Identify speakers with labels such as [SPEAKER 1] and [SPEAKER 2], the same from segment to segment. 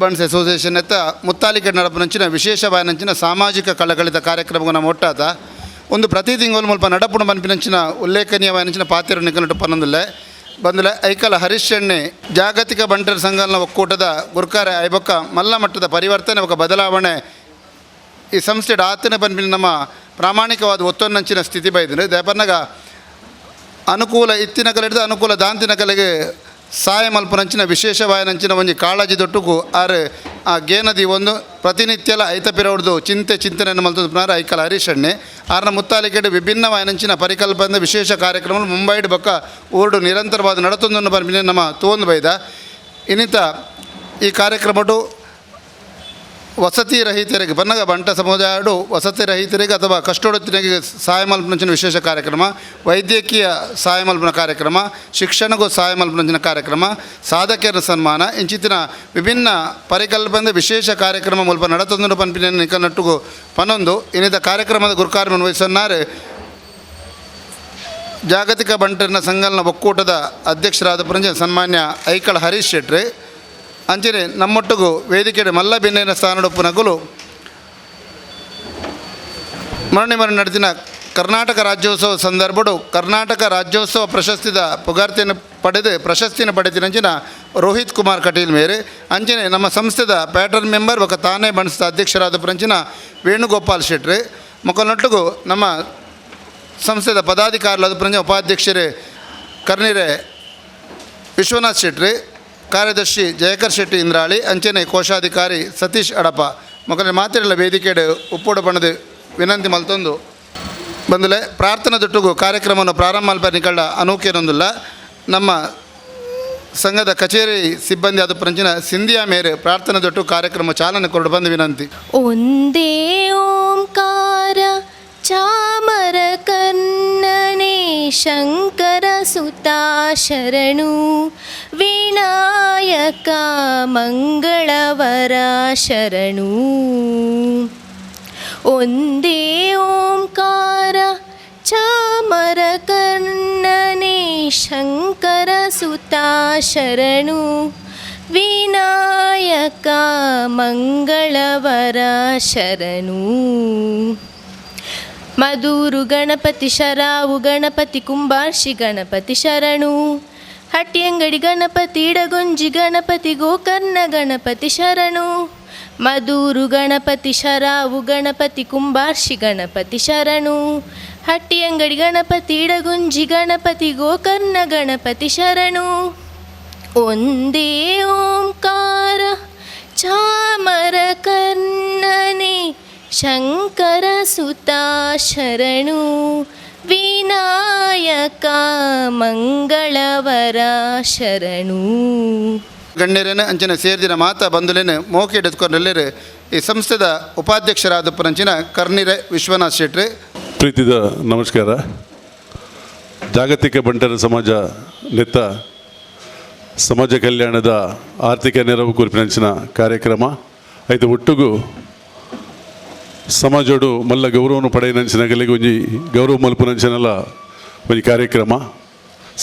[SPEAKER 1] Bunts association ಎತ್ತ ಮುತ್ತಾಲಿಕೆ ನಡಪುನಂಚಿನ ವಿಶೇಷವಾಯನಂಚಿನ ಸಾಮಾಜಿಕ ಕಳಕಳಿತ ಕಾರ್ಯಕ್ರಮಗಳ ಒಟ್ಟಾದ ಒಂದು ಪ್ರತಿ ತಿಂಗಳು ಮುಲ್ಪ ನಡಪುಣ ಪನ್ಪಿನಂಚಿನ ಉಲ್ಲೇಖನೀಯವಾಯನಂಚಿನ ಪಾತ್ರ ನಿಕನಟ್ಟು ಪನ್ನೊಂದುಲ್ಲೆ ಬಂದುಲೆ ಐಕಲ ಹರಿಶೆಣ್ಣೆ ಜಾಗತಿಕ ಬಂಟರ ಸಂಘನ ಒಕ್ಕೂಟದ ಗುರ್ಕಾರೆ ಐಬೊಕ್ಕ ಮಲ್ಲ ಮಟ್ಟದ ಪರಿವರ್ತನೆ ఒక ಬದಲಾವಣೆ ಈ ಸಂಸ್ಥೆ ಆತನ ಪನ್ಪಿನ ನಮ್ಮ ಪ್ರಾಮಾಣಿಕವಾದ ಒತ್ತೊನ್ನಂಚಿನ ಸ್ಥಿತಿ ಬೈದ್ರೆ ದಯಪರ್ನಾಗ ಅನುಕೂಲ ಇತ್ತಿನ ಕಲೆ ಹಿಡಿದು ಅನುಕೂಲ ದಾಂತಿನ ಕಲೆಗೆ ಸಹಾಯ ಮಲ್ಪನಂಚಿನ ವಿಶೇಷವಾಯನಂಚಿನ ಒಂಜಿ ಕಾಳಜಿ ದೊಟ್ಟುಗು ಆರು ಆ ಗೇನದಿ ಒಂದು ಪ್ರತಿನಿತ್ಯಲ ಐತಪಿರವ್ರದ್ದು ಚಿಂತನೆಯನ್ನು ಮಲ್ತುನಾರ ಐಕಲ ಹರೀಶಣ್ಣೆ ಆರ್ನ ಮುತ್ತಾಲಿಕೆಡು ವಿಭಿನ್ನವಾಯನಂಚಿನ ಪರಿಕಲ್ಪನೆ ವಿಶೇಷ ಕಾರ್ಯಕ್ರಮ ಮುಂಬೈಡ್ ಬೊಕ್ಕ ಊರ್ಡು ನಿರಂತರವಾದ ನಡತೊಂದನ್ನು ಬರ್ಬಿನ ನಮ್ಮ ತೋಂದು ಬೈದ ಇನ್ನಿತ ಈ ಕಾರ್ಯಕ್ರಮಡು ವಸತಿ ರಹಿತರಿಗೆ ಬನ್ನಗ ಬಂಟ ಸಮುದಾಯಡು ವಸತಿ ರಹಿತರಿಗೆ ಅಥವಾ ಕಷ್ಟೋಡತಿನಿಗೆ ಸಹಾಯ ಮಲ್ಪನಂಚಿನ ವಿಶೇಷ ಕಾರ್ಯಕ್ರಮ ವೈದ್ಯಕೀಯ ಸಹಾಯ ಮಲ್ಪನ ಕಾರ್ಯಕ್ರಮ ಶಿಕ್ಷಣಗೂ ಸಹಾಯ ಮಲ್ಪನಂಚಿನ ಕಾರ್ಯಕ್ರಮ ಸಾಧಕರ ಸನ್ಮಾನ ಇಂಚಿತ್ತಿನ ವಿಭಿನ್ನ ಪರಿಕಲ್ಪನೆ ವಿಶೇಷ ಕಾರ್ಯಕ್ರಮ ಮುಲ್ಪ ನಡತೊಂದು ಪನ್ಪಿನ ನಿಕನಟ್ಟುಗೂ ಪನ್ನೊಂದು ಇನ್ನಿತ ಕಾರ್ಯಕ್ರಮದ ಗುರುಕಾರ್ಯವನ್ನು ವಹಿಸನ್ನಾರೆ ಜಾಗತಿಕ ಬಂಟರಿನ ಸಂಘನ ಒಕ್ಕೂಟದ ಅಧ್ಯಕ್ಷರಾದ ಪರಂಜ ಸನ್ಮಾನ್ಯ ಐಕಳ ಹರೀಶ್ ಶೆಟ್ಟಿ ಅಂಚನೆ ನಮ್ಮೊಟ್ಟಿಗೂ ವೇದಿಕೆ ಮಲ್ಲ ಬೆನ್ನಿನ ಸ್ಥಾನಡುಪ್ಪುನಗಲು ಮರಣಿ ನಡೆದಿನ ಕರ್ನಾಟಕ ರಾಜ್ಯೋತ್ಸವ ಸಂದರ್ಭಡು ಕರ್ನಾಟಕ ರಾಜ್ಯೋತ್ಸವ ಪ್ರಶಸ್ತಿದ ಪುಗಾರ್ತಿಯನ್ನು ಪ್ರಶಸ್ತಿಯನ್ನು ಪಡೆದಿನಂಚಿನ ರೋಹಿತ್ ಕುಮಾರ್ ಕಟೀಲ್ ಮೇರೆ ಅಂಚನೆ ನಮ್ಮ ಸಂಸ್ಥೆದ ಪ್ಯಾಟರ್ನ್ ಮೆಂಬರ್ ఒక ತಾನೇ ಬಣಿಸಿದ ಅಧ್ಯಕ್ಷರಾದ ಪರಂಚಿನ ವೇಣುಗೋಪಾಲ್ ಶೆಟ್ಟಿ ಮೊಕ್ಕನೊಟ್ಟಿಗೂ ನಮ್ಮ ಸಂಸ್ಥೆದ ಪದಾಧಿಕಾರಿಗಳಾದ ಪರಂಚ ಉಪಾಧ್ಯಕ್ಷರೇ ಕರ್ನಿರೆ ವಿಶ್ವನಾಥ್ ಶೆಟ್ಟಿ ಕಾರ್ಯದರ್ಶಿ ಜಯಕರ್ ಶೆಟ್ಟಿ ಇಂದ್ರಾಳಿ ಅಂಚನೆ ಕೋಶಾಧಿಕಾರಿ ಸತೀಶ್ ಅಡಪ ಮೊದಲೇ ಮಾತಿರಲ್ಲ ವೇದಿಕೆಡೆ ಉಪ್ಪೋಡು ಬಣ್ಣದ ವಿನಂತಿ ಮಲ್ತೊಂದು ಬಂದಲೆ ಪ್ರಾರ್ಥನಾ ದೊಟ್ಟುಗು ಕಾರ್ಯಕ್ರಮವನ್ನು ಪ್ರಾರಂಭ ಮಲ್ಪನಿಕಳ್ಳ ಅನೂಕೇನೊಂದಿಲ್ಲ ನಮ್ಮ ಸಂಘದ ಕಚೇರಿ ಸಿಬ್ಬಂದಿ ಆದ ಪರಂಚಿನ ಸಿಂಧಿಯಾ ಮೇರೆ ಪ್ರಾರ್ಥನಾ ದೊಟ್ಟು ಕಾರ್ಯಕ್ರಮ ಚಾಲನೆ ಕೊರಡು ಬಂದು ವಿನಂತಿ.
[SPEAKER 2] ಒಂದೇ ಓಂಕಾರ ಚಾಮರ ಕನ್ನನೆ ಶಂಕರ ಸುತಾ ಶರಣು ವಿನಾಯಕ ಮಂಗಳವರ ಶರಣು. ಒಂದೇ ಓಂಕಾರ ಚಾಮರ ಕನ್ನನೆ ಶಂಕರ ಸುತಾ ಶರಣು ವಿನಾಯಕ ಮಂಗಳವರ ಶರಣು. ಮಧುರು ಗಣಪತಿ ಶರಾವು ಗಣಪತಿ ಕುಂಬಾರ್ಷಿ ಗಣಪತಿ ಶರಣು. ಹಟ್ಟಿಯಂಗಡಿ ಗಣಪತಿ ಇಡಗೊಂಜಿ ಗಣಪತಿ ಗೋಕರ್ಣ ಗಣಪತಿ ಶರಣು. ಮಧುರು ಗಣಪತಿ ಶರಾವು ಗಣಪತಿ ಕುಂಬಾರ್ಷಿ ಗಣಪತಿ ಶರಣು. ಹಟ್ಟಿಯಂಗಡಿ ಗಣಪತಿ ಇಡಗುಂಜಿ ಗಣಪತಿ ಗೋಕರ್ಣ ಗಣಪತಿ ಶರಣು. ಒಂದೇ ಓಂಕಾರ ಚಾಮರ ಕರ್ಣನೆ ಶಂಕರ ಸುತಾ ಶರಣು ವಿನಾಯಕ ಮಂಗಳವರ ಶರಣು.
[SPEAKER 1] ಗಣ್ಯರೇನು ಅಂಚನೆ ಸೇರಿದಿನ ಮಾತ ಬಂಧುಲೇನು ಮೋಕೆ ಹಿಡಿದುಕೊಂಡ್ರೆಲ್ಲರೂ ಈ ಸಂಸ್ಥೆದ ಉಪಾಧ್ಯಕ್ಷರಾದ ಪರಂಚಿನ ಕರ್ನಿರೆ ವಿಶ್ವನಾಥ್ ಶೆಟ್ಟಿ.
[SPEAKER 3] ಪ್ರೀತಿದ ನಮಸ್ಕಾರ. ಜಾಗತಿಕ ಬಂಟರ ಸಮಾಜ ನೆತ್ತ ಸಮಾಜ ಕಲ್ಯಾಣದ ಆರ್ಥಿಕ ನೆರವು ಕುರಿಪಿನಂಚಿನ ಕಾರ್ಯಕ್ರಮ ಐದು ಒಟ್ಟಿಗೂ ಸಮಾಜೋಡು ಮಲ್ಲ ಗೌರವವನ್ನು ಪಡೆಯನಂಚಿನ ಗಲೆಗೆ ಒಂಜಿ ಗೌರವ ಮಲ್ಪುನಂಚಿನಲ್ಲ ಒಂಜಿ ಕಾರ್ಯಕ್ರಮ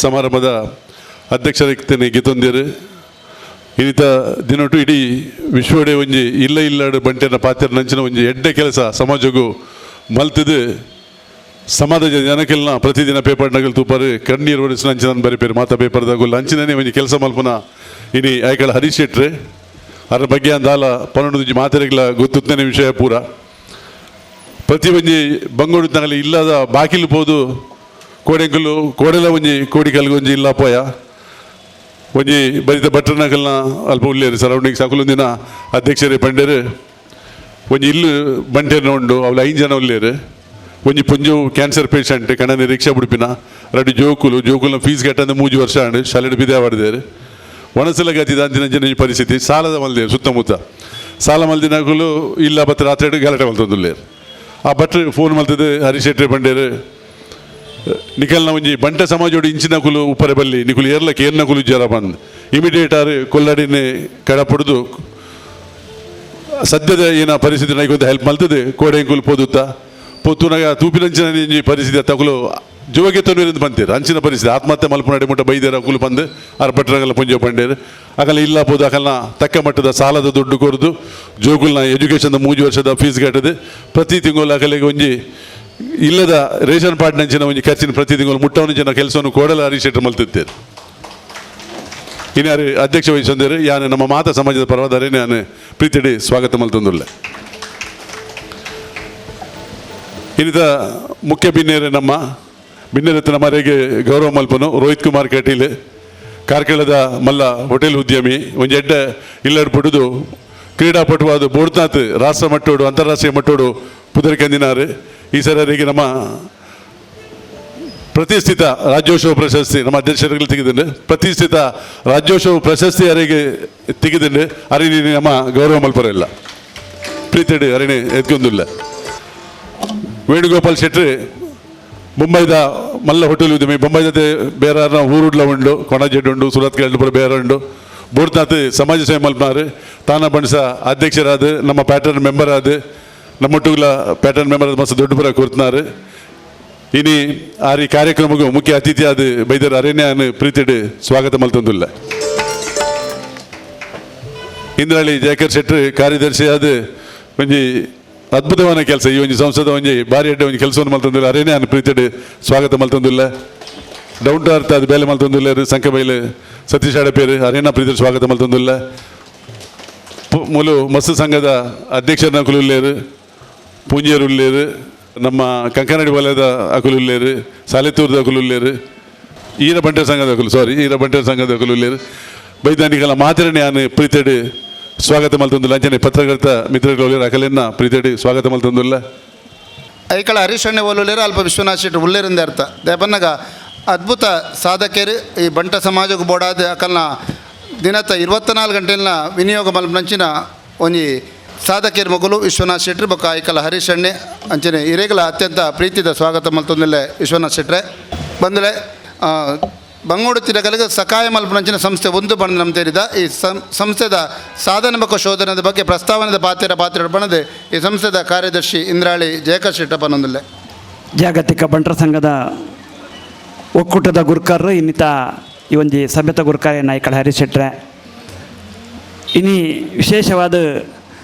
[SPEAKER 3] ಸಮಾರಂಭದ ಅಧ್ಯಕ್ಷರಿರ್ತೇನೆ ಗೀತೊಂದಿರು ಇನ್ನಿತ ದಿನೊಟ್ಟು ಇಡೀ ವಿಶ್ವಡೆ ಒಂಜಿ ಇಲ್ಲಾಡು ಬಂಟೆನ ಪಾತ್ರ ನಂಚಿನ ಒಂಜಿ ಎಡ್ಡೆ ಕೆಲಸ ಸಮಾಜಗೂ ಮಲ್ತದು ಸಮಾಜದ ಜನಕ್ಕೆಲ್ಲ ಪ್ರತಿದಿನ ಪೇಪರ್ನಾಗಲು ತೂಪಾರು ಕಣ್ಣೀರು ಒಡಿಸಿ ನಂಚಿನ ಬರೀಪೇರು ಮಾತಾ ಪೇಪರ್ದಾಗಲ್ಲ ಅಂಚಿನೇ ಒಂಜಿ ಕೆಲಸ ಮಲ್ಪನ ಇನಿ ಆಯ್ಕಳ ಹರೀಶ್ ಶೆಟ್ಟಿ ಅದ್ರ ಬಗ್ಗೆ ಅಂದಾಲ ಪನ್ನೊಂದು ಮಾತೆರೆಗಳ ಗೊತ್ತುತ್ತನೇ ವಿಷಯ ಪೂರ ಪ್ರತಿ ಒಂಜಿ ಬಂಗೋಡಿನಾಗಲಿ ಇಲ್ಲದ ಬಾಕಿಲು ಪೋದು ಕೋಡೆಂಕಲು ಕೋಡೆಲ ಒಂಜಿ ಕೋಡಿಕಲ್ಗೆ ಒಂಜಿ ಇಲ್ಲ ಪೋಯ ಒಂಜಿ ಬರಿತ ಬಟ್ಟರ್ನಾಗಲ್ನ ಅಲ್ಪ ಉಳ್ಳೇರು ಸರೌಂಡಿಂಗ್ಸ್ ಅಕುಲೊಂದಿನ ಅಧ್ಯಕ್ಷರೇ ಪಂಡೇರು ಒಂಜಿ ಇಲ್ಲು ಬಂಟೆರ್ನ ಉಂಡು ಅವಳು 5 ಜನ ಉಳ್ಳೇರು ಒಂಜಿ ಪುಂಜು ಕ್ಯಾನ್ಸರ್ ಪೇಷಂಟ್ ಕಣ್ಣನೆ ರಿಕ್ಷಾ ಬಿಡ್ಪಿನ ರಡ್ಡು ಜೋಕುಲ್ನ ಫೀಸ್ ಕಟ್ಟಂದು 3 ವರ್ಷ ಆಂಡು ಶಾಲೆಡ್ ಬಿದ್ದೆ ಮಾಡಿದೇರು ಒಣಸಲ ಗತಿದ ಅಂಚಿನ ಜನ ಪರಿಸ್ಥಿತಿ ಸಾಲದ ಮಲ್ದೇರು ಸುತ್ತಮುತ್ತ ಸಾಲ ಮಲ್ದಿನಾಗಲು ಇಲ್ಲ ಬತ್ತ ರಾತ್ರಿ ಗಲಾಟೆ ಮಲ್ತೊಂದುಲ್ಲೇರು ಆ ಭಟ್ರು ಫೋನ್ ಮಲ್ತದ್ದು ಹರೀಶ್ ಶೆಟ್ಟಿ ಬಂಡೇರು ನಿಖಲ್ನ ಒಂಜಿ ಬಂಟ ಸಮಾಜೋಡು ಇಂಚಿನ ಕುಲು ಉಪ್ಪರೆ ಬಲ್ಲಿ ನಿಕುಲು ಏರ್ಲಕ್ಕೆ ಏರ್ನ ಕುಲು ಜ್ವರ ಬಂದು ಇಮಿಡಿಯೇಟ್ ಆರು ಕೊಲ್ಲಾಡಿನೇ ಕಡಪಡ್ದು ಸದ್ಯದ ಏನ ಪರಿಸ್ಥಿತಿ ನೈಗೊಂದು ಹೆಲ್ಪ್ ಮಲ್ತದೆ ಕೋಡೆ ಕುಲು ಪೋದುತ್ತಾ ಪೊತ್ತುನಾಗ ತೂಪಿನಂಚಿನ ಪರಿಸ್ಥಿತಿ ತಗುಲು ಜೋಗೆ ತೊಂದರೆ ಬಂತೀರು ಅಂಚಿನ ಪರಿಸ್ಥಿತಿ ಆತ್ಮಹತ್ಯೆ ಮಲ್ಪನಾಡಿ ಮುಟ್ಟ ಬೈದೇರ ಕುಲು ಬಂದು ಆರು ಪಟ್ಟಣಗಳ ಪುಂಜ ಪಂಡೇರು ಆಗಲ್ಲ ಇಲ್ಲ ಬೋದು ಆಗಲ್ಲ ತಕ್ಕ ಮಟ್ಟದ ಸಾಲದ ದುಡ್ಡು ಕೊರದು ಜೋಗುಲ್ನ ಎಜುಕೇಷನ್ದ 3 ವರ್ಷದ ಫೀಸ್ ಕಟ್ಟದು ಪ್ರತಿ ತಿಂಗಳು ಆಗಲಿಗೆ ಒಂಜಿ ಇಲ್ಲದ ರೇಷನ್ ಪಾರ್ಟ್ ನಂಚಿನ ಒಂಜಿ ಖರ್ಚಿನ ಪ್ರತಿ ತಿಂಗಳು ಮುಟ್ಟವನ ಜನ ಕೆಲಸವನ್ನು ಕೋಡಲ ಹರೀಶ್ ಮಲ್ತಿದ್ದೇನೆ ಇನ್ನಾರು ಅಧ್ಯಕ್ಷ ವಹಿಸಂದರು ಯಾನು ನಮ್ಮ ಮಾತಾ ಸಮಾಜದ ಪರವಾದರೆ ನಾನು ಪ್ರೀತಿಡಿ ಸ್ವಾಗತ ಮಲ್ತೊಂದುಲ್ಲ ಇನ್ನಿತ ಮುಖ್ಯ ಬಿನ್ನೇರು ನಮ್ಮ ಬಿನ್ನೇರತ್ತಿನ ಮರೆಗೆ ಗೌರವ ಮಲ್ಪನು ರೋಹಿತ್ ಕುಮಾರ್ ಕಟೀಲ್ ಕಾರ್ಕಳದ ಮಲ್ಲ ಹೋಟೆಲ್ ಉದ್ಯಮಿ ಒಂದು ಎಡ್ಡ ಇಲ್ಲಡ್ ಪುಡುದು ಕ್ರೀಡಾಪಟುವಾದ ಬೋಡ್ನಾಥ್ ರಾಷ್ಟ್ರ ಮಟ್ಟೋಡು ಅಂತಾರಾಷ್ಟ್ರೀಯ ಮಟ್ಟೋಡು ಪುದರ್ಕಂದಿನಾರು ಈ ಸರಿಗೆ ನಮ್ಮ ಪ್ರತಿಷ್ಠಿತ ರಾಜ್ಯೋತ್ಸವ ಪ್ರಶಸ್ತಿ ನಮ್ಮ ಅಧ್ಯಕ್ಷರುಗಳು ತೆಗೆದಿದ್ದು ಪ್ರತಿಷ್ಠಿತ ರಾಜ್ಯೋತ್ಸವ ಪ್ರಶಸ್ತಿ ಅರಿಗೆ ತೆಗೆದಿದ್ದು ಅರಿನಿ ನಮ್ಮ ಗೌರವ ಮಲ್ಪರಿಲ್ಲ ಪ್ರೀತಿಡಿ ಅರಿಣಿ ಎತ್ಕೊಂದಿಲ್ಲ ವೇಣುಗೋಪಾಲ್ ಶೆಟ್ಟಿ ಮುಂಬೈದ ಮಲ್ಲ ಹೋಟೆಲ್ ಉದ್ಯಮಿ ಮುಂಬೈದ ಬೇರೆ ಊರುಡ್ಲ ಉಂಡು ಕೊಣಜೆಡ್ ಉಂಡು ಸುರತ್ ಪುರ ಬೇರೆ ಉಂಡು ಬೋಡ್ನಾಥ್ ಸಮಾಜ ಸೇವೆ ಮಲ್ಪನಾರು ತಾನ ಬಣಸ ಅಧ್ಯಕ್ಷರಾದ ನಮ್ಮ ಪ್ಯಾಟರ್ನ್ ಮೆಂಬರ್ ಆದ ನಮ್ಮೊಟ್ಟುಗಳ ಪ್ಯಾಟರ್ನ್ ಮೆಂಬರ್ ಆದ ಮಸ್ತ್ ದೊಡ್ಡಪುರ ಕೊಡ್ತಿನಾರು ಇನಿ ಆರಿ ಕಾರ್ಯಕ್ರಮಕ್ಕೂ ಮುಖ್ಯ ಅತಿಥಿ ಆದ ಬೈದರ್ ಅರಣ್ಯನ ಪ್ರೀತಿಡಿ ಸ್ವಾಗತ ಮಲ್ತೊಂದಿಲ್ಲ ಇಂದ್ರಾಳಿ ಜಯಕರ್ ಶೆಟ್ಟಿ ಕಾರ್ಯದರ್ಶಿ ಆದ ಒಂಜಿ ಅದ್ಭುತವಾದ ಕೆಲಸ ಈ ಒಂದು ಸಂಸದ ಒಂಜಿ ಭಾರಿ ಅಡ್ಡ ಒಂದು ಕೆಲಸವನ್ನು ಮಲ್ತೊಂದಿಲ್ಲ ಅರಣ್ಯನ ಪ್ರೀತಿಡಿ ಸ್ವಾಗತ ಮಲ್ತೊಂದಿಲ್ಲ ಡೌನ್ ಟು ಅರ್ಥ ಅದು ಬೇಲೆ ಮಲ್ತೊಂದಿಲ್ಲ ಸಂಖ್ಯೆ ಬೈಲೆ ಸತೀಶ್ ಅಡಪೇರು ಅರಣ್ಯ ಪ್ರೀತಿ ಸ್ವಾಗತ ಮಲ್ತೊಂದಿಲ್ಲ ಮೂಲು ಮಸ್ತು ಸಂಘದ ಅಧ್ಯಕ್ಷರನ್ನ ಕುಲುಲ್ಲೇರು ಪೂಂಜಿಯರುಲ್ಲೇರು ನಮ್ಮ ಕಂಕನಾಡಿ ವಲಯದ ಅಕುಲುಲ್ಲೇರು ಸಾಲೆತ್ತೂರದ ಅಕುಲುಲ್ಲೇರು ಈರ ಬಂಟೆ ಸಂಘದ ಅಕುಲುಲ್ಲೇರು ಬೈದಾನಿಕಲ ಮಾತಿರನೇ ನಾನು ಪ್ರೀತಿಡಿ ಸ್ವಾಗತ ಮಲ್ತೊಂದಿಲ್ಲ ಅಂಚನೆ ಪತ್ರಕರ್ತ ಮಿತ್ರಗಳು ಅಕಲೆನ್ನ ಪ್ರೀತಿಡಿ ಸ್ವಾಗತ ಮಲ್ತೊಂದಿಲ್ಲ
[SPEAKER 1] ಐಕಳ ಹರೀಶ್ ಅಣ್ಣೆ ಒಲ್ಲುಲೇರು ಅಲ್ಪ ವಿಶ್ವನಾಥ್ ಶೆಟ್ಟಿ ಉಳ್ಳೇರಿಂದ ಅರ್ಥ ದೇಪನ್ನಗ ಅದ್ಭುತ ಸಾಧಕರು ಈ ಬಂಟ ಸಮಾಜಕ್ಕೆ ಬೋಡಾದ ಅಕಲ್ನ ದಿನತ್ತ 24 ಗಂಟೆನ ವಿನಿಯೋಗ ಮಲ್ಪನಂಚಿನ ಒಂಜಿ ಸಾಧಕರ ಮಗಳು ವಿಶ್ವನಾಥ್ ಶೆಟ್ಟಿ ಬೊಕ್ಕ ಐಕಲ ಹರೀಶ್ ಅಣ್ಣೆ ಅಂಚನೆ ಇರೇಗಲ ಅತ್ಯಂತ ಪ್ರೀತಿದ ಸ್ವಾಗತ ಮಲ್ತೊಂದಿಲ್ಲ ವಿಶ್ವನಾಥ್ ಶೆಟ್ರೆ ಬಂದಲೆ ಬಂಗೋಡು ತಿರಗಲಿಗೆ ಸಕಾಯ ಮಲ್ಪನಂಚಿನ ಸಂಸ್ಥೆ ಒಂದು ಬಣ್ಣ ನಮ್ಮ ತೇರಿದ ಈ ಸಂಸ್ಥೆದ ಸಾಧನಾತ್ಮಕ ಶೋಧನದ ಬಗ್ಗೆ ಪ್ರಸ್ತಾವನೆದ ಪಾತ್ರ ಬಣ್ಣದೆ ಈ ಸಂಸ್ಥೆದ ಕಾರ್ಯದರ್ಶಿ ಇಂದ್ರಾಳಿ ಜಯಕರ್ ಶೆಟ್ಟಪ್ಪ ನೊಂದಿಲ್ಲ
[SPEAKER 4] ಜಾಗತಿಕ ಬಂಟರ ಸಂಘದ ಒಕ್ಕೂಟದ ಗುರುಕರು ಇನ್ನಿತ ಈ ಒಂಜಿ ಸಭ್ಯತ ಗುರುಕಾರ್ಯ ನಾಯ್ಕಳ ಹರೀಶ್ ಶೆಟ್ರೆ ಇನಿ ವಿಶೇಷವಾದ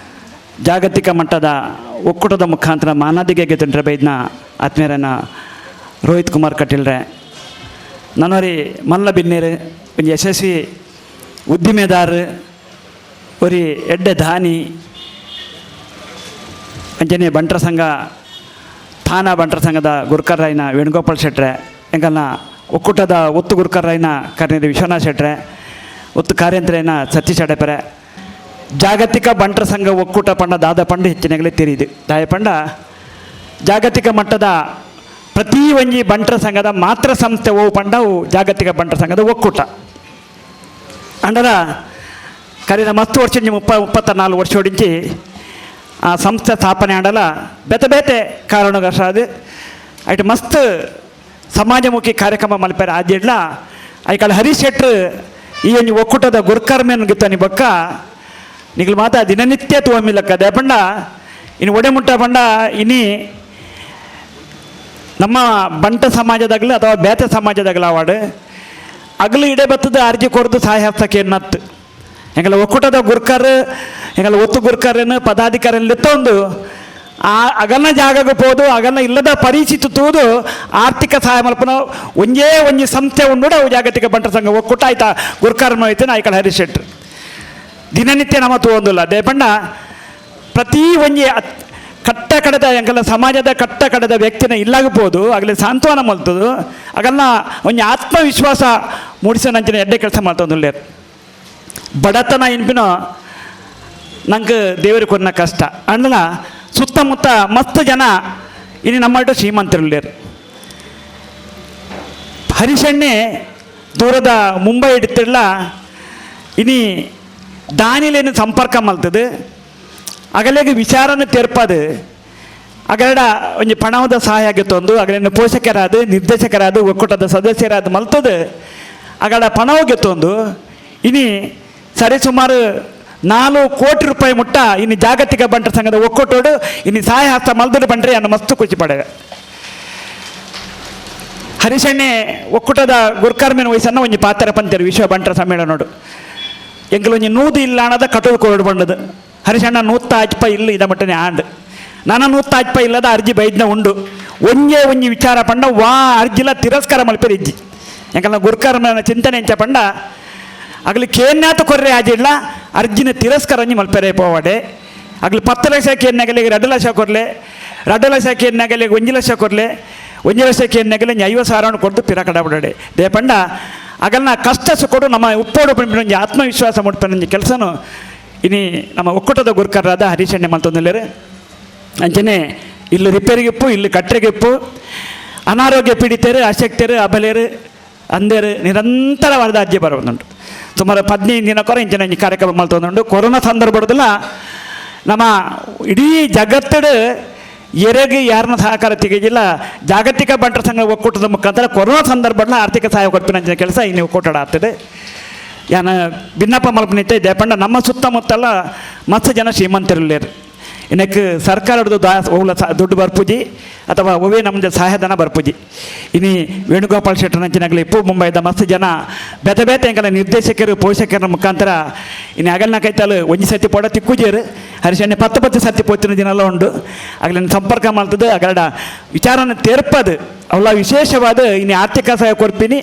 [SPEAKER 4] ಜಾಗತಿಕ ಮಟ್ಟದ ಒಕ್ಕೂಟದ ಮುಖಾಂತರ ಮಾನದಿಗೆ ತಂಡ್ರೆ ಬೈದ್ನ ಆತ್ಮೀಯರನ್ನ ರೋಹಿತ್ ಕುಮಾರ್ ಕಟೀಲ್ರೆ ನನ್ನವರಿ ಮಲ್ಲ ಬಿನ್ನೇರು ಒಂದು ಯಶಸ್ವಿ ಉದ್ದಿಮೆದಾರ ಒರಿ ಎಡ್ಡೆ ದಾನಿ ಅಂಜನೆ ಬಂಟರ ಸಂಘ ಥಾನಾ ಬಂಟರ ಸಂಘದ ಗುರುಕರಾಯಿನ ವೇಣುಗೋಪಾಲ್ ಶೆಟ್ರೆ ಎಂಗಲ್ನ ಒಕ್ಕೂಟದ ಒತ್ತು ಗುರುಕರಾಯಿನ ಕರ್ನೇರಿ ವಿಶ್ವನಾಥ್ ಶೆಟ್ರೆ ಒತ್ತು ಕಾರ್ಯಂತ್ರೇನ ಸತೀಶ್ ಅಡಪರೆ ಜಾಗತಿಕ ಬಂಟರ ಸಂಘ ಒಕ್ಕೂಟ ಪಂಡ ದಾದ ಪಂಡ ಹೆಚ್ಚಿನಗಲೇ ತೆರೀದು ದಾಯ ಪಂಡ ಜಾಗತಿಕ ಮಟ್ಟದ ಪ್ರತಿ ಒಂಜಿ ಬಂಟರ ಸಂಘದ ಮಾತ್ರ ಸಂಸ್ಥೆ ಓ ಪಂಡವು ಜಾಗತಿಕ ಬಂಟರ ಸಂಘದ ಒಕ್ಕೂಟ ಅಂಡರ ಕರೀನ ಮಸ್ತ್ ವರ್ಷ 34 ವರ್ಷ ಹೊಡಿಂಚಿ ಆ ಸಂಸ್ಥೆ ಸ್ಥಾಪನೆ ಆಡಲ ಬೇತೆ ಬೇತೆ ಕಾರಣಗಸಾದ ಐಟ್ ಮಸ್ತ್ ಸಮಾಜಮುಖಿ ಕಾರ್ಯಕ್ರಮ ಮಲ್ಪೇರ ಆದಿಡ್ಲ ಐಕಳ ಹರೀಶ್ ಶೆಟ್ರು ಈ ಒಂದು ಒಕ್ಕೂಟದ ಗುರುಕರ್ಮೇನು ಗಿತ್ತನಿ ಬೊಕ್ಕ ನಿಗಲು ಮಾತ ದಿನನಿತ್ಯ ತೋಮಿಲಕ್ಕ ದೇಪಂಡ ಇನ್ನು ಒಡೆಮುಟ್ಟ ಪಂಡ ಇನಿ ನಮ್ಮ ಬಂಟ ಸಮಾಜದಾಗಲಿ ಅಥವಾ ಬೇತೆ ಸಮಾಜದಾಗಲ ಅವಾರ್ಡ್ ಅಗಲು ಇಡೆ ಬತ್ತದ ಅರ್ಜಿ ಕೊಡ್ದು ಸಹಾಯ ಹಸ್ತಕ್ಕೆ ನತ್ತು ಎಂಗಲ ಒಕ್ಕೂಟದ ಗುರುಕರ್ ಎಂಗಲ ಒತ್ತು ಗುರುಕರನ್ನು ಪದಾಧಿಕಾರಿಯಲ್ಲಿ ತೊಂದು ಆ ಅಗಲ್ನ ಜಾಗಕ್ಕೆ ಹೋದು ಅಗಲ್ನ ಇಲ್ಲದ ಪರಿಸ್ಥಿತಿ ತೂದು ಆರ್ಥಿಕ ಸಹಾಯ ಮಲ್ಪನ ಒಂಜಿ ಸಂಸ್ಥೆ ಉಂಡು ಅವು ಜಾಗತಿಕ ಬಂಟರ ಸಂಘ ಒಕ್ಕೂಟ ಆಯ್ತಾ ಗುರುಕರ್ಮ ಐತೆ ಐಕಳ ಹರೀಶ್ ಶೆಟ್ರು ದಿನನಿತ್ಯ ನಮ್ಮ ತೋಂದಿಲ್ಲ ದೇಪಂಡ ಪ್ರತಿ ಒಂಜಿ ಕಟ್ಟ ಕಡದ ಎಂಕಲ್ಲ ಸಮಾಜದ ಕಟ್ಟ ಕಡದ ವ್ಯಕ್ತಿನ ಇಲ್ಲಾಗಬಹುದು ಆಗಲೇ ಸಾಂತ್ವನ ಮಲ್ತದು ಆಗಲ್ಲ ಒಂಜಿ ಆತ್ಮವಿಶ್ವಾಸ ಮೂಡಿಸೋ ನಂಚಿನ ಎಡ್ಡೆ ಕೆಲಸ ಮಾಡ್ತಂದಿಲ್ಲ ಬಡತನ ಇನ್ಪಿನ ನಂಗೆ ದೇವರಿಗೆ ಕೊನ್ನ ಕಷ್ಟ ಅಂಡ್ಲ ಸುತ್ತಮುತ್ತ ಮಸ್ತ್ ಜನ ಇನ್ನು ನಮ್ಮಟ್ಟು ಶ್ರೀಮಂತರುಳ್ಳೇರು ಹರೀಶಣ್ಣೆ ದೂರದ ಮುಂಬೈ ಇಡ್ತಿರಲ್ಲ ಇನಿ ದಾನಿಲೇನು ಸಂಪರ್ಕ ಮಲ್ತದು ಅಗಲೆಗೆ ವಿಚಾರನ ತೆರ್ಪದು ಅಗಲಡ ಒಂಜಿ ಪಣವದ ಸಹಾಯ ಆಗಿತ್ತೊಂದು ಅಗಲಿನ ಪೋಷಕರಾದ ನಿರ್ದೇಶಕರಾದ ಒಕ್ಕೂಟದ ಸದಸ್ಯರಾದ ಮಲ್ತದು ಅಗಲ ಪಣವಗೆತ್ತೊಂದು ಇನಿ ಸರಿ ಸುಮಾರು 4 ಕೋಟಿ ರೂಪಾಯಿ ಮುಟ್ಟ ಇನ್ನು ಜಾಗತಿಕ ಬಂಟರ ಸಂಘದ ಒಕ್ಕೂಟೋಡು ಇನ್ನು ಸಹಾಯ ಹಸ್ತ ಮಲ್ದಡು ಬಂಡ್ರೆ ಅನ್ನು ಮಸ್ತು ಖುಷಿ ಪಡೆ ಹರಿಶಣ್ಣೆ ಒಕ್ಕೂಟದ ಗುರ್ಕರ್ಮಿನ ವಯಸ್ಸನ್ನು ಒಂಜಿ ಪಾತ್ರ ಪಂತೇರು ವಿಶ್ವ ಬಂಟರ ಸಮ್ಮೇಳನೋಡು ಎಂಕಲು ಒಂಜಿ ನೂದು ಇಲ್ಲ ಅನ್ನದ ಕಟೋದು ಕೊರಡು ಬಂಡದು ಹರಿಶಣ್ಣ ನೂತ್ತ ಆಚ್ಪ ಇಲ್ಲ ಇದ ಮಟ್ಟನೆ ಆಂಡ್ ನನ್ನ ನೂತ್ತ ಆಚ್ಪ ಇಲ್ಲದ ಅರ್ಜಿ ಬೈದ್ನ ಉಂಡು ಒಂಜಿ ವಿಚಾರ ಪಂಡ ವಾ ಅರ್ಜಿಲ ತಿರಸ್ಕಾರ ಮಲ್ಪೇರು ಇಜ್ಜಿ ಎಂಕಲ್ನ ಗುರ್ಕರ್ಮನ ಚಿಂತನೆ ಎಂಚ ಪಂಡ ಅಗ್ಲಿ ಕೇನ್ಯಾತ ಕೊರ್ರೆ ಆಜಿಲ್ಲ ಅರ್ಜಿನ ತಿರಸ್ಕಾರ ಒಂಜಿ ಮಲ್ಪೇರೆ ಪೋವಡೆ ಅಗ್ಲಿ 10 ಲಕ್ಷ ಕೇನ್ನಗಲಿಗೆ 2 ಲಕ್ಷ ಕೊರ್ಲೆ 2 ಲಕ್ಷ ಕೇನ್ನಗಲಿಗೆ 1 ಲಕ್ಷ ಕೊರ್ಲೆ 1 ಲಕ್ಷ ಕೇನ್ನಗಲಿ 50,000 ಕೊಡ್ದು ಪಿರ ಕಡಬಿಡಡೆ ದೇ ಪಂಡ ಅಗಲ್ನ ಕಷ್ಟ ಸುಕೊಡು ನಮ್ಮ ಉಪ್ಪೋಡು ಪಂಪಿನೊಂಜಿ ಆತ್ಮವಿಶ್ವಾಸ ಮುಟ್ಪನೊಂಜಿ ಕೆಲಸನು ಇನಿ ನಮ್ಮ ಒಕ್ಕೂಟದ ಗುರ್ಕರಾದ ಹರೀಶಣ್ಣೆ ಮಲ್ತೊಂದುಲ್ಲೇರು ಅಂಚನೆ ಇಲ್ಲಿ ರಿಪೇರಿಗಿಪ್ಪು ಇಲ್ಲಿ ಕಟ್ಟೆಗಿಪ್ಪು ಅನಾರೋಗ್ಯ ಪೀಡಿತರು ಅಶಕ್ತರು ಅಬಲೆರು ಅಂದೇರು ನಿರಂತರವಾದ ಅರ್ಜಿ ಬರೋದುಂಟು ಸುಮಾರು 15 ದಿನ ಕೊರ ಇಂಚಿನ ಈ ಕಾರ್ಯಕ್ರಮ ಮಲ್ತೊಂದುಂಟು ಕೊರೋನಾ ಸಂದರ್ಭದಲ್ಲ ನಮ್ಮ ಇಡೀ ಜಗತ್ತಡು ಎರೆಗೆ ಯಾರನ್ನ ಸಹಕಾರ ತೆಗೆದಿಲ್ಲ ಜಾಗತಿಕ ಬಂಟರ ಸಂಘ ಒಕ್ಕೂಟದ ಮುಖಾಂತರ ಕೊರೋನಾ ಸಂದರ್ಭದಲ್ಲಿ ಆರ್ಥಿಕ ಸಹಾಯ ಕೊಡ್ಪಿನ ಕೆಲಸ ಇನ್ನು ಒಕ್ಕೂಟ ಆಗ್ತದೆ ಯಾನ ಭಿನ್ನಪ್ಪ ಮಲ್ಪನಿತ್ತೆ ದೇಪಂಡ ನಮ್ಮ ಸುತ್ತಮುತ್ತಲ ಮಸ್ತ್ ಜನ ಶ್ರೀಮಂತರಿಲ್ಲೇರು ಇನ್ನಕ್ಕೆ ಸರ್ಕಾರದ್ದು ದುಡ್ಡು ಬರ್ಪುಜಿ ಅಥವಾ ಒವೇ ನಮ್ಮದು ಸಹಾಯಧನ ಬರ್ಪುಜಿ ಇನ್ನು ವೇಣುಗೋಪಾಲ್ ಶೆಟ್ಟರಂಚಿನಾಗಲಿ ಇಪ್ಪು ಮುಂಬೈದ ಮಸ್ತ್ ಜನ ಬೇತೆ ಎಂಕಲ ನಿರ್ದೇಶಕರು ಪೋಷಕರ ಮುಖಾಂತರ ಇನ್ನು ಅಗಲ್ನ ಕೈತಲು ಒಂಜಿ ಸತಿ ಪೋಡ ತಿಕ್ಕುಜೇರು ಹರಿಶಣ್ಣೆ 10 ಸತಿ ಪೋತಿನ ದಿನ ಎಲ್ಲ ಉಂಡು ಅಗಲಿನ ಸಂಪರ್ಕ ಮಾಡ್ತದೆ ಅಗಡ ವಿಚಾರನ ತೆರಪದು ಅವಳ ವಿಶೇಷವಾದ ಇನ್ನು ಆರ್ಥಿಕ ಸಹಾಯ ಕೊಡ್ತೀನಿ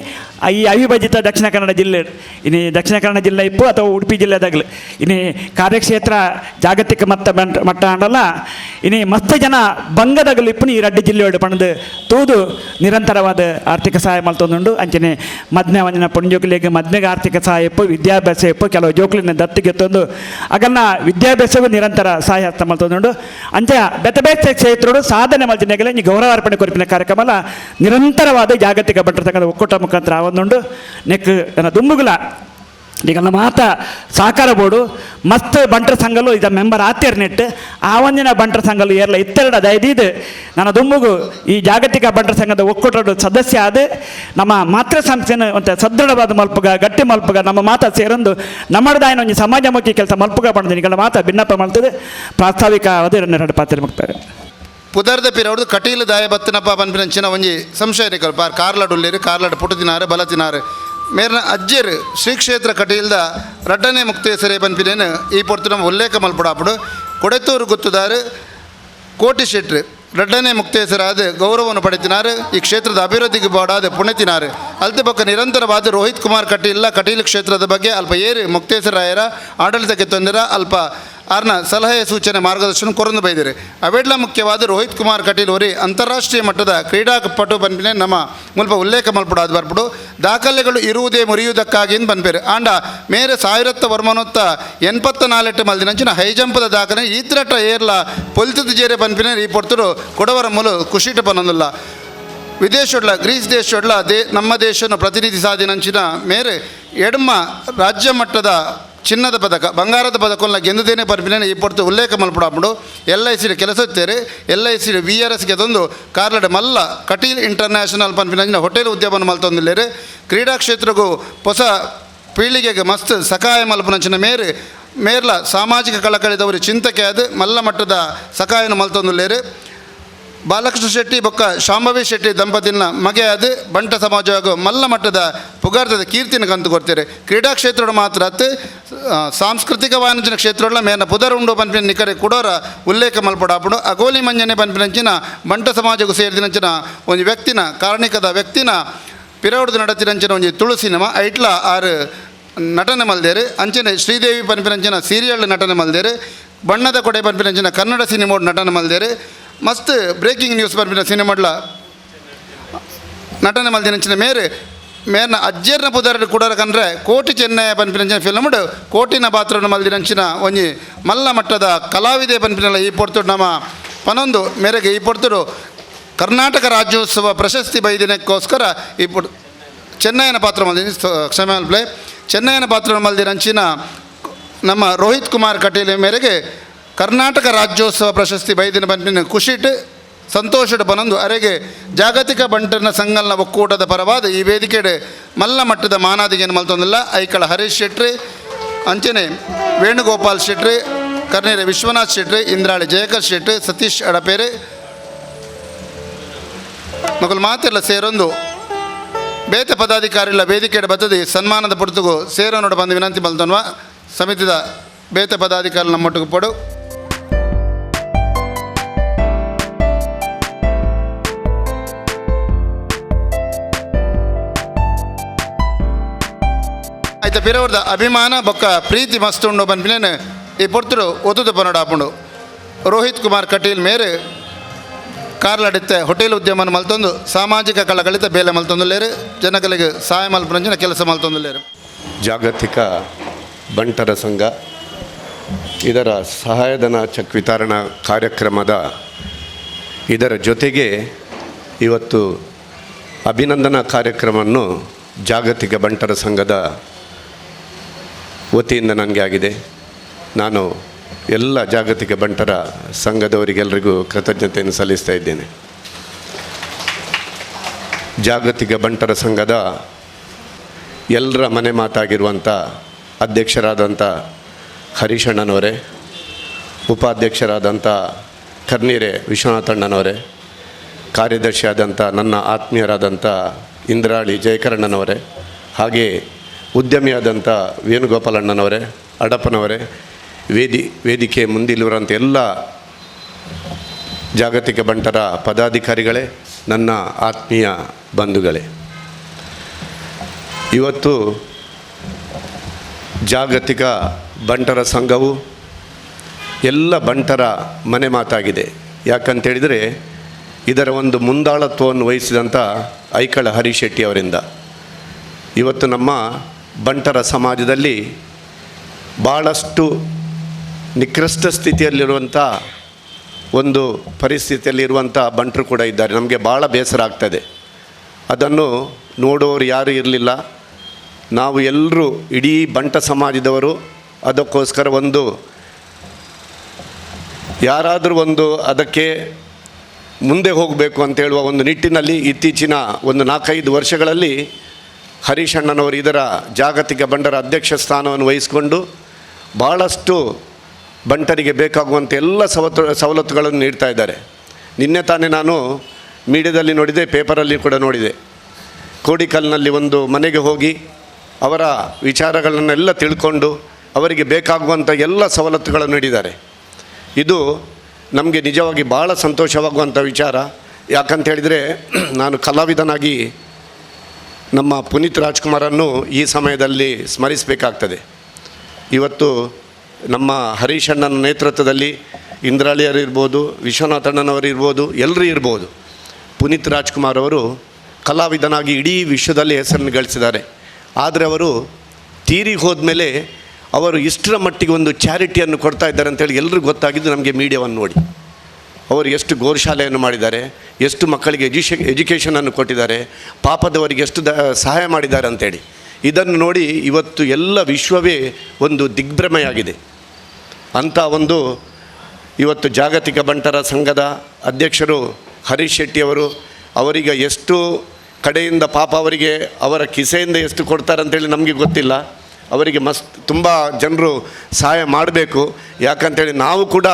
[SPEAKER 4] ಈ ಅವಿಭಜಿತ ದಕ್ಷಿಣ ಕನ್ನಡ ಜಿಲ್ಲೆ ಇನ್ನು ದಕ್ಷಿಣ ಕನ್ನಡ ಜಿಲ್ಲೆ ಇಪ್ಪು ಅಥವಾ ಉಡುಪಿ ಜಿಲ್ಲೆದಾಗಲಿ ಇನ್ನು ಕಾರ್ಯಕ್ಷೇತ್ರ ಜಾಗತಿಕ ಮಟ್ಟ ಅಂಡಲ್ಲ ಇನ್ನು ಮಸ್ತ್ ಜನ ಬಂಗದಾಗಲಿ ಇಪ್ಪು ಈ ರಡ್ಡು ಜಿಲ್ಲೆಯೋಡು ಪಣದು ತೂದು ನಿರಂತರವಾದ ಆರ್ಥಿಕ ಸಹಾಯ ಮಲ್ತೊಂದುಂಡು ಅಂಚನೆ ಮದ್ನೆ ಒಂದಿನ ಪುಣ್ಯೋಕ್ಲಿಗೆ ಮದ್ಮೆಗೆ ಆರ್ಥಿಕ ಸಹಾಯ ಇಪ್ಪು ವಿದ್ಯಾಭ್ಯಾಸ ಇಪ್ಪು ಕೆಲವು ಜೋಕ್ಲಿನ ದತ್ತಿಗೆ ತಂದು ಅಗಲ್ನ ವಿದ್ಯಾಭ್ಯಾಸವು ನಿರಂತರ ಸಹಾಯ ಹಸ್ತ ಮಲ್ತೊಂದುಂಡು ಅಂಚ ಬೇತೆ ಕ್ಷೇತ್ರಗಳು ಸಾಧನೆ ಮಲ್ತಿನಾಗಲೇ ಈ ಗೌರವಾರ್ಪಣೆ ಕೊರಪಿನ ಕಾರ್ಯಕ್ರಮ ನಿರಂತರವಾದ ಜಾಗತಿಕ ಬಂಟರ ಸಂಘದ ಒಕ್ಕೂಟ ಮುಖಾಂತರ ಆವೊಂದುಂಡು ನೆಕ್ ನನ್ನ ದುಂಬುಗುಲ ಈಗ ನಮ್ಮ ಮಾತ ಸಹಕಾರ ಬೋರ್ಡು ಮಸ್ತ್ ಬಂಟರ ಸಂಘಲು ಇದ ಮೆಂಬರ್ ಆತ್ಯರ್ ನೆಟ್ ಆ ಒಂದಿನ ಬಂಟರ ಸಂಘಲು ಏರ್ಲ ಇತ್ತೆರಡು ಐದಿದು ನನ್ನ ದುಂಬುಗು ಈ ಜಾಗತಿಕ ಬಂಟರ ಸಂಘದ ಒಕ್ಕೂಟದ ಸದಸ್ಯ ಆದ ನಮ್ಮ ಮಾತೃ ಸಂಸ್ಥೆನ ಒಂದು ಸದೃಢವಾದ ಮಲ್ಪುಗ ಗಟ್ಟಿ ಮಲ್ಪುಗ ನಮ್ಮ ಮಾತ ಸೇರೊಂದು ನಮ್ಮದಾಯಿನ ಒಂದು ಸಮಾಜಮುಖಿ ಕೆಲಸ ಮಲ್ಪುಗ ಪಡೆದ ನಿಗಳ ಮಾತ ಭಿನ್ನಪ್ಪ ಮಲ್ತದೆ ಪ್ರಾಸ್ತಾವಿಕ ಎರಡು ಪಾತ್ರ ಮುಕ್ತಾರೆ
[SPEAKER 1] ಪುದರ್ದ ಪಿರವ್ರದ್ದು ಕಟೀಲು ದಾಯ ಬತ್ತನಪ್ಪ ಪನ್ಪಿನಂಚಿನ ಒಂಜಿ ಸಂಶಯ ನಿಕಲ್ ಪಾರ್ ಕಾರ್ಲಾಡು ಉಳ್ಳೇರು ಕಾರ್ಲಾಡು ಪುಟ್ಟು ತಿನಾರು ಬಲ ತಿನಾರು ಮೇರ್ನ ಅಜ್ಜೇರು ಶ್ರೀ ಕ್ಷೇತ್ರ ಕಟೀಲ್ದ ರಡ್ಡನೇ ಮುಕ್ತೇಸರೇ ಪನ್ಪಿನೇನು ಈ ಪೊರ್ತು ನಮ್ಮ ಉಲ್ಲೇಖ ಮಲ್ಪಡಾಪಡು ಕೊಡೆತೂರು ಗುತ್ತುದಾರು ಕೋಟಿ ಶೆಟ್ರು ರಡ್ಡನೇ ಮುಕ್ತೇಸರಾದ ಗೌರವವನ್ನು ಪಡೆತಿನಾರು ಈ ಕ್ಷೇತ್ರದ ಅಭಿವೃದ್ಧಿಗೆ ಬಾಡಾದ ಪುಣ್ಯತಿನಾರು ಅಲ್ತೆ ಪಕ್ಕ ನಿರಂತರವಾದ ರೋಹಿತ್ ಕುಮಾರ್ ಕಟೀಲ್ ಕ್ಷೇತ್ರದ ಬಗ್ಗೆ ಅಲ್ಪ ಏರು ಮುಕ್ತೇಸರಾಯರ ಆಡಳಿತಕ್ಕೆ ತೊಂದರೆ ಅಲ್ಪ ಆರ್ನ ಸಲಹೆ ಸೂಚನೆ ಮಾರ್ಗದರ್ಶನ ಕೊರಂದು ಬೈದಿರಿ ಅವೆಡ್ಲ ಮುಖ್ಯವಾದ ರೋಹಿತ್ ಕುಮಾರ್ ಕಟೀಲ್ ಅವರಿ ಅಂತಾರಾಷ್ಟ್ರೀಯ ಮಟ್ಟದ ಕ್ರೀಡಾಪಟು ಪನ್ಪಿನೇ ನಮ್ಮ ಮುಲ್ಪ ಉಲ್ಲೇಖ ಮಲ್ಪಡಾದು ಬರ್ಬಿಡು ದಾಖಲೆಗಳು ಇರುವುದೇ ಮುರಿಯುವುದಕ್ಕಾಗಿ ಬಂದ್ಬೇರು ಆಂಡ ಮೇರೆ 1000 ವರ್ಮನೊತ್ತ 84 ಮಲ್ದಿನಂಚಿನ ಹೈ ಜಂಪದ ದಾಖಲೆ ಈತ್ರಟ ಏರ್ಲ ಪೊಲಿತದ ಜೇರೆ ಪನ್ಪಿನೇ ಈ ಪೊರ್ತರು ಕೊಡವರ ಮೂಲ ಖುಷಿಟ ಪನ್ನೊಂದಿಲ್ಲ ವಿದೇಶೊಡ್ಲ ಗ್ರೀಸ್ ದೇಶೊಡ್ಲ ನಮ್ಮ ದೇಶವನ್ನು ಪ್ರತಿನಿಧಿ ಸಾಧಿನಂಚಿನ ಮೇರೆ ಎಡ್ಮ ರಾಜ್ಯ ಮಟ್ಟದ ಚಿನ್ನದ ಪದಕ ಬಂಗಾರದ ಪದಕವನ್ನು ಗೆಂದುದೇನೆ ಪರ್ಪಿನೇನೆ ಈ ಪೊರ್ತು ಉಲ್ಲೇಖ ಮಲ್ಪಡಾಪಡು LIC ಕೆಲಸ ಇತ್ತೇರೆ LIC VRSಗೆ ತಂದು ಕಾರ್ಲಡ ಮಲ್ಲ ಕಟೀಲ್ ಇಂಟರ್ನ್ಯಾಷನಲ್ ಪನ್ಪಿನ ಹೋಟೆಲ್ ಉದ್ಯಮವನ್ನು ಮಲ್ತೊಂದಿಲ್ಲೇರು ಕ್ರೀಡಾ ಕ್ಷೇತ್ರಗೂ ಹೊಸ ಪೀಳಿಗೆಗೆ ಮಸ್ತ್ ಸಹಾಯ ಮಲ್ಪನಂಚಿನ ಮೇರ್ಲ ಸಾಮಾಜಿಕ ಕಳಕಳಿದವರು ಚಿಂತಕೆ ಅದು ಮಲ್ಲ ಮಟ್ಟದ ಸಹಾಯನ ಮಲ್ತೊಂದಿಲ್ಲೇರು ಬಾಲಕೃಷ್ಣ ಶೆಟ್ಟಿ ಬೊಕ್ಕ ಶಾಂಭವಿ ಶೆಟ್ಟಿ ದಂಪತಿನ ಮಗೆ ಅದು ಬಂಟ ಸಮಾಜ ಮಲ್ಲ ಮಟ್ಟದ ಪುಗಾರ್ತದ ಕೀರ್ತಿನ ಕಂತು ಕೊಡ್ತಾರೆ ಕ್ರೀಡಾ ಕ್ಷೇತ್ರ ಮಾತ್ರ ಸಾಂಸ್ಕೃತಿಕ ವಾಣಿಜ್ಯ ಕ್ಷೇತ್ರಗಳ ಮೇನ ಪುದರ್ ಉಂಡು ಪನ್ಪಿನ ನಿಕರೆ ಕೊಡೋರ ಉಲ್ಲೇಖ ಮಲ್ಪಡಾಪಡು ಅಗೋಲಿ ಮಂಜನೆ ಪನ್ಪಿನಂಚಿನ ಬಂಟ ಸಮಾಜಕ್ಕೂ ಸೇರಿದಿನಂಚಿನ ಒಂದು ವ್ಯಕ್ತಿನ ಕಾರಣಿಕದ ವ್ಯಕ್ತಿನ ಪಿರವಡ್ದು ನಡತಿನಂಚಿನ ಒಂದು ತುಳಸಿನಮ ಐಟ್ಲ 6 ನಟನೆ ಮಲ್ದೇರು ಅಂಚನೆ ಶ್ರೀದೇವಿ ಪನ್ಪಿನಂಚಿನ ಸೀರಿಯಲ್ ನಟನೆ ಮಲ್ದೇರು ಬಣ್ಣದ ಕೊಡೆ ಪನ್ಪಿನಂಚಿನ ಕನ್ನಡ ಸಿನಿಮೋಡ್ ನಟನೆ ಮಲ್ದೇರು ಮಸ್ತ್ ಬ್ರೇಕಿಂಗ್ ನ್ಯೂಸ್ ಪನ್ಪಿನ ಸಿನಿಮಾಡ್ಲ ನಟನೆ ಮಲ್ದಿನಂಚಿನ ಮೇರ್ನ ಅಜ್ಜೇರ್ನ ಪುದರ್ ಕೂಡರ ಕಂಡ್ರೆ ಕೋಟಿ ಚೆನ್ನೈ ಪನ್ಪಿನಂಚಿನ ಫಿಲ್ಮ್ಡು ಕೋಟಿನ ಪಾತ್ರನ ಮಲ್ದಿನಂಚಿನ ಒಂಜಿ ಮಲ್ಲ ಮಟ್ಟದ ಕಲಾವಿದೆ ಪನ್ಪಿನಲ್ಲ ಈ ಪೊರ್ತುಡು ನಮ್ಮ ಪನೊಂದು ಮೇರೆಗೆ ಈ ಪೊರ್ತುಡು ಕರ್ನಾಟಕ ರಾಜ್ಯೋತ್ಸವ ಪ್ರಶಸ್ತಿ ಬೈದಿನಕ್ಕೋಸ್ಕರ ಈ ಚೆನ್ನೈನ ಪಾತ್ರ ಮಲ್ದಿನ ಕ್ಷಮೆ ಚೆನ್ನೈನ ಪಾತ್ರ ಮಲ್ದಿನಂಚಿನ ನಮ್ಮ ರೋಹಿತ್ ಕುಮಾರ್ ಕಟೀಲ್ ಮೇರೆಗೆ ಕರ್ನಾಟಕ ರಾಜ್ಯೋತ್ಸವ ಪ್ರಶಸ್ತಿ ಬೈದಿನ ಪನ್ಪಿನ ಖುಷಿಟ್ ಸಂತೋಷದ ಪನೊಂದು ಅರೆಗೆ ಜಾಗತಿಕ ಬಂಟನ ಸಂಘಲ್ನ ಒಕ್ಕೂಟದ ಪರವಾದ ಈ ವೇದಿಕೆಡೆ ಮಲ್ಲ ಮಟ್ಟದ ಮಾನಾದಿಗೆಯನ್ನು ಮಲ್ತೊಂದಿಲ್ಲ ಐಕಳ ಹರೀಶ್ ಶೆಟ್ಟಿ ಅಂಚನೆ ವೇಣುಗೋಪಾಲ್ ಶೆಟ್ಟಿ ಕರ್ನೇರೆ ವಿಶ್ವನಾಥ್ ಶೆಟ್ಟಿ ಇಂದ್ರಾಳಿ ಜಯಕರ್ ಶೆಟ್ಟಿ ಸತೀಶ್ ಅಡಪೇರೆ ಮಕ್ಕಳು ಮಾತೆಲ್ಲ ಸೇರೊಂದು ಬೇತೆ ಪದಾಧಿಕಾರಿಗಳ ವೇದಿಕೆಯ ಬತ್ತದಿ ಸನ್ಮಾನದ ಪುರ್ತುಗು ಸೇರೋನೋಡ ಬಂದು ವಿನಂತಿ ಮಲ್ತನ್ವ ಸಮಿತಿದ ಬೇತೆ ಪದಾಧಿಕಾರಿ ನಮ್ಮೊಟ್ಟಿಗೆ ಪಡು. ಆಯ್ತು ಪಿರವ್ರದ ಅಭಿಮಾನ ಬೊಕ್ಕ ಪ್ರೀತಿ ಮಸ್ತುಂಡು ಬಂದ್ಪಿನೇನು ಈ ಪೊರ್ತರು ಒತ್ತುದು ಪನ್ನಡ ಹಾಪುಂಡು. ರೋಹಿತ್ ಕುಮಾರ್ ಕಟೀಲ್ ಮೇರೆ ಕಾರ್ಲಡಿತ್ತೆ ಹೋಟೆಲ್ ಉದ್ಯಮನ ಮಲ್ತೊಂದು ಸಾಮಾಜಿಕ ಕಳಗಳಿತ ಬೇಲೆ ಮಲ್ತೊಂದುಲ್ಲೇರು ಜನಗಳಿಗೆ ಸಹಾಯ ಮಲ್ಪನಂಚಿನ ಕೆಲಸ ಮಲ್ತೊಂದುಲ್ಲೇರು.
[SPEAKER 5] ಜಾಗತಿಕ ಬಂಟರ ಸಂಘ ಇದರ ಸಹಾಯಧನ ಚೆಕ್ ವಿತರಣಾ ಕಾರ್ಯಕ್ರಮದ ಇದರ ಜೊತೆಗೆ ಇವತ್ತು ಅಭಿನಂದನಾ ಕಾರ್ಯಕ್ರಮವನ್ನು ಜಾಗತಿಕ ಬಂಟರ ಸಂಘದ ವತಿಯಿಂದ ನನಗೆ ಆಗಿದೆ. ನಾನು ಎಲ್ಲ ಜಾಗತಿಕ ಬಂಟರ ಸಂಘದವರಿಗೆಲ್ಲರಿಗೂ ಕೃತಜ್ಞತೆಯನ್ನು ಸಲ್ಲಿಸ್ತಾ ಇದ್ದೇನೆ. ಜಾಗತಿಕ ಬಂಟರ ಸಂಘದ ಎಲ್ಲರ ಮನೆ ಮಾತಾಗಿರುವಂಥ ಅಧ್ಯಕ್ಷರಾದಂಥ ಹರೀಶಣ್ಣನವರೇ, ಉಪಾಧ್ಯಕ್ಷರಾದಂಥ ಕರ್ನೀರೆ ವಿಶ್ವನಾಥಣ್ಣನವರೇ, ಕಾರ್ಯದರ್ಶಿಯಾದಂಥ ನನ್ನ ಆತ್ಮೀಯರಾದಂಥ ಇಂದ್ರಾಳಿ ಜಯಕರಣ್ಣನವರೇ, ಹಾಗೆ ಉದ್ಯಮಿಯಾದಂಥ ವೇಣುಗೋಪಾಲಣ್ಣನವರೇ, ಅಡಪ್ಪನವರೇ, ವೇದಿಕೆ ಮುಂದಿರುವಂಥ ಎಲ್ಲ ಜಾಗತಿಕ ಬಂಟರ ಪದಾಧಿಕಾರಿಗಳೇ, ನನ್ನ ಆತ್ಮೀಯ ಬಂಧುಗಳೇ, ಇವತ್ತು ಜಾಗತಿಕ ಬಂಟರ ಸಂಘವು ಎಲ್ಲ ಬಂಟರ ಮನೆ ಮಾತಾಗಿದೆ. ಯಾಕಂತೇಳಿದರೆ ಇದರ ಒಂದು ಮುಂದಾಳತ್ವವನ್ನು ವಹಿಸಿದಂಥ ಐಕಳ ಹರಿಶೆಟ್ಟಿ ಅವರಿಂದ ಇವತ್ತು ನಮ್ಮ ಬಂಟರ ಸಮಾಜದಲ್ಲಿ ಭಾಳಷ್ಟು ನಿಕೃಷ್ಟ ಸ್ಥಿತಿಯಲ್ಲಿರುವಂಥ ಒಂದು ಪರಿಸ್ಥಿತಿಯಲ್ಲಿರುವಂಥ ಬಂಟರು ಕೂಡ ಇದ್ದಾರೆ. ನಮಗೆ ಭಾಳ ಬೇಸರ ಆಗ್ತದೆ. ಅದನ್ನು ನೋಡೋರು ಯಾರೂ ಇರಲಿಲ್ಲ. ನಾವು ಎಲ್ಲರೂ ಇಡೀ ಬಂಟ ಸಮಾಜದವರು ಅದಕ್ಕೋಸ್ಕರ ಒಂದು ಯಾರಾದರೂ ಒಂದು ಅದಕ್ಕೆ ಮುಂದೆ ಹೋಗಬೇಕು ಅಂತ ಹೇಳುವ ಒಂದು ನಿಟ್ಟಿನಲ್ಲಿ ಇತ್ತೀಚಿನ ಒಂದು 4-5 ವರ್ಷಗಳಲ್ಲಿ ಹರೀಶಣ್ಣನವರು ಇದರ ಜಾಗತಿಕ ಬಂಟರ ಅಧ್ಯಕ್ಷ ಸ್ಥಾನವನ್ನು ವಹಿಸಿಕೊಂಡು ಭಾಳಷ್ಟು ಬಂಟರಿಗೆ ಬೇಕಾಗುವಂಥ ಎಲ್ಲ ಸವಲತ್ತುಗಳನ್ನು ನೀಡ್ತಾ ಇದ್ದಾರೆ. ನಿನ್ನೆ ತಾನೇ ನಾನು ಮೀಡಿಯಾದಲ್ಲಿ ನೋಡಿದೆ, ಪೇಪರಲ್ಲಿ ಕೂಡ ನೋಡಿದೆ. ಕೋಡಿಕಲ್ನಲ್ಲಿ ಒಂದು ಮನೆಗೆ ಹೋಗಿ ಅವರ ವಿಚಾರಗಳನ್ನೆಲ್ಲ ತಿಳ್ಕೊಂಡು ಅವರಿಗೆ ಬೇಕಾಗುವಂಥ ಎಲ್ಲ ಸವಲತ್ತುಗಳನ್ನು ನೀಡಿದ್ದಾರೆ. ಇದು ನಮಗೆ ನಿಜವಾಗಿ ಭಾಳ ಸಂತೋಷವಾಗುವಂಥ ವಿಚಾರ. ಯಾಕಂತ ಹೇಳಿದರೆ ನಾನು ಕಲಾವಿದನಾಗಿ ನಮ್ಮ ಪುನೀತ್ ರಾಜ್ಕುಮಾರನ್ನು ಈ ಸಮಯದಲ್ಲಿ ಸ್ಮರಿಸಬೇಕಾಗ್ತದೆ. ಇವತ್ತು ನಮ್ಮ ಹರೀಶಣ್ಣನ ನೇತೃತ್ವದಲ್ಲಿ ಇಂದ್ರಾಳಿಯರು ಇರ್ಬೋದು, ವಿಶ್ವನಾಥಣ್ಣನವರು ಇರ್ಬೋದು, ಎಲ್ಲರೂ ಇರ್ಬೋದು, ಪುನೀತ್ ರಾಜ್ಕುಮಾರ್ ಅವರು ಕಲಾವಿದನಾಗಿ ಇಡೀ ವಿಶ್ವದಲ್ಲಿ ಹೆಸರನ್ನು ಗಳಿಸಿದ್ದಾರೆ. ಆದರೆ ಅವರು ತೀರಿ ಹೋದ್ಮೇಲೆ ಅವರು ಇಷ್ಟರ ಮಟ್ಟಿಗೆ ಒಂದು ಚಾರಿಟಿಯನ್ನು ಕೊಡ್ತಾ ಇದ್ದಾರೆ ಅಂತೇಳಿ ಎಲ್ಲರಿಗೂ ಗೊತ್ತಾಗಿದ್ದು ನಮಗೆ ಮೀಡಿಯಾವನ್ನು ನೋಡಿ. ಅವರು ಎಷ್ಟು ಗೋಶಾಲೆಯನ್ನು ಮಾಡಿದ್ದಾರೆ, ಎಷ್ಟು ಮಕ್ಕಳಿಗೆ ಎಜುಕೇಷನನ್ನು ಕೊಟ್ಟಿದ್ದಾರೆ, ಪಾಪದವರಿಗೆ ಎಷ್ಟು ಸಹಾಯ ಮಾಡಿದ್ದಾರೆ ಅಂಥೇಳಿ ಇದನ್ನು ನೋಡಿ ಇವತ್ತು ಎಲ್ಲ ವಿಶ್ವವೇ ಒಂದು ದಿಗ್ಭ್ರಮೆಯಾಗಿದೆ. ಅಂಥ ಒಂದು ಇವತ್ತು ಜಾಗತಿಕ ಬಂಟರ ಸಂಘದ ಅಧ್ಯಕ್ಷರು ಹರೀಶ್ ಶೆಟ್ಟಿಯವರು ಅವರಿಗೆ ಎಷ್ಟು ಕಡೆಯಿಂದ ಪಾಪ ಅವರಿಗೆ ಅವರ ಕಿಸೆಯಿಂದ ಎಷ್ಟು ಕೊಡ್ತಾರೆ ಅಂತೇಳಿ ನಮಗೆ ಗೊತ್ತಿಲ್ಲ. ಅವರಿಗೆ ತುಂಬ ಜನರು ಸಹಾಯ ಮಾಡಬೇಕು. ಯಾಕಂತೇಳಿ ನಾವು ಕೂಡ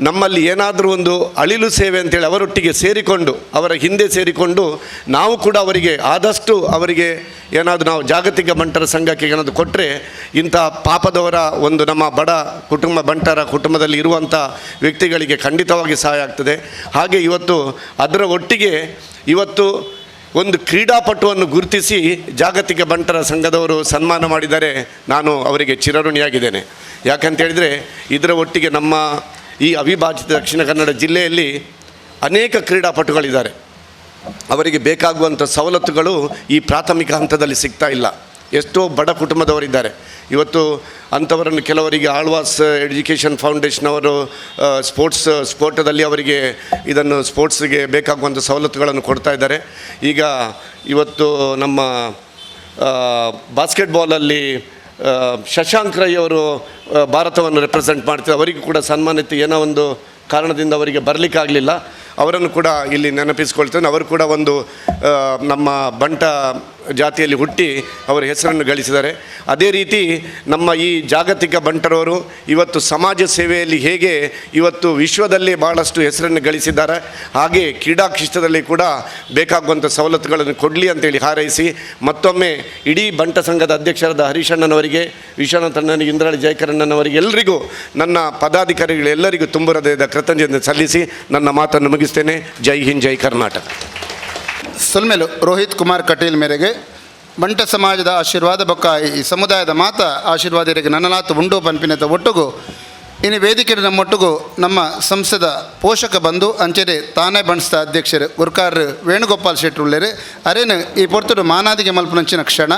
[SPEAKER 5] ನಮ್ಮಲ್ಲಿ ಏನಾದರೂ ಒಂದು ಅಳಿಲು ಸೇವೆ ಅಂತೇಳಿ ಅವರೊಟ್ಟಿಗೆ ಸೇರಿಕೊಂಡು ಅವರ ಹಿಂದೆ ಸೇರಿಕೊಂಡು ನಾವು ಕೂಡ ಅವರಿಗೆ ಆದಷ್ಟು ಅವರಿಗೆ ಏನಾದರೂ ನಾವು ಜಾಗತಿಕ ಬಂಟರ ಸಂಘಕ್ಕೆ ಏನಾದರೂ ಕೊಟ್ಟರೆ ಇಂಥ ಪಾಪದವರ ಒಂದು ನಮ್ಮ ಬಡ ಕುಟುಂಬ ಬಂಟರ ಕುಟುಂಬದಲ್ಲಿ ಇರುವಂಥ ವ್ಯಕ್ತಿಗಳಿಗೆ ಖಂಡಿತವಾಗಿ ಸಹಾಯ ಆಗ್ತದೆ. ಹಾಗೆ ಇವತ್ತು ಅದರ ಒಟ್ಟಿಗೆ ಇವತ್ತು ಒಂದು ಕ್ರೀಡಾಪಟುವನ್ನು ಗುರುತಿಸಿ ಜಾಗತಿಕ ಬಂಟರ ಸಂಘದವರು ಸನ್ಮಾನ ಮಾಡಿದ್ದಾರೆ. ನಾನು ಅವರಿಗೆ ಚಿರಋಣಿಯಾಗಿದ್ದೇನೆ. ಯಾಕಂತೇಳಿದರೆ ಇದರ ಒಟ್ಟಿಗೆ ನಮ್ಮ ಈ ಅವಿಭಾಜಿತ ದಕ್ಷಿಣ ಕನ್ನಡ ಜಿಲ್ಲೆಯಲ್ಲಿ ಅನೇಕ ಕ್ರೀಡಾಪಟುಗಳಿದ್ದಾರೆ. ಅವರಿಗೆ ಬೇಕಾಗುವಂಥ ಸವಲತ್ತುಗಳು ಈ ಪ್ರಾಥಮಿಕ ಹಂತದಲ್ಲಿ ಸಿಗ್ತಾ ಇಲ್ಲ. ಎಷ್ಟೋ ಬಡ ಕುಟುಂಬದವರಿದ್ದಾರೆ. ಇವತ್ತು ಅಂಥವರನ್ನು ಕೆಲವರಿಗೆ ಆಳ್ವಾಸ್ ಎಜುಕೇಷನ್ ಫೌಂಡೇಶನ್ ಅವರು ಸ್ಪೋರ್ಟದಲ್ಲಿ ಅವರಿಗೆ ಇದನ್ನು ಸ್ಪೋರ್ಟ್ಸ್ಗೆ ಬೇಕಾಗುವಂಥ ಸವಲತ್ತುಗಳನ್ನು ಕೊಡ್ತಾ ಇದ್ದಾರೆ. ಈಗ ಇವತ್ತು ನಮ್ಮ ಬಾಸ್ಕೆಟ್ಬಾಲಲ್ಲಿ ಶಶಾಂಕ್ ರೈ ಅವರು ಭಾರತವನ್ನು ರೆಪ್ರೆಸೆಂಟ್ ಮಾಡ್ತಾರೆ. ಅವರಿಗೂ ಕೂಡ ಸನ್ಮಾನಿತ ಏನೋ ಒಂದು ಕಾರಣದಿಂದ ಅವರಿಗೆ ಬರಲಿಕ್ಕಾಗಲಿಲ್ಲ. ಅವರನ್ನು ಕೂಡ ಇಲ್ಲಿ ನೆನಪಿಸ್ಕೊಳ್ತೇನೆ. ಅವರು ಕೂಡ ಒಂದು ನಮ್ಮ ಬಂಟ ಜಾತಿಯಲ್ಲಿ ಹುಟ್ಟಿ ಅವರ ಹೆಸರನ್ನು ಗಳಿಸಿದ್ದಾರೆ. ಅದೇ ರೀತಿ ನಮ್ಮ ಈ ಜಾಗತಿಕ ಬಂಟರವರು ಇವತ್ತು ಸಮಾಜ ಸೇವೆಯಲ್ಲಿ ಹೇಗೆ ಇವತ್ತು ವಿಶ್ವದಲ್ಲಿ ಭಾಳಷ್ಟು ಹೆಸರನ್ನು ಗಳಿಸಿದ್ದಾರೆ, ಹಾಗೆ ಕ್ರೀಡಾ ಕ್ಷೇತ್ರದಲ್ಲಿ ಕೂಡ ಬೇಕಾಗುವಂಥ ಸವಲತ್ತುಗಳನ್ನು ಕೊಡಲಿ ಅಂತೇಳಿ ಹಾರೈಸಿ ಮತ್ತೊಮ್ಮೆ ಇಡೀ ಬಂಟ ಸಂಘದ ಅಧ್ಯಕ್ಷರಾದ ಹರೀಶಣ್ಣನವರಿಗೆ, ವಿಶ್ವನಾಥಣ್ಣನಿಗೆ, ಇಂದ್ರಾಳಿ ಜಯಕರಣ್ಣನವರಿಗೆ ಎಲ್ಲರಿಗೂ ನನ್ನ ಪದಾಧಿಕಾರಿಗಳೆಲ್ಲರಿಗೂ ತುಂಬ ಹೃದಯದ ಕೃತಜ್ಞತೆ ಸಲ್ಲಿಸಿ ನನ್ನ ಮಾತನ್ನು ಮುಗಿಸ್ತೇನೆ. ಜೈ ಹಿಂದ್, ಜೈ ಕರ್ನಾಟಕ.
[SPEAKER 1] ಸೊಲ್ಮೆಲು ರೋಹಿತ್ ಕುಮಾರ್ ಕಟೀಲ್ ಮೇರೆಗೆ ಬಂಟ ಸಮಾಜದ ಆಶೀರ್ವಾದ ಬೊಕ್ಕ ಈ ಸಮುದಾಯದ ಮಾತ ಆಶೀರ್ವಾದರಿಗೆ ನನ್ನಲಾತು ಉಂಡು ಪಂಪಿನತ ಒಟ್ಟುಗು ಇನ್ನು ವೇದಿಕೆ ನಮ್ಮೊಟ್ಟಿಗೂ ನಮ್ಮ ಸಂಸ್ಥೆದ ಪೋಷಕ ಬಂಧು ಅಂಚೆರೆ ತಾನೇ ಬಣಿಸಿದ ಅಧ್ಯಕ್ಷರು ಗುರ್ಕಾರ್ ವೇಣುಗೋಪಾಲ್ ಶೆಟ್ರು ಉಳ್ಳೇರು ಅರೇನು ಈ ಪೊರ್ತುಡು ಮಾನಾದಿಗೆ ಮಲ್ಪನಂಚಿನ ಕ್ಷಣ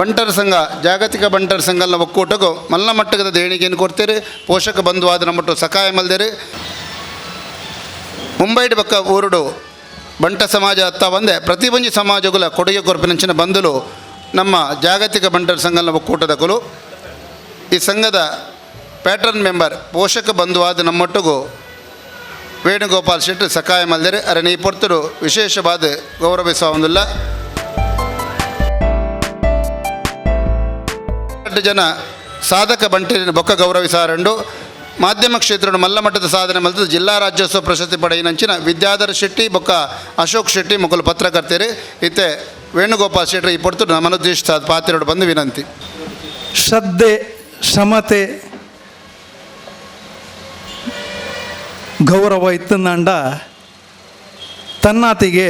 [SPEAKER 1] ಬಂಟರ ಸಂಘ ಜಾಗತಿಕ ಬಂಟರ ಸಂಘನ ಒಕ್ಕೂಟಗೂ ಮಲ್ಲ ಮಟ್ಟದ ದೇಣಿಗೆಯನ್ನು ಕೊಡ್ತೇವೆ. ಪೋಷಕ ಬಂಧುವಾದ ನಮ್ಮಟ್ಟು ಸಹಾಯ ಮಲ್ದೇರು ಮುಂಬೈಡ್ ಬಕ್ಕ ಊರುಡು ಬಂಟ ಸಮಾಜ ಅತ್ತ ಒಂದೇ ಪ್ರತಿಬಂಧಿ ಸಮಾಜಗಳ ಕೊಡುಗೆ ಕೊರಪಿನಂಚಿನ ಬಂಧುಲು ನಮ್ಮ ಜಾಗತಿಕ ಬಂಟರ ಸಂಘನ ಒಕ್ಕೂಟದಗಳು ಈ ಸಂಘದ ಪ್ಯಾಟರ್ನ್ ಮೆಂಬರ್ ಪೋಷಕ ಬಂಧುವಾದ ನಮ್ಮೊಟ್ಟಿಗೂ ವೇಣುಗೋಪಾಲ್ ಶೆಟ್ಟಿ ಸಹಾಯ ಮಲ್ದೇರು ಅರಣ್ಯ ಈ ಪೊರ್ತರು ವಿಶೇಷವಾದ ಗೌರವಿಸುವ ಒಂದಿಲ್ಲ. 2 ಜನ ಸಾಧಕ ಬಂಟಿನ ಬೊಕ್ಕ ಗೌರವಿಸಾರಂಡು ಮಾಧ್ಯಮ ಕ್ಷೇತ್ರ ಮಲ್ಲಮಟ್ಟದ ಸಾಧನೆ ಮಲ್ತದ ಜಿಲ್ಲಾ ರಾಜ್ಯೋತ್ಸವ ಪ್ರಶಸ್ತಿ ಪಡೆಯಿನಂಚಿನ ವಿದ್ಯಾಧರ ಶೆಟ್ಟಿ ಬೊಕ್ಕ ಅಶೋಕ್ ಶೆಟ್ಟಿ ಮೊದಲು ಪತ್ರಕರ್ತರು ಇತ್ತೆ ವೇಣುಗೋಪಾಲ್ ಶೆಟ್ಟಿ ಈ ಪೊರ್ತು ನಮನುದ್ದೇಶಿತ ಪಾತ್ರೆಗಳು ಬಂದು ವಿನಂತಿ.
[SPEAKER 6] ಶ್ರದ್ಧೆ, ಕ್ಷಮತೆ, ಗೌರವ ಇತ್ತಂದಂಡ ತನ್ನಾತಿಗೆ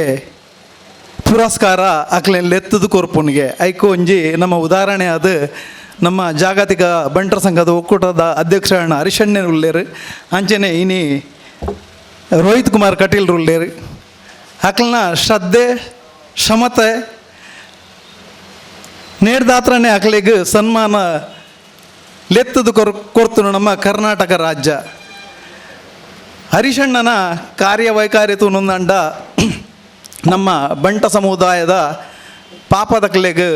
[SPEAKER 6] ಪುರಸ್ಕಾರ ಅಕ್ಲೆತ್ತೆದು ಕೊರ್ಪುನಿಗೆ ಐಕು ಒಂಜಿ ನಮ್ಮ ಉದಾಹರಣೆ ಅದು ನಮ್ಮ ಜಾಗತಿಕ ಬಂಟರ ಸಂಘದ ಒಕ್ಕೂಟದ ಅಧ್ಯಕ್ಷರನ್ನ ಹರಿಶಣ್ಣ ಉಳ್ಳೇರು ಅಂಚನೆ ಇನಿ ರೋಹಿತ್ ಕುಮಾರ್ ಕಟೀಲ್ ಉಳ್ಳೇರು ಅಕ್ಲನ ಶ್ರದ್ಧೆ ಕ್ಷಮತೆ ನೇಡ್ದಾತ್ರನೇ ಅಕ್ಲಿಗೆ ಸನ್ಮಾನ ಲೆತ್ತದು ಕೊರ್ತನು ನಮ್ಮ ಕರ್ನಾಟಕ ರಾಜ್ಯ. ಹರಿಶಣ್ಣನ ಕಾರ್ಯವೈಖರಿತು ನೊಂದಂಡ ನಮ್ಮ ಬಂಟ ಸಮುದಾಯದ ಪಾಪದಕ್ಲೆಗೆ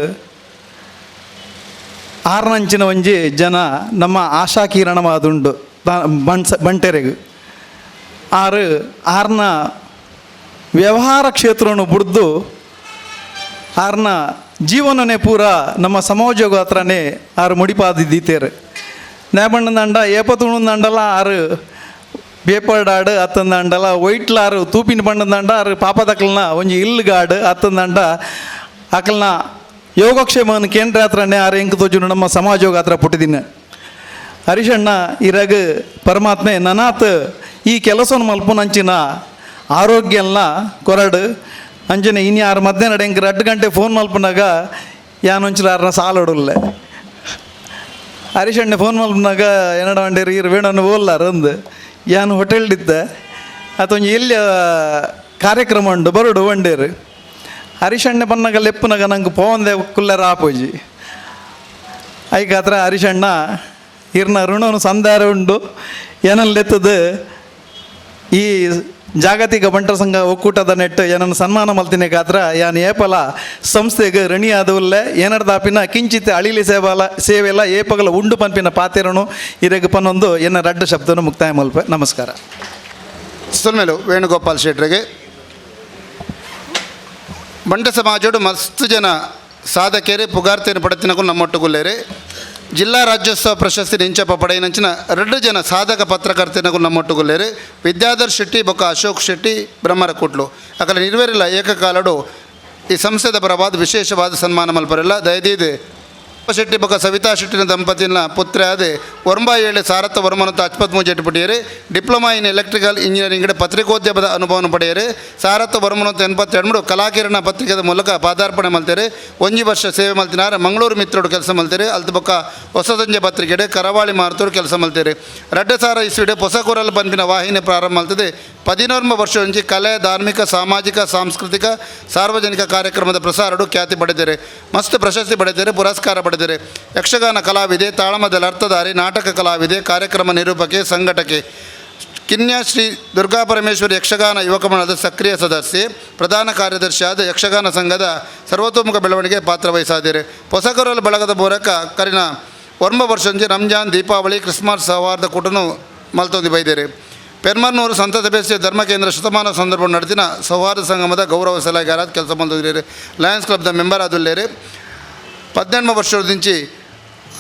[SPEAKER 6] ಆರ್ನಂಚಿನ ಒಂಜಿ ಜನ ನಮ್ಮ ಆಶಾ ಕಿರಣವಾದುಂಡು ಬಂಟೆರೆಗೆ ಆರ್ನ ವ್ಯವಹಾರ ಕ್ಷೇತ್ರವನ್ನು ಬುಡ್ದು ಆರ್ನ ಜೀವನನೇ ಪೂರ ನಮ್ಮ ಸಮಾಜೋಗ ಹತ್ರನೇ ಆರು ಮುಡಿಪಾದಿದ್ದೀತೇರು ನೇಬಣ್ಣದಂಡ ಏಪತ್ತುಣದಂಡಲ ಆರು ಬೇಪರ್ಡಾಡು ಅತ್ತಂದಂಡಲ ವೈಟ್ಲಾರು ತೂಪಿನ ಬಣ್ಣದಂಡ ಆರು ಪಾಪದಕ್ಲನ ಒಂಜಿ ಇಲ್ಗಾಡು ಅತ್ತಂದಂಡ ಅಕಲ್ನ ಯೋಗಕ್ಷೇಮನ ಕೇಂದ್ರ ಹತ್ರನೇ ಆರು ಎಂಕ್ ತೋಜುನು ನಮ್ಮ ಸಮಾಜೋಗ ಹತ್ರ ಪುಟ್ಟಿದಿನ ಹರಿಶಣ್ಣ ಇರಗ ಪರಮಾತ್ಮೆ ನನಾತ್ ಈ ಕೆಲಸವನ್ನು ಮಲ್ಪುನಂಚಿನ ಆರೋಗ್ಯನ ಕೊರಡು ಅಂಜನೆ ಇನ್ನು ಯಾರು ಮಧ್ಯಾಹ್ನ ಎಂಕ್ 2 ಗಂಟೆ ಫೋನ್ ಮಲ್ಪನಾಗ ಯಾನೊಂಚಲ ಯಾರನ್ನ ಸಾಲೊಡಲ್ಲೆ ಹರಿಶಣ್ಣ ಫೋನ್ ಮಲ್ಪನಾಗ ಏನಡ ಅಂಡೇರಿ ಇರು ವೇಣನ್ನು ಓಲ್ಲಾರ ಅಂದು ಯಾನು ಹೋಟೆಲ್ಡಿದ್ದೆ ಅದೊಂದು ಎಲ್ಲಿ ಕಾರ್ಯಕ್ರಮ ಉಂಡು ಬರುಡು ಒಂಡೇರು ಹರಿಶಣ್ಣ ಬನ್ನಾಗ ಲೆಪ್ಪನಾಗ ನಂಗೆ ಪೋಂದೆ ಕುಲ್ಲರ ಆಪೋಜಿ ಐಕಾತ್ರ ಹರಿಶಣ್ಣ ಇರ್ನ ಋಣನು ಸಂಧಾರ ಉಂಡು ಏನಲ್ಲೆತ್ತದು ಈ ಜಾಗತಿಕ ಬಂಟರ ಸಂಘ ಒಕ್ಕೂಟದ ನೆಟ್ಟು ಏನನ್ನು ಸನ್ಮಾನ ಮಲ್ತಿನೇ ಗಾತ್ರ ಯಾನು ಏಪಲ ಸಂಸ್ಥೆಗೆ ಋಣಿ ಆದವಲ್ಲೇ ಏನರ್ದಾಪಿನ ಕಿಂಚಿತ್ ಅಳಿಲಿ ಸೇವೆಲ್ಲ ಏಪಗಲ ಉಂಡು ಪಂಪಿನ ಪಾತೆರನು ಇರಗ ಪನ್ನೊಂದು ಎನ್ನ 2 ಶಬ್ದನು ಮುಕ್ತಾಯ ಮಲ್ಪೆ. ನಮಸ್ಕಾರ.
[SPEAKER 1] ಸೊಲ್ಮೇಲು ವೇಣುಗೋಪಾಲ್ ಶೆಟ್ರಿಗೆ ಬಂಟ ಸಮಾಜೋಡು ಮಸ್ತ್ ಜನ ಸಾಧಕೇರಿ ಪುಗಾರ್ತೆಯನ್ನು ಪಡೆತಿನಕು ನಮ್ಮೊಟ್ಟುಗುಲ್ಲೇರಿ ಜಿಲ್ಲಾ ರಾಜ್ಯೋತ್ಸವ ಪ್ರಶಸ್ತಿ ನಿಂಚಪ್ಪ ಪಡೆಯಿನಂಚಿನ 2 ಜನ ಸಾಧಕ ಪತ್ರಕರ್ತೆನಕು ನಮ್ಮೊಟ್ಟುಗುಲ್ಲೇರಿ ವಿದ್ಯಾಧರ್ ಶೆಟ್ಟಿ ಬೊಕ್ಕ ಅಶೋಕ್ ಶೆಟ್ಟಿ ಬ್ರಹ್ಮರ ಕುಟ್ಲು ಅಕಲ ನಿರ್ವೇರಿಲ್ಲ ಏಕಕಾಲಡು ಈ ಸಂಸ್ಥೆದ ಪರವಾದ ವಿಶೇಷವಾದ ಸನ್ಮಾನ ಮಲ್ಪರೆಲ್ಲ ದಯದೀದು ಶೆಟ್ಟಿ ಬೊಕ್ಕ ಸವಿತಾ ಶೆಟ್ಟಿನ ದಂಪತಿನ ಪುತ್ರ ಅದೇ 97 ಸಾರಥ ವರ್ಮನಂತ 53 ಜಟ್ಪುಟಿಯರು ಡಿಪ್ಲೊಮಾ ಇನ್ ಎಲೆಕ್ಟ್ರಿಕಲ್ ಇಂಜಿನಿಯರಿಂಗ್ ಪತ್ರಿಕೋದ್ಯಮದ ಅನುಭವವನ್ನು ಪಡೆಯರು ಸಾರಥ ವರ್ಮನಂತ 82 ಕಲಾಕಿರಣ ಪತ್ರಿಕೆದ ಮೂಲಕ ಪಾದಾರ್ಪಣೆ ಮಲ್ತೇರೆ 1 ವರ್ಷ ಸೇವೆ ಮಲ್ತಿನಾರ ಮಂಗಳೂರು ಮಿತ್ರೋಡು ಕೆಲಸ ಮಲ್ತೇರೆ ಅಲ್ತ ಬೊಕ್ಕ ಹೊಸ ಸಂಜೆ ಪತ್ರಿಕೆಡೆ ಕರಾವಳಿ ಮಾರ್ತೂರು ಕೆಲಸ ಮಲ್ತೇರೆ 2000 ಇಸ್ವಿಡೆ ಹೊಸಕೂರಲ್ ಪಂಪಿನ ವಾಹಿನಿ ಪ್ರಾರಂಭ ಮಲ್ತದೆ 14 ವರ್ಷ ಒಂಜಿ ಕಲೆ ಧಾರ್ಮಿಕ ಸಾಮಾಜಿಕ ಸಾಂಸ್ಕೃತಿಕ ಸಾರ್ವಜನಿಕ ಕಾರ್ಯಕ್ರಮದ ಪ್ರಸಾರಡು ಖ್ಯಾತಿ ಪಡೆದಿದ್ದಾರೆ ಮಸ್ತ್ ಪ್ರಶಸ್ತಿ ಪಡೆದಿದ್ದಾರೆ ಪುರಸ್ಕಾರ ಪಡೆದಿದ್ದಾರೆ ಯಕ್ಷಗಾನ ಕಲಾವಿದೆ ತಾಳಮದ್ದಲೆ ಅರ್ಥಧಾರಿ ನಾಟಕ ಕಲಾವಿದೆ ಕಾರ್ಯಕ್ರಮ ನಿರೂಪಕೆ ಸಂಘಟಕೆ ಕಿನ್ಯಾ ಶ್ರೀ ದುರ್ಗಾಪರಮೇಶ್ವರಿ ಯಕ್ಷಗಾನ ಯುವಕಮಣದ ಸಕ್ರಿಯ ಸದಸ್ಯೆ ಪ್ರಧಾನ ಕಾರ್ಯದರ್ಶಿಯಾದ ಯಕ್ಷಗಾನ ಸಂಘದ ಸರ್ವತೋಮುಖ ಬೆಳವಣಿಗೆ ಪಾತ್ರ ವಹಿಸಿದ್ದಾರೆ ಹೊಸಕೂರಲ್ ಬಳಗದ ಮೂಲಕ ಕರಿನ 1 ವರ್ಷ ರಂಜಾನ್ ದೀಪಾವಳಿ ಕ್ರಿಸ್ಮಸ್ ಸೌಹಾರ್ದ ಕೂಟನು ಮಲ್ತೊಂದು ಬೈದೇರಿ ಪೆರ್ಮನ್ನೂರು ಸಂತ ಬೇಸಿಯ ಧರ್ಮ ಕೇಂದ್ರ ಶತಮಾನ ಸಂದರ್ಭ ನಡೆದಿನ ಸೌಹಾರ್ದ ಸಂಗಮದ ಗೌರವ ಸಲಹೆಗಾರ ಕೆಲಸ ಬಂದಿದ್ದೀರಿ. ಲಯನ್ಸ್ ಕ್ಲಬ್ದ ಮೆಂಬರ್ ಆದುಲ್ಲೇರಿ 18 ವರ್ಷದಿಂಚಿ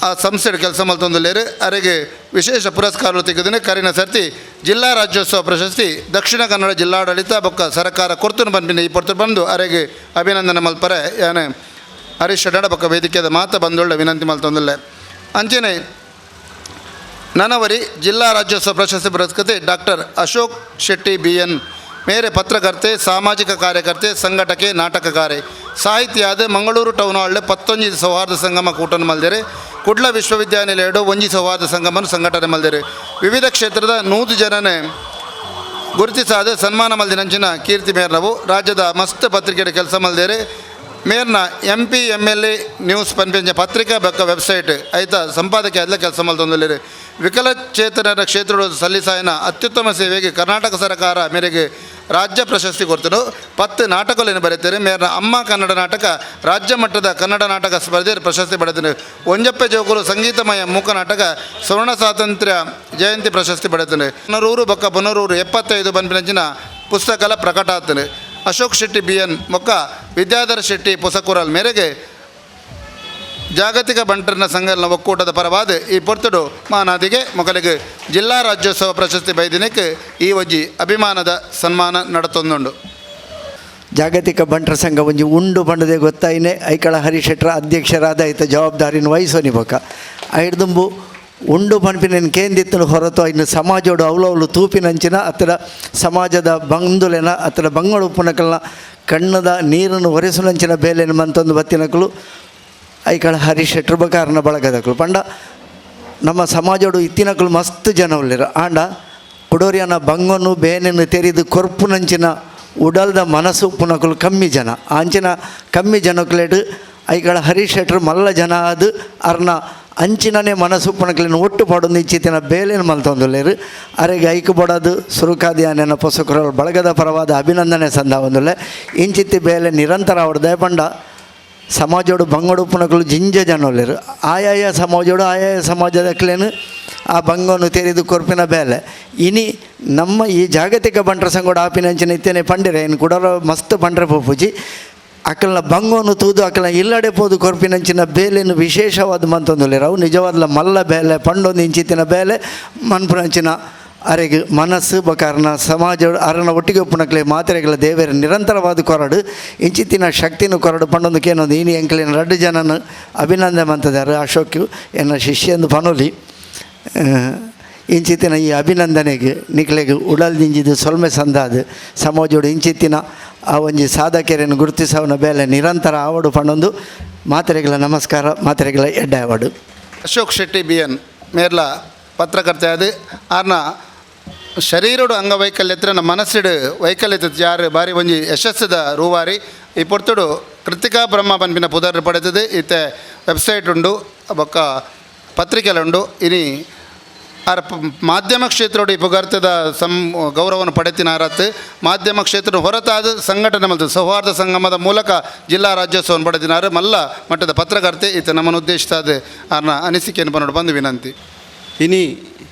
[SPEAKER 1] ಆ ಸಂಸ್ಥೆಯ ಕೆಲಸ ಮಲ್ತೊಂದುಲ್ಲೇರಿ. ಅವರಿಗೆ ವಿಶೇಷ ಪುರಸ್ಕಾರ ತೆಗೆದಿನ ಕರಿನ ಸರ್ತಿ ಜಿಲ್ಲಾ ರಾಜ್ಯೋತ್ಸವ ಪ್ರಶಸ್ತಿ ದಕ್ಷಿಣ ಕನ್ನಡ ಜಿಲ್ಲಾಡಳಿತ ಬೊಕ್ಕ ಸರ್ಕಾರ ಕೊರ್ತುನು ಬಂದಿನ ಈ ಪೊರ್ತು ಬಂದು ಅವರಿಗೆ ಅಭಿನಂದನೆ ಮಲ್ಪರೆ ಯಾನೆ ಹರೀಶ್ ಶೆಟ್ಟಿ ಬೊಕ್ಕ ವೇದಿಕೆದ ಮಾತ ಬಂದೊಳ್ಳೆ ವಿನಂತಿ ಮಲ್ತೊಂದುಲ್ಲೆ. ಅಂಚನೆ ನನವರಿ ಜಿಲ್ಲಾ ರಾಜ್ಯೋತ್ಸವ ಪ್ರಶಸ್ತಿ ಪುರಸ್ಕೃತೆ ಡಾಕ್ಟರ್ ಅಶೋಕ್ ಶೆಟ್ಟಿ BN ಮೇರೆ ಪತ್ರಕರ್ತೆ ಸಾಮಾಜಿಕ ಕಾರ್ಯಕರ್ತೆ ಸಂಘಟಕೆ ನಾಟಕಕಾರೆ ಸಾಹಿತ್ಯಾದ ಮಂಗಳೂರು ಟೌನ್ ಹಾಲ್ 11 ಸೌಹಾರ್ದ ಸಂಗಮ ಕೂಟನ್ನು ಮಲ್ದೇರೆ. ಕುಡ್ಲ ವಿಶ್ವವಿದ್ಯಾನಿಲಯ 1 ಸೌಹಾರ್ದ ಸಂಗಮನ ಸಂಘಟನೆ ಮಲ್ದೇರೆ. ವಿವಿಧ ಕ್ಷೇತ್ರದ 100 ಜನನೇ ಗುರುತಿಸಾದ ಸನ್ಮಾನ ಮಲ್ದಿನಂಚಿನ ಕೀರ್ತಿ ಮೇರ್ನವು ರಾಜ್ಯದ ಮಸ್ತ್ ಪತ್ರಿಕೆಯ ಕೆಲಸ ಮಲ್ದೇರೆ. ಮೇರ್ನ MP MLA ನ್ಯೂಸ್ ಪನ್ಪೆಂಜ ಪತ್ರಿಕಾ ಬೊಕ್ಕ ವೆಬ್ಸೈಟ್ ಐತ ಸಂಪಾದಕಿ ಆದಲ ಕೆಲಸ ಮಲ್ತೊಂದುಲ್ಲೇರಿ. ವಿಕಲಚೇತನರ ಕ್ಷೇತ್ರದ ಸಲ್ಲಿಸಾಯನ ಅತ್ಯುತ್ತಮ ಸೇವೆಗೆ ಕರ್ನಾಟಕ ಸರ್ಕಾರ ಮೇರೆಗೆ ರಾಜ್ಯ ಪ್ರಶಸ್ತಿ ಕೊಡ್ತನು. 10 ನಾಟಕಗಳನ್ನು ಬರೀತಾರೆ. ಮೇರ್ನ ಅಮ್ಮ ಕನ್ನಡ ನಾಟಕ ರಾಜ್ಯ ಮಟ್ಟದ ಕನ್ನಡ ನಾಟಕ ಸ್ಪರ್ಧೆ ಪ್ರಶಸ್ತಿ ಪಡೆದನು. ಒಂಜಪ್ಪೆ ಜೋಕುಲು ಸಂಗೀತಮಯ ಮೂಕ ನಾಟಕ ಸ್ವರ್ಣ ಸ್ವಾತಂತ್ರ್ಯ ಜಯಂತಿ ಪ್ರಶಸ್ತಿ ಪಡೆದನು. ಪುನರೂರು ಬೊಕ್ಕ ಪುನರೂರು 75 ಬನ್ಪಿನಂಚಿನ ಪುಸ್ತಕಲ ಪ್ರಕಟ ಆಗ್ತಾನೆ. ಅಶೋಕ್ ಶೆಟ್ಟಿ BN ಮೊಕ್ಕ ವಿದ್ಯಾಧರ ಶೆಟ್ಟಿ ಪೊಸಕೂರಲ್ ಮೇರೆಗೆ ಜಾಗತಿಕ ಬಂಟರ್ನ ಸಂಘಟನ ಒಕ್ಕೂಟದ ಪರವಾದ ಈ ಪೊರ್ತುಡು ಮಾನಾದಿಗೆ ಮೊಕಲಿಗೆ ಜಿಲ್ಲಾ ರಾಜ್ಯೋತ್ಸವ ಪ್ರಶಸ್ತಿ ಬೈದಿನಕ್ಕೆ ಈ ಒಜ್ಜಿ ಅಭಿಮಾನದ ಸನ್ಮಾನ ನಡತೊಂದುಂಡು.
[SPEAKER 7] ಜಾಗತಿಕ ಬಂಟರ ಸಂಘ ಒಂಜಿ ಉಂಡು ಬಂಡದೆ ಗೊತ್ತಾಯಿನೆ ಐಕಳ ಹರೀಶ್ ಶೆಟ್ರ ಅಧ್ಯಕ್ಷರಾದ ಐತ ಜವಾಬ್ದಾರಿನ ವಹಿಸೋನಿ ಬೊಕ ಐಡ್ದುಂಬು ಉಂಡು ಪನ್ಪಿನ ಕೇಂದಿತ್ತಲು ಹೊರತು ಇನ್ನು ಸಮಾಜೋಡು ಅವಲವಲು ತೂಪಿನಂಚಿನ ಅತ್ತಡ ಸಮಾಜದ ಬಂದುಲೆನ ಅತ್ತಡ ಬಂಗಳು ಉಪ್ಪುನಕಲ್ನ ಕಣ್ಣದ ನೀರನ್ನು ಒರೆಸುನಂಚಿನ ಬೇಲೆನ ಮಂತೊಂದು ಬತ್ತಿನಕಲು ಐಕಳ ಹರೀಶ್ ಶೆಟ್ರ ಬಕಾರನ ಬಳಗದಕಲು ಪಂಡ ನಮ್ಮ ಸಮಾಜೋಡು ಇತ್ತಿನಕಲು ಮಸ್ತ್ ಜನ ಉಳ್ಳಿರ ಆಂಡ ಕುಡೋರಿಯನ ಬಂಗನ್ನು ಬೇನೆಯನ್ನು ತೆರೆದು ಕೊರ್ಪುನಂಚಿನ ಉಡಲ್ದ ಮನಸ್ಸು ಪುನಕಲು ಕಮ್ಮಿ ಜನ ಆಂಚಿನ ಕಮ್ಮಿ ಜನಕ್ಲೇಡು ಐಕಳ ಹರೀಶ್ ಶೆಟ್ರು ಮಲ್ಲ ಜನ ಅದು ಅರ್ನ ಅಂಚಿನನೇ ಮನಸ್ಸು ಪುಣಕಲಿನ ಒಟ್ಟು ಪಡೊಂದು ಇಚ್ಚಿತಿನ ಬೇಲೆನ ಮಲ್ತೊಂದುಲ್ಲೇರು ಅರೆಗೆ ಐಕು ಬಡೋದು ಸುರುಕಾದಿಯಾನ ಪೊಸಕರ ಬಳಗದ ಪರವಾದ ಅಭಿನಂದನೆ ಸಂದ ಒಂದುಲ್ಲೆ ಇಂಚಿತ್ತಿ ಬೇಲೆ ನಿರಂತರ ಹೊಡೆದೇ ಪಂಡ ಸಮಾಜೋಡು ಬಂಗೋಡು ಪುಣಕಲು ಜಿಂಜ ಜನೊಲ್ಲೇರು ಆಯಾಯ ಸಮಾಜೋಡು ಆಯಾಯ ಸಮಾಜದಕ್ಲೇನು ಆ ಬಂಗವನ್ನು ತೆರೆದು ಕೊರ್ಪಿನ ಬೇಲೆ ಇನಿ ನಮ್ಮ ಈ ಜಾಗತಿಕ ಬಂಟರ ಸಂಗೋಡು ಆಪಿನಂಚಿನ ಇತ್ತೇನೆ ಪಂಡಿರೆ ಇನ್ನು ಕುಡರ ಮಸ್ತ್ ಪಂಡ್ರೆ ಪೋಪುಜಿ ಅಕ್ಕಲ್ನ ಬಂಗೋನು ತೂದು ಅಕ್ಕಲ್ನ ಇಲ್ಲಡೆ ಪೋದು ಕೊರ್ಪಿನಂಚಿನ ಬೇಲೆನು ವಿಶೇಷವಾದ ಮಂತೊಂದುಲ್ಲೇರು ಅವು ನಿಜವಾದ ಮಲ್ಲ ಬೇಲೆ ಪಂಡೊಂದು ಇಂಚಿತ್ತಿನ ಬೇಲೆ ಮನ್ಪುನಂಚಿನ ಅರೆಗೆ ಮನಸ್ಸು ಬಕಾರನ ಸಮಾಜ ಅರನ ಒಟ್ಟಿಗೆ ಉಪ್ಪುನಕ್ಲೆ ಮಾತ್ರೆಗಳ ದೇವರ ನಿರಂತರವಾದ ಕೊರಡು ಇಂಚಿತ್ತಿನ ಶಕ್ತಿನೂ ಕೊರಡು ಪಂಡೊಂದು ಕೇನೊಂದು ಇನಿ ಎಂಕ್ಲಿನ 2 ಜನನ ಅಭಿನಂದನೆ ಮಂತದಾರು ಅಶೋಕ್ ಎನ್ನ ಶಿಷ್ಯಂದು ಪನೋಲಿ ಇಂಚಿತ್ತಿನ ಈ ಅಭಿನಂದನೆಗೆ ನಿಕ್ಲೆಗೆ ಉಡಲ್ದಿಂಜಿದು ಸೊಲ್ಮೆ ಸಂದಾದು ಸಮಾಜೋಡು ಇಂಚಿತ್ತಿನ ಆ ಒಂಜಿ ಸಾಧಕೆರೆಯನ್ನು ಗುರುತಿಸವನ ಬೇಲೆ ನಿರಂತರ ಆವಡು ಪಂಡೊಂದು ಮಾತ್ರೆಗಳ ನಮಸ್ಕಾರ ಮಾತ್ರೆಗಳ ಎಡ್ಡೆ ಆವಡು.
[SPEAKER 1] ಅಶೋಕ್ ಶೆಟ್ಟಿ BN ಮೇರ್ಲ ಪತ್ರಕರ್ತೆ ಅದು ಆರ್ನ ಶರೀರಡು ಅಂಗವೈಕಲ್ಯತ್ರ ನಮ್ಮ ಮನಸ್ಸಿಡು ವೈಕಲ್ಯತೆ ಯಾರು ಬಾರಿ ಒಂಜಿ ಯಶಸ್ಸದ ರೂವಾರಿ ಈ ಪೊರ್ತುಡು ಕೃತಿಕಾ ಬ್ರಹ್ಮ ಪನ್ಪಿನ ಪುದರ್ ಪಡೆದದು ಇತ್ತೆ ವೆಬ್ಸೈಟ್ ಉಂಡು ಬೊಕ್ಕ ಪತ್ರಿಕೆಲುಂಡು ಇನಿ ಆರ ಮಾಧ್ಯಮ ಕ್ಷೇತ್ರೋಡು ಈ ಪುಗರ್ತದ ಗೌರವವನ್ನು ಪಡೆತಿನಾರತ್ತು ಮಾಧ್ಯಮ ಕ್ಷೇತ್ರ ಹೊರತಾದ ಸಂಘಟನೆ ಮಲ್ತು ಸೌಹಾರ್ದ ಸಂಗಮದ ಮೂಲಕ ಜಿಲ್ಲಾ ರಾಜ್ಯೋತ್ಸವವನ್ನು ಪಡೆದಿನಾರು ಮಲ್ಲ ಮಟ್ಟದ ಪತ್ರಕರ್ತೆ ಈತ ನಮ್ಮನ್ನು ಉದ್ದೇಶಿಸಿದ ಆರ್ನ ಅನಿಸಿಕೆಯನ್ನು ಪನ್ನೋಡು ಬಂದು ವಿನಂತಿ.
[SPEAKER 6] ಇನಿ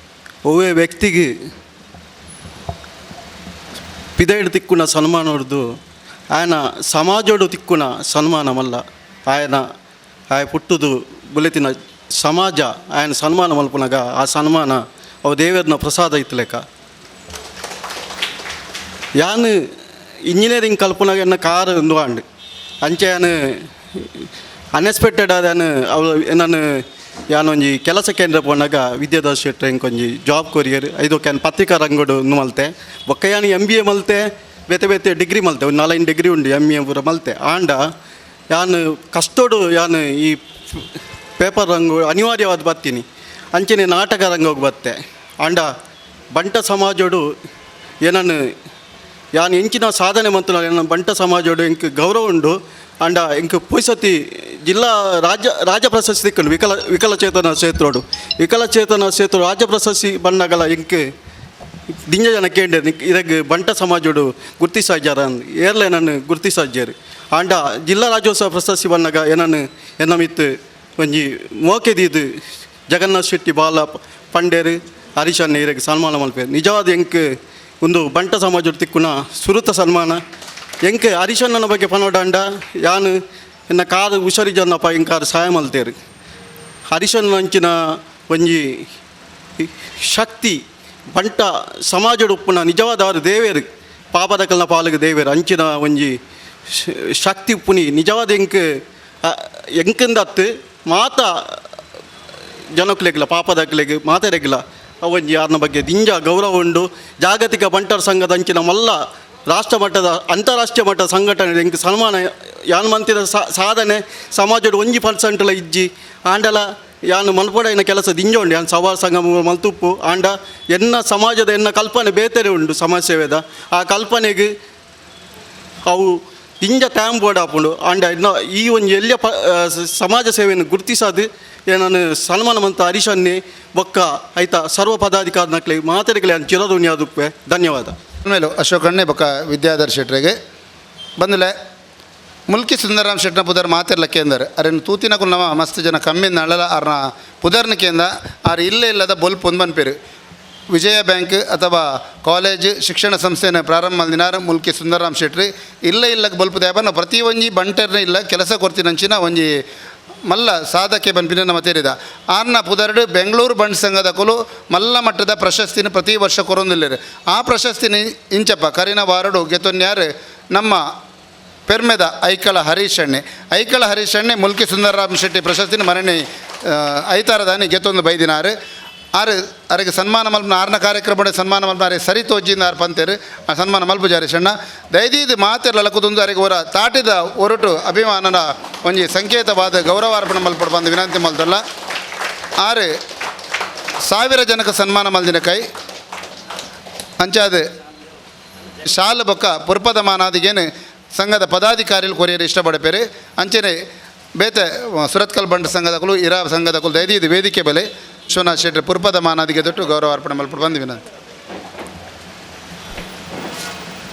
[SPEAKER 6] ಒವ್ವೇ ವ್ಯಕ್ತಿಗೆ ಪಿದೈಡು ತಿಕ್ಕುನ ಸನ್ಮಾನ ಹೊಡೆದು ಆಯನ ಸಮಾಜೋಡು ತಿಕ್ಕುನ ಸನ್ಮಾನ ಮಲ್ಲ ಆಯನ ಆಯ ಪುಟ್ಟುದು ಬುಲೆತಿನ ಸಮಾಜ ಆಯನ ಸನ್ಮಾನ ಮಲ್ಪುನಾಗ ಆ ಸನ್ಮಾನ ಅವು ದೇವರನ ಪ್ರಸಾದ ಇತ್ತಲೆಕ್ಕ ಯಾನು ಇಂಜಿನಿಯರಿಂಗ್ ಕಲ್ಪನಾಗ ಎನ್ನ ಕಾರ್ ಒಂದು ಆಂಡು ಅಂಚೆ ಯಾನು ಅನ್ಎಕ್ಸ್ಪೆಕ್ಟೆಡ್ ಆದ ಅವು ನಾನು ಯಾನೊಂಜಿ ಕೆಲಸ ಕೇಂದ್ರ ಪೋನಾಗ ವಿದ್ಯಾದಾಸ್ ಶೆಟ್ಟಿ ಇಂಕೊಂಜಿ ಜಾಬ್ ಕೊರಿಯರ್ ಐದು ಕ್ಯಾನ್ ಪತ್ರಿಕಾ ರಂಗೋಡು ಮಲ್ತೆ ಬೊಕ್ಕ ಯಾನು MBA ಮಲ್ತೆ ಬೇತೆ ಬೇತೆ ಡಿಗ್ರಿ ಮಲ್ತೆ ಒಂದು 4 ಡಿಗ್ರಿ ಉಂಡು MA ಪೂರ ಮಲ್ತೆ ಆಂಡ ಯಾನು ಕಷ್ಟೋಡು ಯಾನು ಈ ಪೇಪರ್ ರಂಗು ಅನಿವಾರ್ಯವಾದ ಬರ್ತೀನಿ ಅಂಚನೆ ನಾಟಕ ರಂಗೋಗಿ ಬತ್ತೆ ಆಂಡ ಬಂಟ ಸಮಾಜೋಡು ಏನನ್ನು ಯಾನು ಎಂಚಿನ ಸಾಧನೆ ಮಂತು ನಾನು ಬಂಟ ಸಮಾಜೋಡು ಇಂಕ್ ಗೌರವ ಉಂಡು ಅಂಡ ಇಂಕ್ ಪುಯ್ಸತಿ ಜಿಲ್ಲಾ ರಾಜ್ಯ ಪ್ರಶಸ್ತಿ ಇಕ್ಕೊಂಡು ವಿಕಲಚೇತನ ಕ್ಷೇತ್ರೋಡು ವಿಕಲಚೇತನ ಕ್ಷೇತ್ರ ರಾಜ್ಯ ಪ್ರಶಸ್ತಿ ಬಣ್ಣಗಳ ಇಂಕ್ ದಿಂಜ ಜನ ಕೇಂದ್ರ ಇದಕ್ಕೆ ಬಂಟ ಸಮಾಜೋಡು ಗುರ್ತಿಸಾಜ್ಯಾರ ಏರ್ಲೆ ನಾನು ಗುರ್ತಿಸಾಜ್ಯಾರು ಆಂಡ ಜಿಲ್ಲಾ ರಾಜ್ಯೋತ್ಸವ ಪ್ರಶಸ್ತಿ ಬಣ್ಣಗ ಏನನ್ನು ಎನ್ನಮಿತ್ತು ಒಂಜಿ ಮೋಕೆದಿದು ಜಗನ್ನಾಥ್ ಶೆಟ್ಟಿ ಬಾಲ ಪಂಡೇರು
[SPEAKER 8] ಹರೀಶಣ್ಣ ಇರಗೆ ಸನ್ಮಾನ ಮಲ್ಪೇರು ನಿಜವಾದ ಎಂಕ್ ಒಂದು ಬಂಟ ಸಮಾಜದ ತಿಕ್ಕುನ ಸುರುತ ಸನ್ಮಾನ ಎಂಕ್ ಹರೀಶಣ್ಣನ ಬಗ್ಗೆ ಪನೋಡಾಂಡ ಯಾನು ಎನ್ನ ಕಾದು ಹುಷಾರಿಜನ್ನಪ್ಪ ಎಂಕಾರು ಸಹಾಯ ಮಲ್ತೇರು ಹರೀಶಣ್ಣ ಅಂಚಿನ ಒಂಜಿ ಶಕ್ತಿ ಬಂಟ ಸಮಾಜದ ಉಪ್ಪುನ ನಿಜವಾದ ಅವರು ದೇವೇರು ಪಾಪದಕಲ್ನ ಪಾಲಕ ದೇವೇರು ಅಂಚಿನ ಒಂಜಿ ಶಕ್ತಿ ಉಪ್ಪುನಿ ನಿಜವಾದ ಎಂಕಂದತ್ತು ಮಾತ ಜನಕ್ಲೆಗ್ಲ ಪಾಪದಕ್ಲೆಗ್ ಮಾತಾಡಕ್ಲ ಒಂಜಿ ಯಾರನ ಬಗ್ಗೆ ದಿಂಜ ಗೌರವ ಉಂಡು ಜಾಗತಿಕ ಬಂಟರ ಸಂಘದ ಅಂಚಿನ ಮಲ್ಲ ರಾಷ್ಟ್ರ ಮಟ್ಟದ ಅಂತಾರಾಷ್ಟ್ರೀಯ ಮಟ್ಟದ ಸಂಘಟನೆ ಎಂಕ್ ಸನ್ಮಾನ ಯಾನ್ ಮಂತಿನ ಸಾಧನೆ ಸಮಾಜದ 1% ಇಜ್ಜಿ ಆಂಡಲ ಯಾನು ಮಲ್ಪಡೈನ ಕೆಲಸ ದಿಂಜ ಉಂಡು ಯಾನು ಸವಾಲ್ ಸಂಘ ಮಲ್ತುಪ್ಪು ಆಂಡ ಎನ್ನ ಸಮಾಜದ ಎನ್ನ ಕಲ್ಪನೆ ಬೇತರೆ ಉಂಡು ಸಮಾಜ ಸೇವೆದ ಆ ಕಲ್ಪನೆಗೆ ಅವು ದಿಂಜ ಟ್ಯಾಮ್ ಬೋರ್ಡ್ ಹಾಕೊಂಡು ಆಂಡ ಇನ್ನು ಈ ಒಂದು ಎಲ್ಲಿಯ ಸಮಾಜ ಸೇವೆಯನ್ನು ಗುರುತಿಸೋದು ನಾನು ಸನ್ಮಾನ ಮಂತ ಹರೀಶನ್ನೇ ಬೊಕ್ಕ ಆಯ್ತಾ ಸರ್ವ ಪದಾಧಿಕಾರಿನಕ್ಲೆ ಮಾತಾಡಿಕಲೆ ಅಂತ ಚಿರದುಣಿ ಅದಕ್ಕೆ ಧನ್ಯವಾದ.
[SPEAKER 1] ಆಮೇಲೆ ಅಶೋಕ್ ಅಣ್ಣೆ ಬೊಕ್ಕ ವಿದ್ಯಾಧರ್ ಶೆಟ್ರಿಗೆ ಬಂದಲೆ ಮುಲ್ಕಿ ಸುಂದರರಾಮ್ ಶೆಟ್ನ ಪುದರ್ ಮಾತಿರ್ಲಕ್ಕೆ ಎಂದರೆ ಅರೇನು ತೂತಿನಕು ನಮ್ಮ ಮಸ್ತ್ ಜನ ಕಮ್ಮಿಂದ ಅಳಲ ಅವ್ರನ್ನ ಪುದರ್ನಕ್ಕೆಂದ ಅವ್ರು ಇಲ್ಲದ ಬೊಲ್ಪ್ ಒಂದು ಬನ್ಪೇರು ವಿಜಯ ಬ್ಯಾಂಕ್ ಅಥವಾ ಕಾಲೇಜ್ ಶಿಕ್ಷಣ ಸಂಸ್ಥೆನ ಪ್ರಾರಂಭ ಮಾಡಿನಾರ ಮುಲ್ಕಿ ಸುಂದರರಾಮ್ ಶೆಟ್ರಿ ಇಲ್ಲಕ್ಕೆ ಬೊಲ್ಪ್ ದೇಪ ನಾವು ಪ್ರತಿ ಒಂಜಿ ಬಂಟರ್ನೇ ಇಲ್ಲ ಕೆಲಸ ಕೊಡ್ತೀನಂಚಿನ ಒಂಜಿ ಮಲ್ಲ ಸಾಧಕ್ಕೆ ಬಂಪಿನ ನಮ್ಮ ತೇರಿದ ಆರ್ನ ಪುದರ್ಡು ಬೆಂಗಳೂರು ಬಂಡ್ ಸಂಘದ ಕುಲು ಮಲ್ಲ ಮಟ್ಟದ ಪ್ರಶಸ್ತಿನ ಪ್ರತಿ ವರ್ಷ ಕೊರೊಂದಿಲ್ಲರು ಆ ಪ್ರಶಸ್ತಿನ ಇಂಚಪ್ಪ ಕರಿನ ವಾರಡು ಗೆತೊನ್ಯಾರು ನಮ್ಮ ಪೆರ್ಮೆದ ಐಕಳ ಹರೀಶಣ್ಣೆ ಮುಲ್ಕಿ ಸುಂದರರಾಮ್ ಶೆಟ್ಟಿ ಪ್ರಶಸ್ತಿನ ಮರಣಿ ಐತಾರದಾನಿ ಗೆತ್ತೊಂದು ಬೈದಿನಾರು ಅರಿಗೆ ಸನ್ಮಾನ ಮಲ್ಪನ ಆರ್ನ ಕಾರ್ಯಕ್ರಮ ಸನ್ಮಾನ ಮಲ್ಪನ ಅರೆ ಸರಿ ತೋಜಿಂದ ಆರು ಪಂತೇರು ಆ ಸನ್ಮಾನ ಮಲ್ಪು ಹರೀಶಣ್ಣ ದಯದೀದು ಮಾತೆಲ್ಲ ಕುದುಂದು ಅರಿಗೆ ಹೊರ ತಾಟಿದ ಹೊರಟು ಅಭಿಮಾನನ ಒಂಜಿ ಸಂಕೇತವಾದ ಗೌರವಾರ್ಪಣೆ ಮಲ್ಪಡು ಬಂದು ವಿನಂತಿ ಮಲ್ತಲ್ಲ 1000 ಜನಕ್ಕೆ ಸನ್ಮಾನ ಮಲ್ದಿನ ಕೈ ಅಂಚಾದ ಶಾಲು ಬೊಕ್ಕ ಪುರ್ಪದ ಮಾನಾದಿಗೇನು ಸಂಘದ ಪದಾಧಿಕಾರಿಗಳು ಕೊರಿಯರು ಇಷ್ಟಪಡಪೇರು ಅಂಚೆನೆ ಬೇತೆ ಸುರತ್ಕಲ್ ಬಂಡ ಸಂಘದ ಕುಲು ಇರಾ ಸಂಘದ ಕುಲು ದಯದೀದು ವೇದಿಕೆ ಬೆಲೆ ವಿಶ್ವನಾಥ್ ಶೆಟ್ಟಿ ಪುರ್ಪದ ಮಾನಾದಿಗೆ ತೊಟ್ಟು ಗೌರವ ಅರ್ಪಣೆ ಮಲ್ಪಡು ಬಂದು ವಿನಂತಿ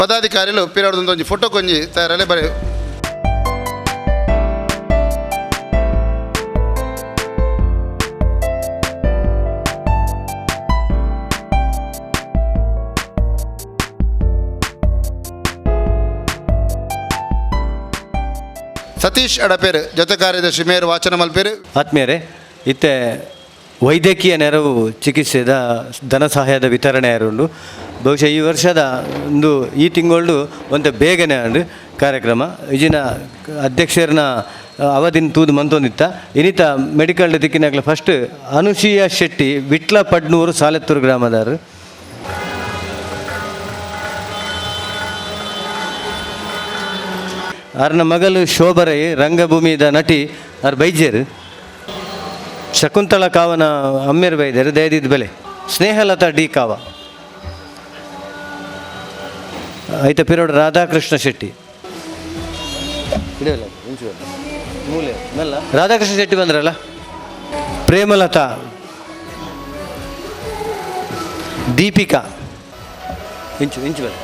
[SPEAKER 1] ಪದಾಧಿಕಾರಿಗಳು ಪಿರಾಡ್ದೊಂದು ಒಂಜಿ ಫೋಟೋ ಕೊಂಜಿ ತಯಾರಲ್ಲೇ ಬರೀ ಸತೀಶ್ ಅಡಪೇರು ಜೊತೆ ಕಾರ್ಯದರ್ಶಿ ಮೇಯರ್ ವಾಚನ ಮಲ್ಪೇರು.
[SPEAKER 9] ಆತ್ಮೀಯರೇ, ಇತ್ತೆ ವೈದ್ಯಕೀಯ ನೆರವು ಚಿಕಿತ್ಸೆದ ಧನ ಸಹಾಯದ ವಿತರಣೆ ಉಂಡು. ಬಹುಶಃ ಈ ವರ್ಷದ ಈ ತಿಂಗಳು ಒಂದು ಬೇಗನೆ ಅಂಡು ಕಾರ್ಯಕ್ರಮ ಇಜಿನ ಅಧ್ಯಕ್ಷರನ್ನ ಅವಧಿನ ತೂದು ಮಂತೊಂದಿತ್ತ ಇನ್ನಿತ ಮೆಡಿಕಲ್ ದಿಕ್ಕಿನಾಗಲ ಫಸ್ಟ್ ಅನುಸೂಯ ಶೆಟ್ಟಿ ವಿಟ್ಲ ಪಡ್ನೂರು ಸಾಲೆತ್ತೂರು ಗ್ರಾಮದಾರು ಅವ್ರನ್ನ ಮಗಳು ಶೋಭರೈ ರಂಗಭೂಮಿದ ನಟಿ ಅವ್ರ ಬೈಜರು ಶಕುಂತಳ ಕಾವನ ಅಮ್ಮೇರು ಬೈದರು ದಯದಿದ್ದ ಬೆಲೆ ಸ್ನೇಹಲತಾ ಡಿ ಕಾವ ಆಯ್ತ ಪಿರೋಡ್ ರಾಧಾಕೃಷ್ಣ ಶೆಟ್ಟಿ ರಾಧಾಕೃಷ್ಣ ಶೆಟ್ಟಿ ಬಂದ್ರಲ್ಲ ಪ್ರೇಮಲತಾ ದೀಪಿಕಾ ಇಂಚು ಬೆಲೆ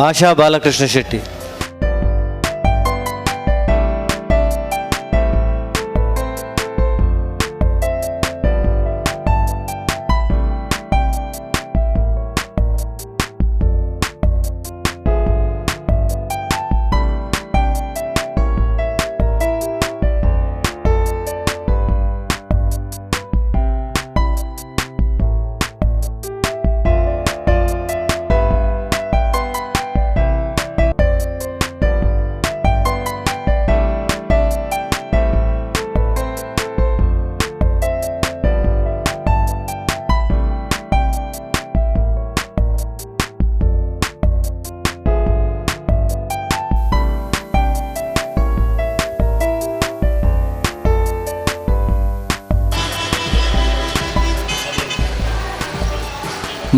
[SPEAKER 9] ಆಶಾ ಬಾಲಕೃಷ್ಣ ಶೆಟ್ಟಿ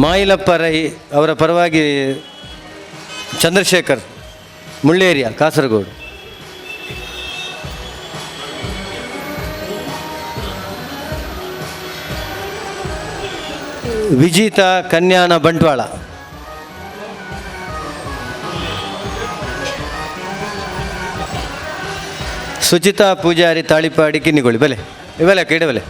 [SPEAKER 9] ಮಾಯಿಲಪ್ಪ ರೈ ಅವರ ಪರವಾಗಿ ಚಂದ್ರಶೇಖರ್ ಮುಳ್ಳೇರಿಯ ಕಾಸರಗೋಡು ವಿಜಿತ ಕನ್ಯಾನ ಬಂಟ್ವಾಳ ಸುಚಿತಾ ಪೂಜಾರಿ ತಾಳಿಪಾಡಿ ಕಿನ್ನಿಗೋಳಿ ಬಲೆ ಇವೆಲ್ಲ ಕೇಳಬಲೆ.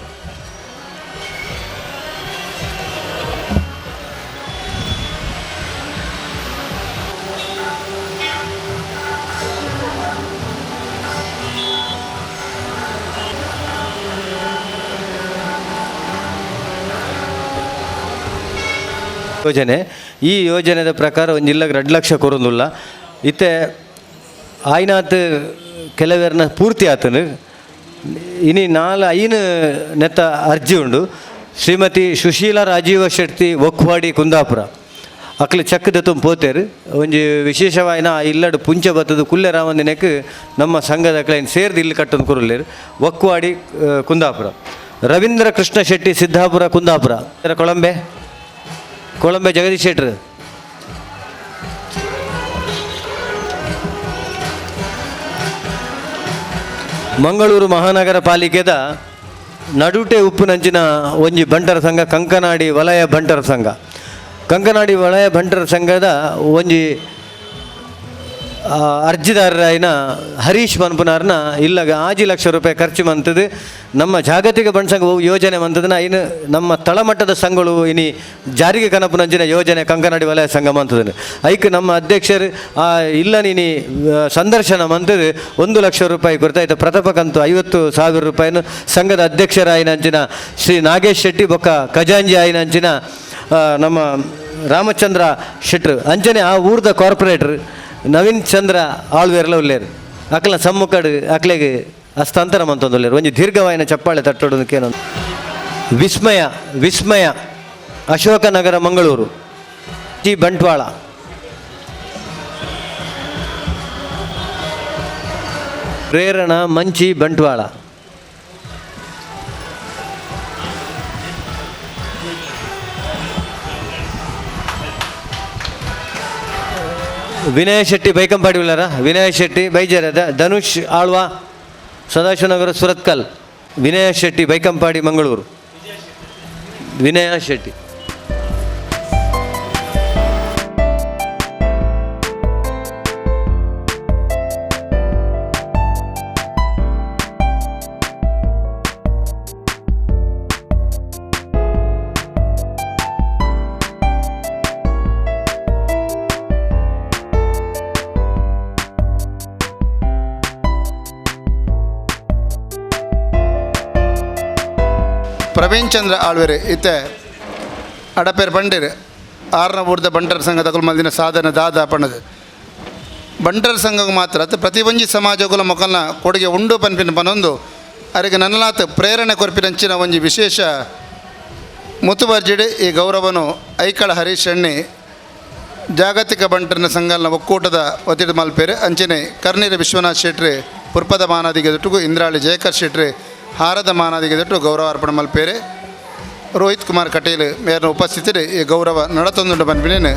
[SPEAKER 9] ಯೋಜನೆ ಈ ಯೋಜನೆದ ಪ್ರಕಾರ ಒಂದು ಇಲ್ಲಾಗ 2 ಲಕ್ಷ ಕೊರೊಂದುಲ್ಲ ಇತ್ತೆ ಆಯ್ನಾತ್ ಕೆಲವೇರ್ನ ಪೂರ್ತಿ ಆತನು ಇನಿ 4-5 ನೆತ್ತ ಅರ್ಜಿ ಉಂಡು. ಶ್ರೀಮತಿ ಸುಶೀಲಾ ರಾಜೀವ ಶೆಟ್ಟಿ ಒಕ್ವಾಡಿ ಕುಂದಾಪುರ ಅಕ್ಲೆ ಚಕ್ ದತ್ತುಂ ಪೋತೇರು ಒಂಜಿ ವಿಶೇಷವಾಯಿನ ಇಲ್ಲಡು ಪುಂಚ ಬತ್ತದು ಕುಲ್ಲೆ ರಾಮಂದಿನಕ್ಕೆ ನಮ್ಮ ಸಂಘದ ಕ್ಲೈನ್ ಸೇರ್ದು ಇಲ್ಲಿ ಕಟ್ಟೊಂದು ಕುರುಲ್ಲೇರು ಒಕ್ವಾಡಿ ಕುಂದಾಪುರ. ರವೀಂದ್ರ ಕೃಷ್ಣ ಶೆಟ್ಟಿ ಸಿದ್ದಾಪುರ ಕುಂದಾಪುರ ಕೊಳಂಬೆ ಜಗದೀಶ್ ಶೆಟ್ರು. ಮಂಗಳೂರು ಮಹಾನಗರ ಪಾಲಿಕೆದ ನಡುಟೆ ಉಪ್ಪುನಂಚಿನ ಒಂಜಿ ಬಂಟರ ಸಂಘ ಕಂಕನಾಡಿ ವಲಯ ಬಂಟರ ಸಂಘ. ಕಂಕನಾಡಿ ವಲಯ ಬಂಟರ ಸಂಘದ ಒಂಜಿ ಅರ್ಜಿದಾರರಾಯಿನ ಹರೀಶ್ ಮನ್ಪುನಾರ್ನ ಇಲ್ಲಾಗ 5 ಲಕ್ಷ ರೂಪಾಯಿ ಖರ್ಚು ಮಂತದ್ದು ನಮ್ಮ ಜಾಗತಿಕ ಬಂಡ ಸಂಘ ಯೋಜನೆ ಮಂತದನ್ನ ಇನ್ನು ನಮ್ಮ ತಳಮಟ್ಟದ ಸಂಘಗಳು ಇನಿ ಜಾರಿಗೆ ಕನಪುನಂಚಿನ ಯೋಜನೆ ಕಂಕನಾಡಿ ವಲಯ ಸಂಘ ಮಂತದನ್ನು ಐಕ್ ನಮ್ಮ ಅಧ್ಯಕ್ಷರು ಇಲ್ಲ ನೀನಿ ಸಂದರ್ಶನ ಮಂತದ್ದು 1 ಲಕ್ಷ ರೂಪಾಯಿ ಕೊಡ್ತಾಯಿತ್ತು. ಪ್ರತಾಪಕ್ಕಂತೂ 50,000 ರೂಪಾಯಿನ ಸಂಘದ ಅಧ್ಯಕ್ಷರಾಯಿನಂಚಿನ ಶ್ರೀ ನಾಗೇಶ್ ಶೆಟ್ಟಿ ಬೊಕ್ಕ ಖಜಾಂಜಿ ಆಯಿನಂಚಿನ ನಮ್ಮ ರಾಮಚಂದ್ರ ಶೆಟ್ರು ಅಂಚನೆ ಆ ಊರ್ದ ಕಾರ್ಪೊರೇಟ್ರ್ ನವೀನ್ ಚಂದ್ರ ಆಳ್ವೇರ್ಲ ಉಲ್ಲೇರು ಅಕ್ಲ ಸಮ್ಮುಖಡು ಅಕ್ಲೆಗೆ ಹಸ್ತಾಂತರ ಮಂತೊಂದುಲ್ಲೇರು ಒಂಜಿ ದೀರ್ಘವಾಯಿನ ಚಪ್ಪಾಳೆ ತಟ್ಟೋದಕ್ಕೇನೋ. ವಿಸ್ಮಯ ಅಶೋಕನಗರ ಮಂಗಳೂರು ಜಿ ಬಂಟ್ವಾಳ. ಪ್ರೇರಣಾ ಮಂಚಿ ಬಂಟ್ವಾಳ. ವಿನಯ ಶೆಟ್ಟಿ ಬೈಕಂಪಾಡಿ ಉಳ್ಳಾರ ವಿನಯ ಶೆಟ್ಟಿ ಬೈಜರದ. ಧನುಷ್ ಆಳ್ವಾ ಸದಾಶಿವನಗರ ಸುರತ್ಕಲ್. ವಿನಯ ಶೆಟ್ಟಿ ಬೈಕಂಪಾಡಿ ಮಂಗಳೂರು. ವಿನಯ ಶೆಟ್ಟಿ.
[SPEAKER 1] ಪ್ರವೀಣ್ ಚಂದ್ರ ಆಳ್ವೆರೆ ಇತ್ತೆ ಅಡಪೇರು ಬಂಡೇರು 6ನೇ ಊರ್ದ ಬಂಟರ ಸಂಘ ತಗೊಳ್ ಮಲ್ದಿನ ಸಾಧನೆ ದಾದ ಪಣದು ಬಂಟರ ಸಂಘಕ್ಕೆ ಮಾತ್ರ ಪ್ರತಿ ಒಂಜಿ ಸಮಾಜಗಳ ಮೊಕಲ್ನ ಕೊಡುಗೆ ಉಂಡು ಪನ್ಪಿನ ಪನೊಂದು ಅವರಿಗೆ ನನ್ನಲಾತ ಪ್ರೇರಣೆ ಕೊರ್ಪಿನಂಚಿನ ಒಂಜಿ ವಿಶೇಷ ಮುತುವರ್ಜಿಡು ಈ ಗೌರವನು ಐಕಳ ಹರೀಶ್ ಅಣ್ಣಿ ಜಾಗತಿಕ ಬಂಟರನ ಸಂಘನ ಒಕ್ಕೂಟದ ಒತ್ತಿಡು ಮಲ್ಪೇರು ಅಂಚನೆ ಕರ್ನೀರ ವಿಶ್ವನಾಥ್ ಶೆಟ್ಟಿ ಪುರ್ಪದ ಮಾನಾದಿಗೆ ದೊಟ್ಟುಗು ಇಂದ್ರಾಳಿ ಜಯಕರ್ ಶೆಟ್ಟಿ ಹಾರದ ಮಾನಾದಿಗೆ ದೊಟ್ಟು ಗೌರವ ಅರ್ಪಣೆ ಮಲ್ಪೇರೆ. ರೋಹಿತ್ ಕುಮಾರ್ ಕಟೀಲ್ ಮೇರ್ನ ಉಪಸ್ಥಿತಿ ಈ ಗೌರವ ನಡತೊಂದುಂಡು ಬಂದ್ಬಿನೇನು.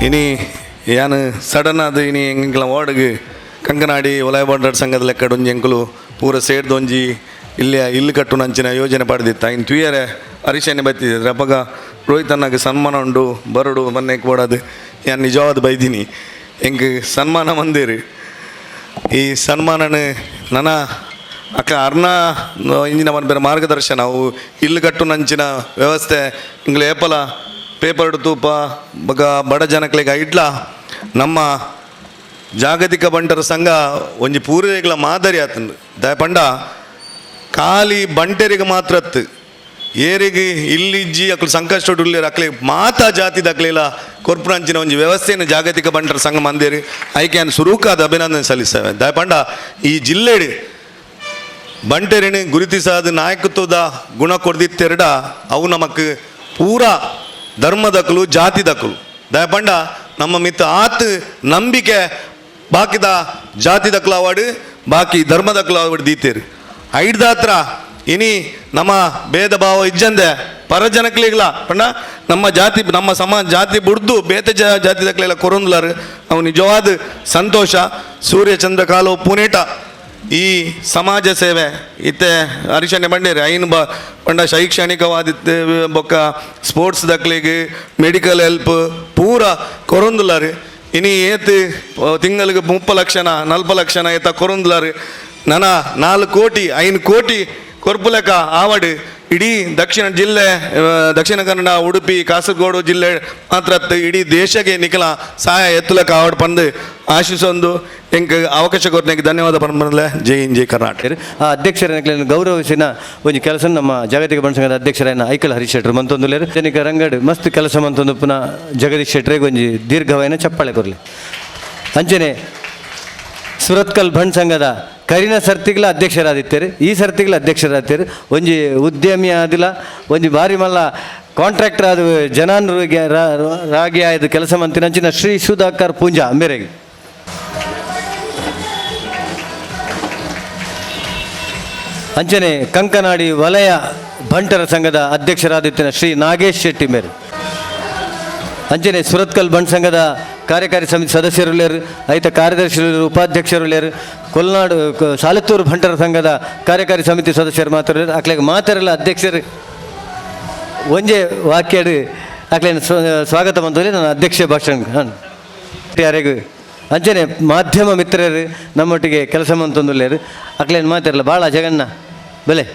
[SPEAKER 5] ಇನಿ ಏನು ಸಡನ್ ಅದು ಇನಿ ಎಂಗಳ ವಾರ್ಡ್ಗೆ ಕಂಕನಾಡಿ ವಲಯ ಬಂಡರ್ ಸಂಘದ ಲೆಕ್ಕಡು ಒಂಜಿ ಎಂಕುಲು ಪೂರ ಸೇರ್ದೊಂಜಿ ಇಲ್ಲಿ ಕಟ್ಟು ನಂಚಿನ ಯೋಜನೆ ಪಡೆದಿತ್ತ ಇನ್ನು ತುಯರೆ ಹರೀಶನೆ ಬತ್ತಿದ್ದೆ ಅಪ್ಪಗ ರೋಹಿತ್ ಅಣ್ಣಗೆ ಸನ್ಮಾನ ಉಂಡು ಬರಡು ಮೊನ್ನೆ ಕೊಡೋದು ನಾನು ನಿಜವಾದ ಬೈದೀನಿ ಹೆಂಗೆ ಸನ್ಮಾನ ಮಂದಿರಿ ಈ ಸನ್ಮಾನನ ನನ್ನ ಅಕ್ಕ ಅರ್ನ ಇಂಜಿನ ಬೇರೆ ಮಾರ್ಗದರ್ಶನ ಅವು ಇಲ್ಲಿ ಕಟ್ಟು ನಂಚಿನ ವ್ಯವಸ್ಥೆ ಹಿಂಗೆ ಏಪಲ ಪೇಪರ್ ತೂಪ ಬಗ ಬಡ ಜನಗಳಿಗೆ ಇಡ್ಲ ನಮ್ಮ ಜಾಗತಿಕ ಬಂಟರ ಸಂಘ ಒಂಜಿ ಪೂರ್ವಗಳ ಮಾದರಿ ಆತಂದು ದಯಪಂಡ ಖಾಲಿ ಬಂಟರಿಗೆ ಮಾತ್ರ ಏರಿಗೆ ಇಲ್ಲಿಜ್ಜಿ ಅಕ್ಲು ಸಂಕಷ್ಟ ಉಳ್ಳೇರು ಅಕ್ಲೆ ಮಾತಾ ಜಾತಿದ ಅಕ್ಲೆಲ್ಲ ಕೊರ್ಪುರಂಚಿನ ಒಂಜಿ ವ್ಯವಸ್ಥೆಯನ್ನು ಜಾಗತಿಕ ಬಂಟರ ಸಂಘ ಮಂದಿರಿ ಐಕ್ಯಾನ್ ಸುರೂಕಾದ ಅಭಿನಂದನೆ ಸಲ್ಲಿಸ್ತೇವೆ ದಯಪಂಡ ಈ ಜಿಲ್ಲೆಡು ಬಂಟೆರಿನ ಗುರುತಿಸಾದ ನಾಯಕತ್ವದ ಗುಣ ಕೊಡ್ದಿತ್ತೆರಡ ಅವು ನಮಕ್ ಪೂರಾ ಧರ್ಮದಕ್ಕಲು ಜಾತಿದಕ್ಕಲು ದಯಪಂಡ ನಮ್ಮ ಮಿತ್ತ ಆತ್ ನಂಬಿಕೆ ಬಾಕಿದ ಜಾತಿದಕ್ಕಲು ಅವಾರ್ಡ್ ಬಾಕಿ ಧರ್ಮದಕ್ಕಲು ಅವಾರ್ಡ್ ದೀತೇರಿ ಐಡ್ದಾತ್ರ ಇನಿ ನಮ್ಮ ಭೇದ ಭಾವ ಇಜ್ಜಂದೆ ಪರ ಜನಕ್ಲಿಗ್ಲ ಪಂಡ ನಮ್ಮ ಜಾತಿ ನಮ್ಮ ಸಮಾಜ ಜಾತಿ ಬುಡ್ದು ಬೇತೆ ಜಾತಿದಕ್ಲೆಲ್ಲ ಕೊರೊಂದ್ಲಾರು ಅವು ನಿಜವಾದ ಸಂತೋಷ. ಸೂರ್ಯ ಚಂದ್ರ ಕಾಲು ಪುನೇಟ
[SPEAKER 10] ಈ ಸಮಾಜ ಸೇವೆ ಇತ್ತೆ ಹರಿಶಣ್ಯ ಬಂಡೇರಿ ಐನ್ ಬಂಡ ಶೈಕ್ಷಣಿಕವಾದಿತ್ತು ಬೊಕ್ಕ ಸ್ಪೋರ್ಟ್ಸ್ ದಕ್ಲಿಗೆ ಮೆಡಿಕಲ್ ಹೆಲ್ಪ್ ಪೂರ ಕೊರೊಂದುಲಾರು ಇನಿ ಏತು ತಿಂಗಳಿಗೆ 30 ಲಕ್ಷನ 40 ಲಕ್ಷನ ಏತ ಕೊರೊಂದುಲಾರು ನನ್ನ 4 ಕೋಟಿ 5 ಕೋಟಿ ಕೊರ್ಪುಲೆಕ ಆವಡು ಇಡೀ ದಕ್ಷಿಣ ಜಿಲ್ಲೆ ದಕ್ಷಿಣ ಕನ್ನಡ ಉಡುಪಿ ಕಾಸರಗೋಡು ಜಿಲ್ಲೆ ಮಾತ್ರ ಇಡೀ ದೇಶಕ್ಕೆ ನಿಖಲ ಸಹಾಯ ಎತ್ತಲಕ ಆವಡ್ ಪಂದು ಆಶಿಸೊಂದು ಎಂಕ್ ಅವಕಾಶ ಕೊರನೆಗೆ ಧನ್ಯವಾದ ಪಂದ್ಲೆ ಜೈ ಹಿಂದ್ ಜೈ ಕರ್ನಾಟಕ.
[SPEAKER 9] ಆ ಅಧ್ಯಕ್ಷರ ಗೌರವಿಸಿನ ಒಂದು ಕೆಲಸ ನಮ್ಮ ಜಾಗತಿಕ ಬಣ್ಣ ಸಂಘದ ಅಧ್ಯಕ್ಷರಾಯನ ಐಕಳ ಹರೀಶ್ ಶೆಟ್ರು ಮಂತೊಂದುಲೇರು ಜನಕ ರಂಗಡ್ ಮಸ್ತ್ ಕೆಲಸ ಮಂತೊಂದು ಪುನಃ ಜಗದೀಶ್ ಶೆಟ್ರಿಗೆ ಒಂಜಿ ದೀರ್ಘವಾಯಿನ ಚಪ್ಪಾಳೆ ಕೊರಲಿ. ಅಂಚನೆ ಸುರತ್ಕಲ್ ಬಣ್ಣ ಸಂಘದ ಕರಿನ ಸರ್ತಿಗಳ ಅಧ್ಯಕ್ಷರಾದಿತ್ತೇರು ಈ ಸರ್ತಿಗಳ ಅಧ್ಯಕ್ಷರಾದಿತ್ತೇರು ಒಂಜಿ ಉದ್ಯಮಿ ಆದಿಲ್ಲ ಒಂಜಿ ಬಾರಿ ಮಲ್ಲ ಕಾಂಟ್ರಾಕ್ಟರ್ ಆದ ಜನಾನುರಿಗೆ ರಾಗಿ ಆಯ್ದು ಕೆಲಸ ಮಂತಿನ ಅಂಚಿನ ಶ್ರೀ ಸುಧಾಕರ್ ಪೂಂಜಾ ಅಂಬೇರೆಗೆ. ಅಂಚನೆ ಕಂಕನಾಡಿ ವಲಯ ಬಂಟರ ಸಂಘದ ಅಧ್ಯಕ್ಷರಾದಿತ್ತಿನ ಶ್ರೀ ನಾಗೇಶ್ ಶೆಟ್ಟಿ ಮೇರೆ. ಅಂಚನೆ ಸುರತ್ಕಲ್ ಬಣ್ಣ ಸಂಘದ ಕಾರ್ಯಕಾರಿ ಸಮಿತಿ ಸದಸ್ಯರುಳ್ಳೇರು ಐತ ಕಾರ್ಯದರ್ಶಿಗಳು ಉಪಾಧ್ಯಕ್ಷರುಳ್ಳೇರು ಕೊಲ್ನಾಡು ಸಾಲತ್ತೂರು ಬಂಟರ ಸಂಘದ ಕಾರ್ಯಕಾರಿ ಸಮಿತಿ ಸದಸ್ಯರು ಮಾತಾಡೋರು ಅಕ್ಲೆಗೆ ಮಾತಾಡಲ್ಲ ಅಧ್ಯಕ್ಷರು ಒಂಜೆ ವಾಕ್ಯಡು ಅಕ್ಲೇನು ಸ್ವಾಗತ ಬಂದಲ್ಲಿ ನಾನು ಅಧ್ಯಕ್ಷ ಭಾಷಣ ಯಾರಿಗೂ ಅಂಚನೆ ಮಾಧ್ಯಮ ಮಿತ್ರರು ನಮ್ಮೊಟ್ಟಿಗೆ ಕೆಲಸ ಮಂತೊಂದುಲ್ಲೇರು ಅಕ್ಲೇನು ಮಾತಾಡಲ್ಲ ಭಾಳ ಜಗನ್ನ ಬೆಲೆ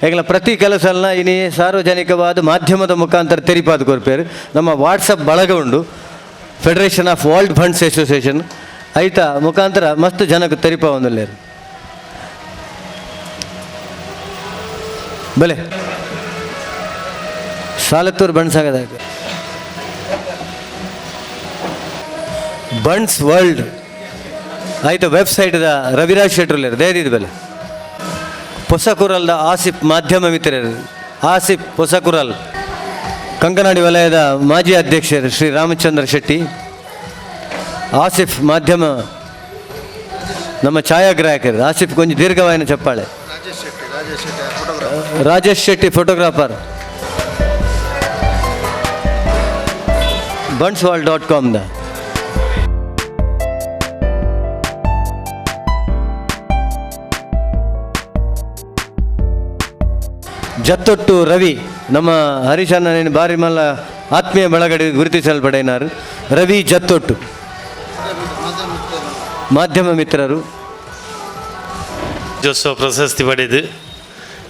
[SPEAKER 9] ಈಗಲ ಪ್ರತಿ ಕೆಲಸ ಅಲ್ಲ ಇನಿ ಸಾರ್ವಜನಿಕವಾದ ಮಾಧ್ಯಮದ ಮುಖಾಂತರ ತೆರಿಪಾದು ಕೊರ್ಪೇರು ನಮ್ಮ ವಾಟ್ಸಪ್ ಬಳಗ ಉಂಡು federation of world funds association ಐತ ಮುಖಾಂತರ ಮಸ್ತ್ ಜನಕ್ಕೆ ತೆರಿಪ ಒಂದಲ್ಲೇರು ಬಲೆ ಸಾಲತ್ತೂರು ಬಣ್ಣ ಸಂಘದಾಗ ಬಣ್ಸ್ ವರ್ಲ್ಡ್ ಆಯ್ತು ವೆಬ್ಸೈಟ್ದ ರವಿರಾಜ್ ಶೆಟ್ರುಲ್ಲೇರು ದಯದಿದ್ದು ಬೆಲೆ ಹೊಸಕುರಲ್ದ ಆಸಿಫ್ ಮಾಧ್ಯಮ ಮಿತ್ರರು ಆಸಿಫ್ ಹೊಸಕುರಲ್ ಕಂಕನಾಡಿ ವಲಯದ ಮಾಜಿ ಅಧ್ಯಕ್ಷರು ಶ್ರೀ ರಾಮಚಂದ್ರ ಶೆಟ್ಟಿ ಆಸಿಫ್ ಮಾಧ್ಯಮ ನಮ್ಮ ಛಾಯಾಗ್ರಾಹಕರು ಆಸಿಫ್ ಕೊಂಚ ದೀರ್ಘವಾಯಿನ ಚಪ್ಪಾಳೆ ರಾಜೇಶ್ ಶೆಟ್ಟಿ ಫೋಟೋಗ್ರಾಫರ್ ಬನ್ಸ್ವಾಲ್.com ಜತ್ತೊಟ್ಟು ರವಿ ನಮ್ಮ ಹರೀಶಣ್ಣನ ಬಾರಿ ಮಲ್ಲ ಆತ್ಮೀಯ ಬಳಗಡೆ ಗುರುತಿಸಲ್ಪಡೇನಾರು ರವಿ ಜತ್ತೊಟ್ಟು ಮಾಧ್ಯಮ ಮಿತ್ರರು
[SPEAKER 11] ರಾಜ್ಯೋತ್ಸವ ಪ್ರಶಸ್ತಿ ಪಡೆದು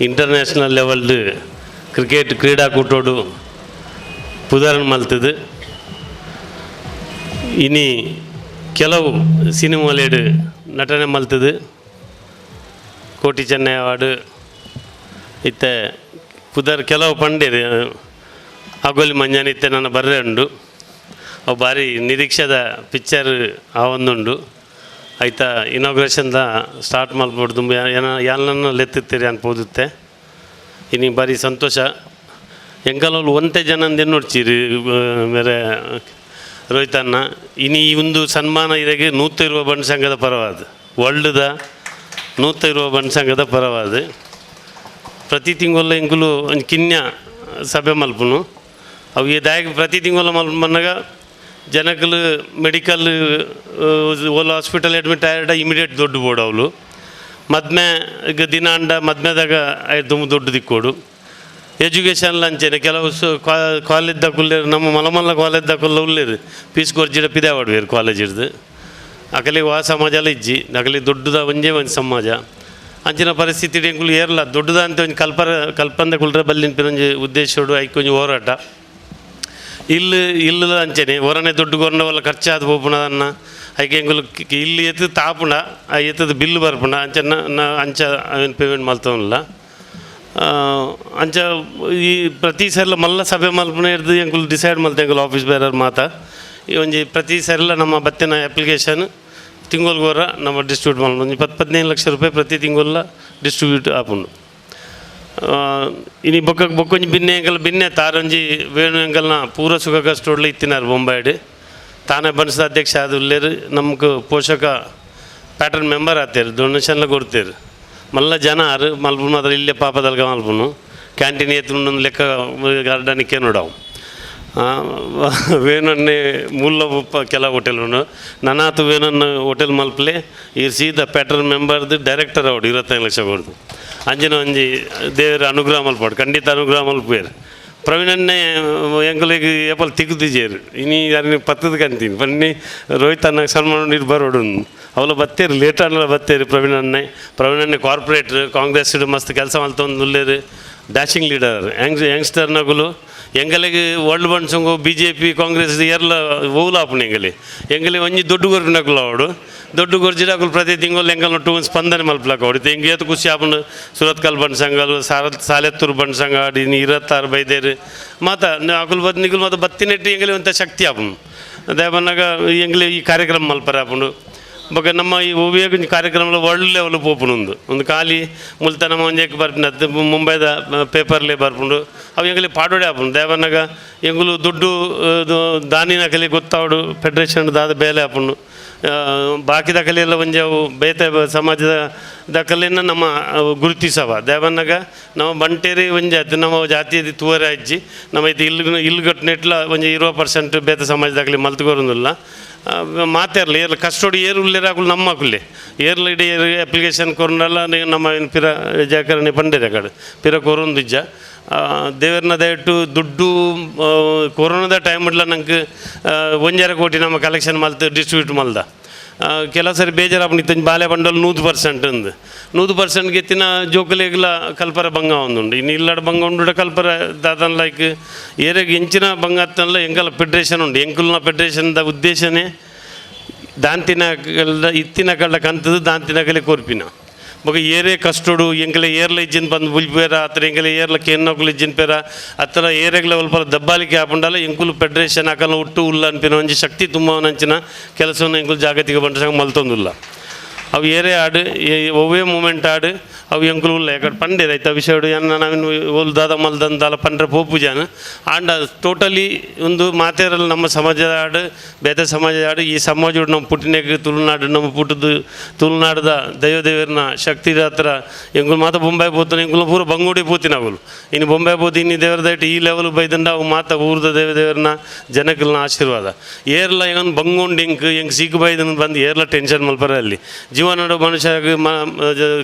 [SPEAKER 11] ಇಂಟರ್ನ್ಯಾಷನಲ್ ಲೆವೆಲ್ದು ಕ್ರಿಕೆಟ್ ಕ್ರೀಡಾಕೂಟೋಡು ಪುದಾರಣ ಮಲ್ತದು ಇನಿ ಕೆಲವು ಸಿನಿಮಾಲೇಡು ನಟನೆ ಮಲ್ತದು ಕೋಟಿ ಚೆನ್ನೈ ಅವಾರ್ಡು ಇತ್ತೆ ಪುದರ್ ಕೆಲವು ಪಂಡೇರಿ ಆಗೋಲಿ ಮಂಜಾನ ಇತ್ತೆ ನನ್ನ ಬರ್ರೆ ಉಂಡು ಅವು ಭಾರಿ ನಿರೀಕ್ಷೆದ ಪಿಕ್ಚರ್ ಆ ಒಂದುಂಡು ಆಯ್ತಾ ಇನಾಗ್ರೇಷನ್ದ ಸ್ಟಾರ್ಟ್ ಮಾಡ್ಬೋದು ಯಾಲನ್ನ ಲೆತ್ತುತ್ತೀರಿ ಅನ್ಬೋದುತ್ತೆ ಇನ್ನು ಭಾರಿ ಸಂತೋಷ ಎಂಕಲಲ್ಲಿ ಒಂದೇ ಜನಂದು ನೋಡ್ತೀರಿ ಬೇರೆ ರೋಹಿತಣ್ಣ ಇನ್ನು ಈ ಒಂದು ಸನ್ಮಾನ ಇದಕ್ಕೆ 120 ಬಣ್ಣ ಸಂಘದ ಪರವಾದ ವರ್ಲ್ಡ್ದ 120 ಬಣ್ಣ ಸಂಘದ ಪರವಾದ ಪ್ರತಿ ತಿಂಗಳು ಎಂಕುಲು ಒಂದು ಕಿನ್ಯ ಸಭೆ ಮಲ್ಪನು ಅವು ಇದಾಗಿ ಪ್ರತಿ ತಿಂಗಳು ಮಲ್ಪನ್ನಾಗ ಜನಕ್ಕಲು ಮೆಡಿಕಲ್ ಓಲ್ ಹಾಸ್ಪಿಟಲ್ ಅಡ್ಮಿಟ್ ಆಯ್ಡ ಇಮಿಡಿಯೇಟ್ ದೊಡ್ಡ ಬೋರ್ಡು ಅವಳು ಮದ್ಮೆ ಈಗ ದಿನ ಅಂಡ ಮದ್ಮೆದಾಗ ತುಂಬ ದೊಡ್ಡ ದಿಕ್ಕೋಡು ಎಜುಕೇಷನ್ ಲಂಚೇನೆ ಕೆಲವು ಕಾಲೇಜ್ದ ಕುಲ್ಲೇರು ನಮ್ಮ ಮಲಮಲ್ಲ ಕಾಲೇಜ್ದ ಕುಲ್ಲ ಉಳ್ಳೇರು ಪೀಸ್ ಕೊರ್ಜಿಡ ಪಿದೆ ಆಡ್ವೇರು ಕಾಲೇಜ್ ಇರ್ದು ಅಕಲಿಗೆ ಆ ಸಮಾಜ ಎಲ್ಲ ಇಜ್ಜಿ ಅಕಲಿಗೆ ದೊಡ್ಡದ ಒಂದೇ ಒಂದು ಸಮಾಜ ಅಂಚಿನ ಪರಿಸ್ಥಿತಿ ಎಂಕುಲು ಏರ್ಲ ದೊಡ್ಡದ ಅಂತ ಒಂದು ಕಲ್ಪಂದ ಕುಲ್ರೆ ಬಲ್ಲಿನ ಪಿನೊಂಜಿ ಉದ್ದೇಶೋಡು ಐಕೊಂಜಿ ಹೋರಾಟ ಇಲ್ಲ ಅಂಚನೆ ಹೊರನೆ ದೊಡ್ಡ ಗೊರ್ನವಲ್ಲ ಖರ್ಚಾದ ಹೋಪುಣದನ್ನ ಐಕೆ ಎಂಕುಲು ಇಲ್ಲಿ ಎತ್ತು ತಾಪುಂಡ ಆ ಎತ್ತದ ಬಿಲ್ಲು ಬರ್ಪುಂಡ ಅಂಚ ಅವನು ಪೇಮೆಂಟ್ ಮಲ್ತವಲ್ಲ ಅಂಚ ಈ ಪ್ರತಿ ಸಲ ಮಲ್ಲ ಸಭೆ ಮಲ್ಪನ ಹಿಡ್ದು ಎಂಕುಲು ಡಿಸೈಡ್ ಮಲ್ತೆ ಎಂಕುಲು ಆಫೀಸ್ ಬೇರೆಯವ್ರು ಮಾತಾ ಈ ಒಂಜಿ ಪ್ರತಿ ಸಲ ನಮ್ಮ ಬತ್ತಿನ ಅಪ್ಲಿಕೇಶನ್ ತಿಂಗೋಲ್ಗೋರ ನಮ್ಮ ಡಿಸ್ಟ್ರಿಬ್ಯೂಟ್ ಮಾಡೋದು ಒಂದು 10-15 ಲಕ್ಷ ರೂಪಾಯಿ ಪ್ರತಿ ತಿಂಗೋಲ್ಲ ಡಿಸ್ಟ್ರಿಬ್ಯೂಟ್ ಆಪುಂಡು ಇನ್ನು ಬೊಕ್ಕೊಂಜಿ ಬಿನ್ನೆ ಎಂಕಲ್ ಬಿನ್ನೆ ತಾರೊಂಜಿ ವೇಣು ಎಂಕಲ್ನ ಪೂರ ಸುಖ ಸ್ಟೋಡ್ಲಿ ಇತ್ತಿನಾರು ಬೊಂಬಾಯ್ಡು ತಾನೇ ಬನ್ಸದ ಅಧ್ಯಕ್ಷ ಆದ ಉಳ್ಳೇರು ನಮ್ಗೆ ಪೋಷಕ ಪ್ಯಾಟರ್ನ್ ಮೆಂಬರ್ ಆತೇರು ಡೊನೇಷನ್ಲ ಕೊಡ್ತೇರು ಮಲ್ಲ ಜನ ಆರು ಮಲ್ಪು ಮಾತ್ರ ಇಲ್ಲೇ ಪಾಪದಲ್ಗ ಮಲ್ಪುನು ಕ್ಯಾಂಟೀನ್ ಎತ್ತು ಲೆಕ್ಕ ಗಾರ್ಡನಿಕ್ಕೆ ನೋಡವು ವೇನನ್ನೇ ಮೂಲ ಉಪ್ಪ ಕೆಲ ಹೋಟೆಲ್ ಉಂಡು ನನಾತು ವೇನನ್ನು ಹೋಟೆಲ್ ಮಲ್ಪಲೆ ಈ ಸೀದಾ ಪ್ಯಾಟರ್ನ್ ಮೆಂಬರ್ದು ಡೈರೆಕ್ಟರ್ ಅವಡು 25 ಲಕ್ಷ ಕೊಡ್ದು ಅಂಜಿನ ಒಂಜಿ ದೇವರ ಅನುಗ್ರಹ ಮಲ್ಪಾಡು ಖಂಡಿತ ಅನುಗ್ರಹ ಮಲ್ಪೇರು ಪ್ರವೀಣನ್ನೇ ಎಂಕಲಿಗೆ ಏಪಲ್ ತಿಗುದಿಜೇರು ಇನಿ ಯಾರು ಪತ್ತದ ಕಂತೀನಿ ಬನ್ನಿ ರೋಹಿತ್ ಅನ್ನ ಸಲ್ಮಾನ್ ಇಟ್ಟು ಬರೋಡು ಅವಳು ಬತ್ತೇರು ಲೇಟ್ ಅನ್ನಲ್ಲ ಬತ್ತೇರು ಪ್ರವೀಣನ್ನೇ ಕಾರ್ಪೊರೇಟ್ರ್ ಕಾಂಗ್ರೆಸ್ ಮಸ್ತ್ ಕೆಲಸ ಮಲ್ತೊಂದು ಉಳ್ಳೇರು ಡ್ಯಾಶಿಂಗ್ ಲೀಡರ್ ಯಂಗ್ಸ್ಟರ್ನಗಳು ಎಂಗಲಿಗೆ ವರ್ಲ್ಡ್ ಬಣ್ಸಂಗು BJP ಕಾಂಗ್ರೆಸ್ ಎಲ್ಲ ಓಲಾಪುಣ ಎಂಗಲಿ ಒಂಜಿ ದೊಡ್ಡ ಗೊರ್ನಕುಲು ಅವಡು ದೊಡ್ಡ ಗೊರ್ಜಿಡಾಕುಲು ಪ್ರತಿ ತಿಂಗಳು ಎಂಗಲ್ ನೊಟ್ಟು ಒಂದು ಸ್ಪಂದನೆ ಮಲ್ಪಲಾಕ ಅವಡು ಎಂಗೆ ಏತು ಖುಷಿ ಆಪುಂಡು ಸುರತ್ಕಲ್ ಬಣ್ಸಂಗಲು ಸಾಲೆತ್ತೂರು ಬಣ್ಸಂಗ ಆಡಿ 26 ಬೈದೇರು ಮಾತ ಅಕುಲು ಬದ್ ನಿಗುಲು ಮಾತ ಬತ್ತಿನೆಟ್ಟು ಎಂಗಲಿ ಒಂಥ ಶಕ್ತಿ ಆಪುಂಡು ಅದೇ ಬಂದಾಗ ಎಂಗಲಿ ಈ ಕಾರ್ಯಕ್ರಮ ಮಲ್ಪರ ಆಪುಂಡು ಬೊಕ ನಮ್ಮ ಈ ಓವಿಯಾಗ ಕಾರ್ಯಕ್ರಮಗಳು ವರ್ಲ್ಡ್ ಲೆವೆಲ್ ಪೋಪುಂಡು ಒಂದು ಖಾಲಿ ಮುಲ್ತ ನಮ್ಮ ಒಂಜಕ್ಕೆ ಬರ್ಪಿನದ್ದು ಮುಂಬೈದ ಪೇಪರ್ಲೆ ಬರ್ಪುಂಡು ಅವು ಎಂಗಲಿ ಪಾಡೋಡೆ ಆಪುಂಡು ದೇವನಾಗ ಎಂಗುಲು ದುಡ್ಡು ದಾನಿನ ಕಲಿ ಗೊತ್ತಾವಡು ಫೆಡ್ರೇಷನ್ ದಾದ ಬೇಲೆ ಆಪುಂಡು ಬಾಕಿ ದಾಖಲೆ ಎಲ್ಲ ಒಂಜಿ ಅವು ಬೇತೆ ಸಮಾಜದ ದಾಖಲೆನ ನಮ್ಮ ಗುರುತಿಸವ ದೇವನಾಗ ನಮ್ಮ ಬಂಟೇರಿ ಒಂಜಿ ಆಯ್ತು ನಮ್ಮ ಜಾತಿಯದಿ ತೂವರೆ ಹಚ್ಚಿ ನಮ್ಮ ಐತಿ ಇಲ್ಗಟ್ಟು ನೆಟ್ಲ ಒಂಜಿ 20% ಬೇತೆ ಸಮಾಜ ದಾಖಲೆ ಮಲ್ತುಗೋರಂದಿಲ್ಲ ಮಾತೇರ್ಲಿ ಏರ್ಲ ಕಸ್ಟೋಡಿ ಏರು ಉಳ್ಳೇರಾಗಲು ನಮ್ಮ ಹಾಕುಲ್ಲೆ ಏರ್ಲ ಇಡೀ ಅಪ್ಲಿಕೇಶನ್ ಕೊರಲ್ಲ ನಮ್ಮ ಪಿರ ಜಾಕರಣೆ ಪಂಡೇರ ಕಡೆ ಪಿರ ಕೊರೊಂದಿಜ್ಜ ದೇವರನ್ನ ದಯವಿಟ್ಟು ದುಡ್ಡು ಕೊರೋನಾದ ಟೈಮ್ಲ ನಂಗೆ 1.5 ಕೋಟಿ ನಮ್ಮ ಕಲೆಕ್ಷನ್ ಮಲ್ತು ಡಿಸ್ಟ್ರಿಬ್ಯೂಟ್ ಮಲ್ದ ಕೆಲವು ಸರಿ ಬೇಜಾರಾಪಣಿತ್ತು ಬಾಲೆ ಬಂಡಲ್ 100% ಅಂದು 100% ಗೆತ್ತಿನ ಜೋಕುಲೆಗ್ಲ ಕಲ್ಪರ ಭಂಗ ಒಂದುಂಡು ಇನ್ನು ಇಲ್ಲಡ ಭಂಗ ಉಂಡು ಕಲ್ಪರ ದಾದನ್ ಲೈಕ್ ಏರೆಗೆ ಎಂಚಿನ ಭಂಗ ಅತ್ತಲ್ಲ ಎಂಕಲ ಫೆಡ್ರೇಷನ್ ಉಂಡು ಎಂಕುಲ್ನ ಫೆಡ್ರೇಷನ್ದ ಉದ್ದೇಶನೇ ದಾಂತಿನ ಇತ್ತಿನ ಕಳ್ಳ ಕಂತದ್ದು ದಾಂತಿನ ಕಲೆ ಕೊರ್ಪಿನ ಬೊಕ ಏರೇ ಕಷ್ಟೋಡು ಎಂಕಲೆ ಏರ್ಲ ಇಜ್ಜಿನ ಬಂದು ಬುಲ್ಪೇರ ಹತ್ರ ಎಂಕಲೆ ಏರ್ಲ ಕೆನ್ನೋಕಲು ಇಜ್ಜಿನ ಪೇರ ಹತ್ರ ಏರೆಗ್ಲ ಒಲ್ಪ ದಬ್ಬಾಲಿಕೆ ಆಪುಂಡಲ್ಲ ಎಂಕುಲು ಫೆಡ್ರೇಷನ್ ಅಕಲ್ನ ಹುಟ್ಟು ಉಲ್ಲ ಅನ್ಪಿನ ಒಂಜಿ ಶಕ್ತಿ ತುಂಬವನಂಚಿನ ಕೆಲಸವನ್ನು ಎಂಕುಲು ಜಾಗತಿಕ ಬಂಡಸಂಗ ಮಲ್ತೊಂದುಲ್ಲ ಅವು ಏರೇ ಆಡು ಒವ್ವೇ ಮೂಮೆಂಟ್ ಆಡು ಅವು ಎಂಕುಲು ಉಲ್ಲ ಯಾಕಡೆ ಪಂಡೆ ರೈತ ವಿಷಯಡು ಎನ್ನ ನಾವಿನ ಓಲ್ ದಾದ ಮಲ್ದಂದಾಲ ಪಂಡ್ರೆ ಪೋಪುಜಾನ ಆಂಡ ಟೋಟಲಿ ಒಂದು ಮಾತೇರಲ್ಲಿ ನಮ್ಮ ಸಮಾಜದ ಆಡು ಬೇತೆ ಸಮಾಜದ ಆಡು ಈ ಸಮಾಜ ನಮ್ಮ ಪುಟ್ಟಿನಾಗ ತುಳುನಾಡು ನಮ್ಮ ಪುಟ್ಟದು ತುಳುನಾಡದ ದೈವದೇವರನ್ನ ಶಕ್ತಿ ಹತ್ರ ಎಂಗುಲು ಮಾತ ಬೊಂಬಾಯಿ ಪೋತಾನೆ ಎಂಗುಲು ಪೂರ ಬಂಗೋಡಿ ಪೋತಿನ ಅವಳು ಇನ್ನು ಬೊಂಬಾಯಿ ಪೋತಿ ಇನ್ನು ದೇವರ ದಯಟು ಈ ಲೆವೆಲ್ ಬೈದಂಡ ಅವು ಮಾತ ಊರದ ದೇವರನ್ನ ಜನಕಲ್ನ ಆಶೀರ್ವಾದ ಏರ್ಲ ಹೆಂಗೆ ಬಂಗೊಂಡು ಹೆಂಗೆ ಸೀಕು ಬೈದನ್ನು ಬಂದು ಏರ್ಲ ಟೆನ್ಷನ್ ಮಲ್ಪರ ಅಲ್ಲಿ ಜೀವನ ಮನುಷ್ಯ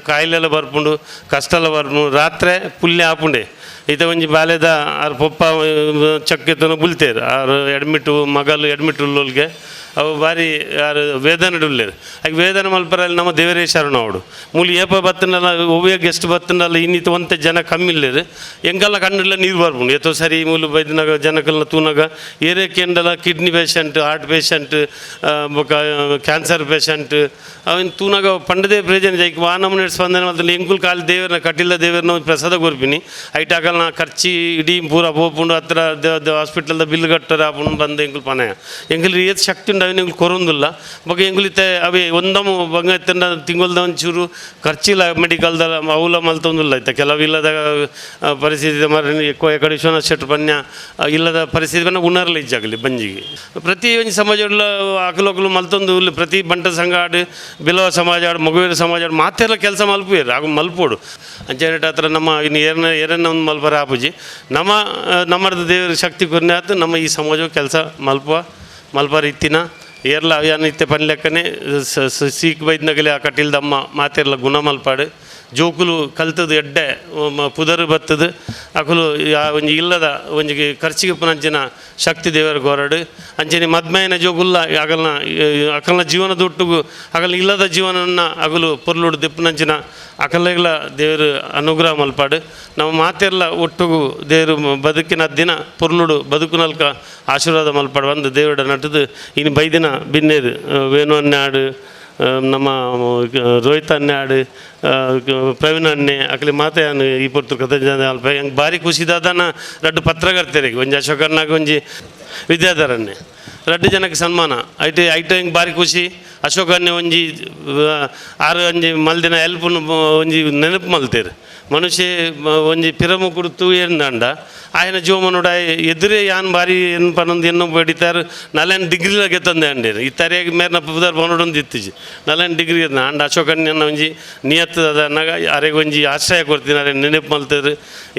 [SPEAKER 11] ಕಾಯಿಲೆಲ್ಲ ಬರ್ಪುಂಡು ಕಷ್ಟ ಎಲ್ಲ ಬರ್ಪುಂಡು ರಾತ್ರಿ ಪುಲ್ಯ ಆಪುಂಡೆ ಈತ ಒಂಜಿ ಬಾಲ್ಯದ ಆರು ಪೊಪ್ಪ ಚಕ್ಕೆತನ ಬುಲ್ತೇರು ಆರು ಎಡ್ಮಿಟ್ಟು ಮಗಲು ಎಡ್ಮಿಟ್ಟು ಉಳ್ಳೋಲ್ಗೆ ಅವು ಬಾರಿ ಯಾರು ವೇದನೆ ಉಳ್ಳೇರು ಆಗ ವೇದನೆ ಮಲ್ಪರಲ್ಲಿ ನಮ್ಮ ದೇವರೇ ಶರಣ ಅವಡು ಮೂಲಿ ಏಪ ಬತ್ತನಲ್ಲ ಒವ್ವೇ ಗೆಸ್ಟ್ ಬತ್ತನಲ್ಲ ಇನ್ನಿತ್ತು ಒಂತೆ ಜನ ಕಮ್ಮಿ ಇಲ್ಲೇರು ಎಂಗೆಲ್ಲ ಕಣ್ಣಿಲ್ಲ ನೀರು ಬರ್ಪುಂಡು ಎತ್ತೋ ಸರಿ ಮೂಲು ಬೈದಿನಾಗ ಜನಕಲ್ನ ತೂನಾಗ ಏರೇ ಕೆಂಡಲ ಕಿಡ್ನಿ ಪೇಷಂಟ್ ಹಾರ್ಟ್ ಪೇಷಂಟ್ ಬೊಕ ಕ್ಯಾನ್ಸರ್ ಪೇಷಂಟ್ ಅವನ್ ತೂನಾಗ ಪಂಡದೇ ಪ್ರಯೋಜನ ಜೈಕ್ ವಾನಮನೆ ಸ್ಪಂದನೆ ಮಾಡ್ತಾರೆ ಎಂಕುಲ್ ಕಾಲು ದೇವರನ್ನ ಕಟ್ಟಿಲ್ಲ ದೇವರನ್ನ ಒಂದು ಪ್ರಸಾದ ಕೊರ್ಪಿನಿ ಐಟಾಕಲ್ನ ಖರ್ಚಿ ಇಡೀ ಪೂರ ಪೋಪುಂಡು ಹತ್ರ ಹಾಸ್ಪಿಟಲ್ದ ಬಿಲ್ ಕಟ್ಟರ ಆಪುಂಡು ಬಂದು ಎಂಕುಲ್ ಪನಯ ಎಂಕುಲ್ ಏತ್ ಶಕ್ತಿ ಉಂಡು ಅವನ ಎಂಕುಲ್ ಕೊರೊಂದಿಲ್ಲ ಬೊಕ ಎಂಕುಲಿತ್ತೆ ಅವೇ ಒಂದಮು ಬಂಗ ಎತ್ತಂಡ ತಿಂಗೊಲ್ದ ಒಂಚೂರು ಖರ್ಚಿಲ್ಲ ಮೆಡಿಕಲ್ದ ಅವಲ ಮಲ್ತೊಂದಿಲ್ಲ ಆಯ್ತಾ ಕೆಲವು ಇಲ್ಲದ ಪರಿಸ್ಥಿತಿ ಮರ ఎక్కువ ಎಕಡೆ ವಿಶ್ವನಾಥ್ ಶೆಟ್ರು ಪನ್ಯ ಇಲ್ಲದ ಪರಿಸ್ಥಿತಿ ಬನ್ನ ಉಣರ್ಲ ಇಜ್ಜಾಗಲಿ ಬಂಜಿಗೆ ಪ್ರತಿ ಒಂದು ಸಮಾಜ ಅಕಲೊಕಲು ಮಲ್ತೊಂದು ಪ್ರತಿ ಬಂಟ ಸಂಘ ಆಡು ಬಿಲವ ಸಮಾಜ ಆಡು ಮಗುವಿನ ಸಮಾಜ ಆಡು ಮಾತೆಲ್ಲ ಕೆಲಸ ಮಲ್ಪುವೇರು ಆಗ ಮಲ್ಪೋಡು ಅಂಚೆನೆಟ್ ಹತ್ರ ನಮ್ಮ ಇನ್ನು ಏರನ್ನ ಒಂದು ಮಲ್ಪರ ಆಪುಜಿ ನಮ್ಮದು ದೇವರ ಶಕ್ತಿ ಕೊರ್ನೆ ಆಯ್ತು ನಮ್ಮ ಈ ಸಮಾಜ ಕೆಲಸ ಮಲ್ಪರ ಇತ್ತಿನ ಏರ್ಲ ಅಯ್ಯಾನಿತ್ಯ ಪನ್ಲೆಕ್ಕನೆ ಸೀಕ್ ಬೈದ್ನಗಲಿ ಆ ಕಟ್ಟಿಲ್ದಮ್ಮ ಮಾತೆರ್ಲ ಗುಣ ಮಲ್ಪಾಡು ಜೋಕುಲು ಕಲ್ತದು ಎಡ್ಡೆ ಪುದರು ಬತ್ತದು ಅಕುಲು ಒಂಜಿ ಇಲ್ಲದ ಒಂಜಿಗೆ ಖರ್ಚಿಗೆ ಪುನಂಚಿನ ಶಕ್ತಿ ದೇವರ ಗೋರಡು ಅಂಚನೆ ಮದ್ಮಯನ ಜೋಗುಲ್ಲ ಅಕಲ್ನ ಜೀವನದ ಒಟ್ಟಿಗೂ ಅಕಲ್ನ ಇಲ್ಲದ ಜೀವನವನ್ನು ಅಗಲು ಪೊರ್ಲುಡು ದಿಪ್ಪುನಂಚಿನ ಅಕಲೆಗಳ ದೇವರು ಅನುಗ್ರಹ ಮಲ್ಪಾಡು ನಾವು ಮಾತೆಲ್ಲ ಒಟ್ಟಿಗೂ ದೇವರು ಬದುಕಿನ ದಿನ ಪೊರ್ಲುಡು ಬದುಕುನಲ್ಕ ಆಶೀರ್ವಾದ ಮಲ್ಪಾಡು ಒಂದು ದೇವರ ನಟದು ಇನ್ನು ಬೈದಿನ ಬಿನ್ನೇರು ವೇಣು ಅನ್ನಾಡು ನಮ್ಮ ರೋಹಿತ್ ಅಣ್ಣೆ ಆಡು ಪ್ರವೀಣ್ ಅಣ್ಣೆ ಅಕಲಿ ಮಾತೆ ಈ ಪೊರ್ತು ಕಥೆ ಅಲ್ಪ ಹೆಂಗೆ ಭಾರಿ ಖುಷಿದಾದನ ರಡ್ಡು ಪತ್ರಕರ್ತೆರಿಗೆ ಒಂಜಿ ಅಶೋಕರ್ನಾಗ ಒಂಜಿ ವಿದ್ಯಾಧರನ್ನೇ ರಡ್ಡು ಜನಕ್ಕೆ ಸನ್ಮಾನ ಐಟ ಹಿಂಗೆ ಭಾರಿ ಖುಷಿ. ಅಶೋಕನ್ನೇ ಒಂಜಿ ಆರು ಒಂಜಿ ಮಲ್ದಿನ ಹೆಲ್ಪ್ನು ಒಂಜಿ ನೆನಪು ಮಲ್ತೇರು. ಮನುಷ್ಯ ಒಂಜಿ ಪಿರಮುಕುಡು ತೂಯಂದಂಡ ఆయన ಜೀವಮನೋಡ ಎದುರೇ ಯಾನ್ ಬಾರಿ ಏನು ಪನ್ನೊಂದು ಎನ್ನೋ ಬಡಿತಾರೆ 4 ಡಿಗ್ರಿಲ ಗೆತ್ತಂದೆ ಅಂಡೇರು ಈ ತರಿಯಾಗಿ ಮೇರ್ನ ಪುದರ್ ಬನ್ನೊಂದು ಇತ್ತೀಜಿ 4 ಡಿಗ್ರಿ ಅಂಡ ಅಶೋಕನ್ನ ಒಂಜಿ ನಿಯತ್ ಅದಾಗ ಅರೆಗೆ ಒಂಜಿ ಆಶ್ರಯ ಕೊಡ್ತೀನಿ ಅರೆ ನೆನಪು ಮಲ್ತೇರು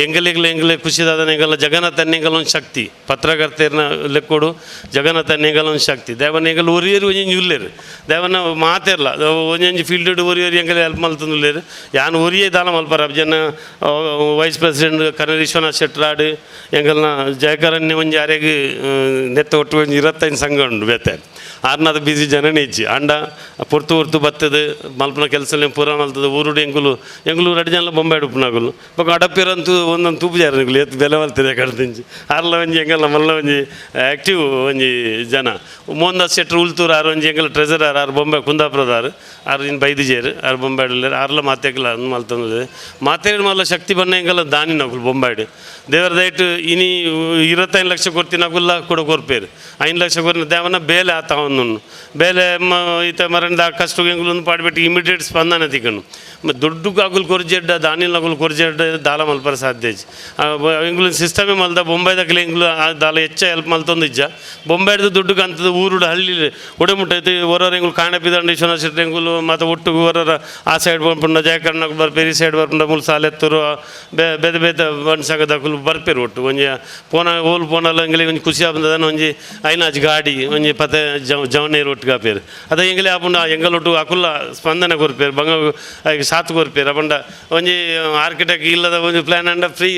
[SPEAKER 11] ಎಂಗಲೆ ಖುಷಿದಾದ ಎಂಗಲ್ಲ ಜಗನ್ನಾಥ ಎಂಗಲ್ಲ ಒಂದು ಶಕ್ತಿ ಪತ್ರಕರ್ತೆಯರ್ನ ಲೆಕ್ಕೋಡು ಜಗನ್ನಾಥ ಎಂಗಲ್ಲ ಒಂದು ಶಕ್ತಿ ದೇವನ ಎಂಗಲ್ ಒರಿಯರು ಒಂಜಿ ಉಲ್ಲೇರು ದೇವನ ಮಾತೇರ್ಲ ಒಂಜಿ ಫೀಲ್ಡ್ ಒರಿಯರು ಎಂಗಲ್ ಹೆಲ್ಪ್ ಮಲ್ತಂದುಲ್ಲೇರು ಯಾನ್ ಒರಿಯೇ ದಾಲ ಮಲ್ಪಾರ ಜನ ವೈಸ್ ಪ್ರೆಸಿಡೆಂಟ್ ಕರ್ನಲ್ ವಿಶ್ವನಾಥ್ ಶೆಟ್ರಾಡ್ ಎಂಗಲ್ನ ಜಯಕರಣ್ಯ ಒಂಜಿ ಅರೆಗೆ ನೆತ್ತ ಒಟ್ಟು ಒಂಜಿ 25 ಸಂಘ ಉಂಡು ಬೇತೆ ಆರ್ನದ ಬಿಸಿ ಜನನೇ ಇಜ್ಜಿ ಅಂಡ ಪೊರ್ತು ಬತ್ತದು ಮಲ್ಪನ ಕೆಲಸ ಪೂರ ಮಲ್ತದ ಊರುಡು ಎಂಗುಲು ರಡ್ಡು ಜನ ಬೊಂಬೆ ಉಪ್ಪುನಾಗಲು ಬೊಕ ಅಡಪಿರಂತೂ ಒಂದೊಂದು ತೂಪು ಜಾರ ಎತ್ತು ಬೆಲೆ ಮಲ್ತಿದೆ ಕಡ್ದಿಂಚಿ ಆರ್ಲ ಒಂಜಿ ಎಂಗಲ್ಲ ಮಲ್ಲ ಒಂಜಿ ಆ್ಯಕ್ಟಿವ್ ಒಂಜಿ ಜನ ಮೋಹನ್ದಾಸ್ ಶೆಟ್ರು ಉಲ್ತೂರು ಆರು ಒಂಜಿ ಎಂಗಲ್ಲ ಟ್ರೆಜರರ್ ಆರು ಬೊಂಬೆ ಕುಂದಾಪುರದಾರು ಆರು ಇನ್ನು ಬೈದಿಜೇರು ಆರು ಬೊಂಬಾಡು ಆರ್ಲ ಮಾತೆಗ್ಲ ಮಲ್ತಂದಿದೆ ಮಾತೇರಿ ಮಲ್ಲ ಶಕ್ತಿ ಬಣ್ಣ ಎಂಗಲ್ಲ ದಾನಿ ನಕುಲು ಬೊಂಬಾಡು ದೇವರ ದಯಟು ಇನಿ 25 ಲಕ್ಷ ಕೊಡ್ತೀನಾಗುಲ್ಲ ಕೂಡ ಕೊರ್ಪೇರು 5 ಲಕ್ಷ ಕೊರ್ನ ದೇವನ ಬೇಲೆ ಆತ ಒಂದು ಬೇಲೆ ಈತ ಮರಂಡ ಕಷ್ಟ ಎಂಗುಲು ಒಂದು ಪಾಡ್ಬಿಟ್ಟು ಇಮಿಡಿಯೇಟ್ ಸ್ಪಂದನೆ ತಿಕ್ಕನು ದೊಡ್ಡ ಆಗುಲು ಕೊರ್ಜೆಡ್ಡ ದಾನಿಲ್ ಆಗುಲು ಕೊರ್ಜೆಡ್ಡ ದಾಲ ಮಲ್ಪರ ಸಾಧ್ಯ ಎಂಗುಲು ಸಿಸ್ಟಮೇ ಮಲ್ದ ಬೊಂಬೈದಾಗಲಿ ಎಂಗುಲು ದಾಲ ಹೆಚ್ಚ ಹೆಲ್ಪ್ ಮಲ್ತೊಂದಿಜ್ಜ ಬೊಂಬೈದು ದುಡ್ಡು ಅಂತದ್ದು ಊರುಡು ಹಳ್ಳಿ ಒಡೆಮುಟ್ಟೈತಿ ಹೊರವ್ರ ಎಂಗುಲು ಕಾಣಪಿದಂಡ ವಿಶ್ವನಾಥ್ ಶೆಟ್ಟಿ ಎಂಗುಲು ಮತ್ತು ಒಟ್ಟು ಹೊರರ ಆ ಸೈಡ್ ಬರ್ಪುಂಡ ಜಯಕರ್ಣಕ್ಕೆ ಬರ್ಪೇರಿ ಸೈಡ್ ಬರ್ಪುಂಡ ಮುಲ್ ಸಾಲೆತ್ತರು ಬೇರೆ ಬೇರೆ ಬಣ್ಸಾಗದಾಕುಲು ಬರ್ಪೇರು ಒಟ್ಟು ಒಂಜಿ ಪೋನಲ್ಲ ಎಂಗಲಿ ಒಂಜಿ ಖುಷಿ ಬಂದದ ಒಂಜಿ ಐನಾಜ್ ಗಾಡಿ ಒಂಜಿ ಪತೆ ಜವನೇರು ಒಟ್ಟು ಕಾಪೇರು ಅದ ಎಂಗಲಿ ಆಪುಂಡ ಎಂಗಲೊಟ್ಟು ಅಕುಲ್ಲ ಸ್ಪಂದನೆ ಕೊರ್ಪೇರು ಬಂಗ ಸಾತ್ ಕೊರ್ಪೇರು ಅಪಂಡ ಒಂಜಿ ಆರ್ಕಿಟೆಕ್ಟ್ ಇಲ್ಲದ ಒಂದು ಪ್ಲ್ಯಾನ್ ಅಂಡ ಫ್ರೀ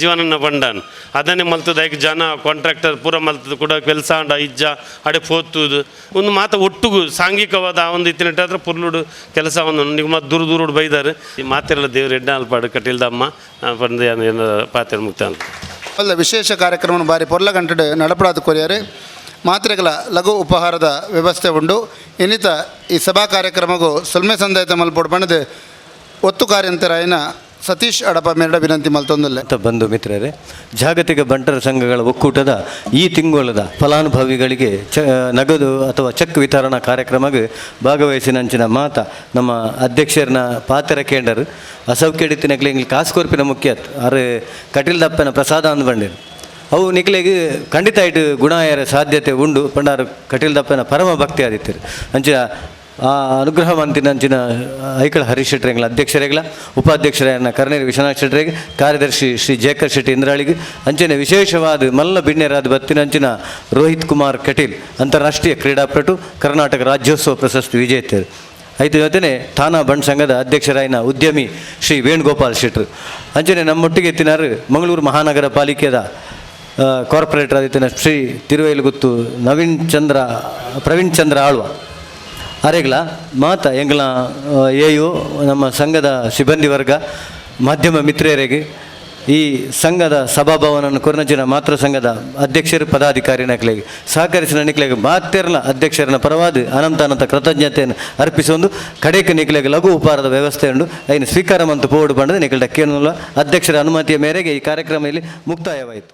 [SPEAKER 11] ಜೀವನ ಬಂಡಾನ್ ಅದನ್ನೇ ಮಲ್ತದ ಐಕ್ ಜನ ಕಾಂಟ್ರಾಕ್ಟರ್ ಪೂರ ಮಲ್ತದ ಕೂಡ ಕೆಲಸ ಅಂಡ ಇಜ್ಜ ಅಡೆ ಪೋತುದು ಒಂದು ಮಾತ ಒಟ್ಟುಗು ಸಾಂಘಿಕವಾದ ಆ ಒಂದು ಇತ್ತಿನ ಹತ್ರ ಪುರ್ಲುಡು ಕೆಲಸ ಒಂದು ನೀವು ಮತ್ತು ದೂರ ಬೈದಾರೆ ಈ ಮಾತೆಲ್ಲ ದೇವ್ರು ಎಡ್ಡ ಅಲ್ಪಾಡು ಕಟ್ಟಿಲ್ದಮ್ಮ ಬಂದು ಏನು ಪಾತ್ರ ಮುಕ್ತ ಅಂತ
[SPEAKER 1] ಅಲ್ಲ ವಿಶೇಷ ಕಾರ್ಯಕ್ರಮ ಬಾರಿ ಪೊರ್ಲ ಗಂಟೆ ನಡಪಡಾದ ಕೊರಿಯರು ಮಾತ್ರೆಗಳ ಲಘು ಉಪಹಾರದ ವ್ಯವಸ್ಥೆ ಉಂಡು ಇನ್ನಿತ ಈ ಸಭಾ ಕಾರ್ಯಕ್ರಮಗೂ ಸೊಲ್ಮೆ ಸಂದಾಯತ ಮಲ್ಪೋಡು ಬಣ್ಣದ ಒತ್ತು ಕಾರ್ಯಂತರಾಯನ ಸತೀಶ್ ಅಡಪ ಮೇರಡ ವಿನಂತಿ ಮಲ್ತೊಂದಿಲ್ಲ
[SPEAKER 9] ಬಂಧು ಮಿತ್ರರೇ, ಜಾಗತಿಕ ಬಂಟರ ಸಂಘಗಳ ಒಕ್ಕೂಟದ ಈ ತಿಂಗಳದ ಫಲಾನುಭವಿಗಳಿಗೆ ನಗದು ಅಥವಾ ಚೆಕ್ ವಿತರಣಾ ಕಾರ್ಯಕ್ರಮಕ್ಕೆ ಭಾಗವಹಿಸಿನಂಚಿನ ಮಾತ ನಮ್ಮ ಅಧ್ಯಕ್ಷರನ್ನ ಪಾತ್ರ ಕೇಂದ್ರ ಅಸೌಖ್ಯಡಿತಿನಕ್ಲೆ ಇಂಗ್ಲಿ ಕಾಸು ಕೊರ್ಪಿನ ಮುಖ್ಯ ಅರೆ ಕಟೀಲ್ ದಪ್ಪನ ಪ್ರಸಾದ ಅಂದ್ ಬಂದಿರು ಅವು ನಿಕ್ಲೆಗೆ ಖಂಡಿತ ಇಟ್ಟು ಗುಣಾಯರ ಸಾಧ್ಯತೆ ಉಂಡು ಪಂಡಾರು ಕಟೀಲ್ ದಪ್ಪನ ಪರಮ ಭಕ್ತಿ ಆದಿತ್ಯರು ಅಂಚಿನ ಆ ಅನುಗ್ರಹ ಮಂತಿನಂಚಿನ ಐಕಳ ಹರೀಶ್ ಶೆಟ್ಟರೆಗಳ ಅಧ್ಯಕ್ಷರೆಗಳ ಉಪಾಧ್ಯಕ್ಷರನ್ನ ಕರ್ನೇರಿ ವಿಶ್ವನಾಥ್ ಶೆಟ್ಟರಿಗೆ ಕಾರ್ಯದರ್ಶಿ ಶ್ರೀ ಜೇಕರ್ ಶೆಟ್ಟಿ ಇಂದ್ರಾಳಿಗೆ ಅಂಚನೆ ವಿಶೇಷವಾದ ಮಲ್ಲ ಬಿಣ್ಣೆರಾದ ಬತ್ತಿನಂಚಿನ ರೋಹಿತ್ ಕುಮಾರ್ ಕಟೀಲ್ ಅಂತಾರಾಷ್ಟ್ರೀಯ ಕ್ರೀಡಾಪಟು ಕರ್ನಾಟಕ ರಾಜ್ಯೋತ್ಸವ ಪ್ರಶಸ್ತಿ ವಿಜೇತರು ಐದು ಜೊತೆನೆ ಥಾನಾ ಬಂಡ್ ಸಂಘದ ಅಧ್ಯಕ್ಷರಾಯಿನ ಉದ್ಯಮಿ ಶ್ರೀ ವೇಣುಗೋಪಾಲ್ ಶೆಟ್ರು ಅಂಚನೆ ನಮ್ಮೊಟ್ಟಿಗೆ ಎತ್ತಿನಾರು ಮಂಗಳೂರು ಮಹಾನಗರ ಪಾಲಿಕೆಯ ಕಾರ್ಪೊರೇಟರ್ ಆದಿತ್ಯನ ಶ್ರೀ ತಿರುವೈಲುಗುತ್ತು ಪ್ರವೀಣ್ ಚಂದ್ರ ಆಳ್ವ ಅರೆಗಳ ಮಾತ ಎಂಗಳ ಎಯು ನಮ್ಮ ಸಂಘದ ಸಿಬ್ಬಂದಿ ವರ್ಗ ಮಾಧ್ಯಮ ಮಿತ್ರರಿಗೆ ಈ ಸಂಘದ ಸಭಾಭವನನ್ನು ಕೊರ್ನಚಿನ ಮಾತೃ ಸಂಘದ ಅಧ್ಯಕ್ಷರು ಪದಾಧಿಕಾರಿ ನಕ್ಲೆಗೆ ಸಹಕರಿಸಿದ ನಿಕ್ಲೆಗೆ ಮಾತೆರ್ನ ಅಧ್ಯಕ್ಷರನ್ನ ಪರವಾದ ಅನಂತ ಕೃತಜ್ಞತೆಯನ್ನು ಅರ್ಪಿಸೊಂದು ಕಡೆಗೆ ನಿಕ್ಲೆಗೆ ಲಘು ಉಪಹಾರದ ವ್ಯವಸ್ಥೆ ಉಂಡು ಐನು ಸ್ವೀಕಾರ ಮಂತು ಪೋಡು ಬಂಡದ ನಿಕ್ಲ ಕೇಳಲ್ಲ ಅಧ್ಯಕ್ಷರ ಅನುಮತಿಯ ಮೇರೆಗೆ ಈ ಕಾರ್ಯಕ್ರಮ ಇಲ್ಲಿ ಮುಕ್ತಾಯವಾಯಿತು.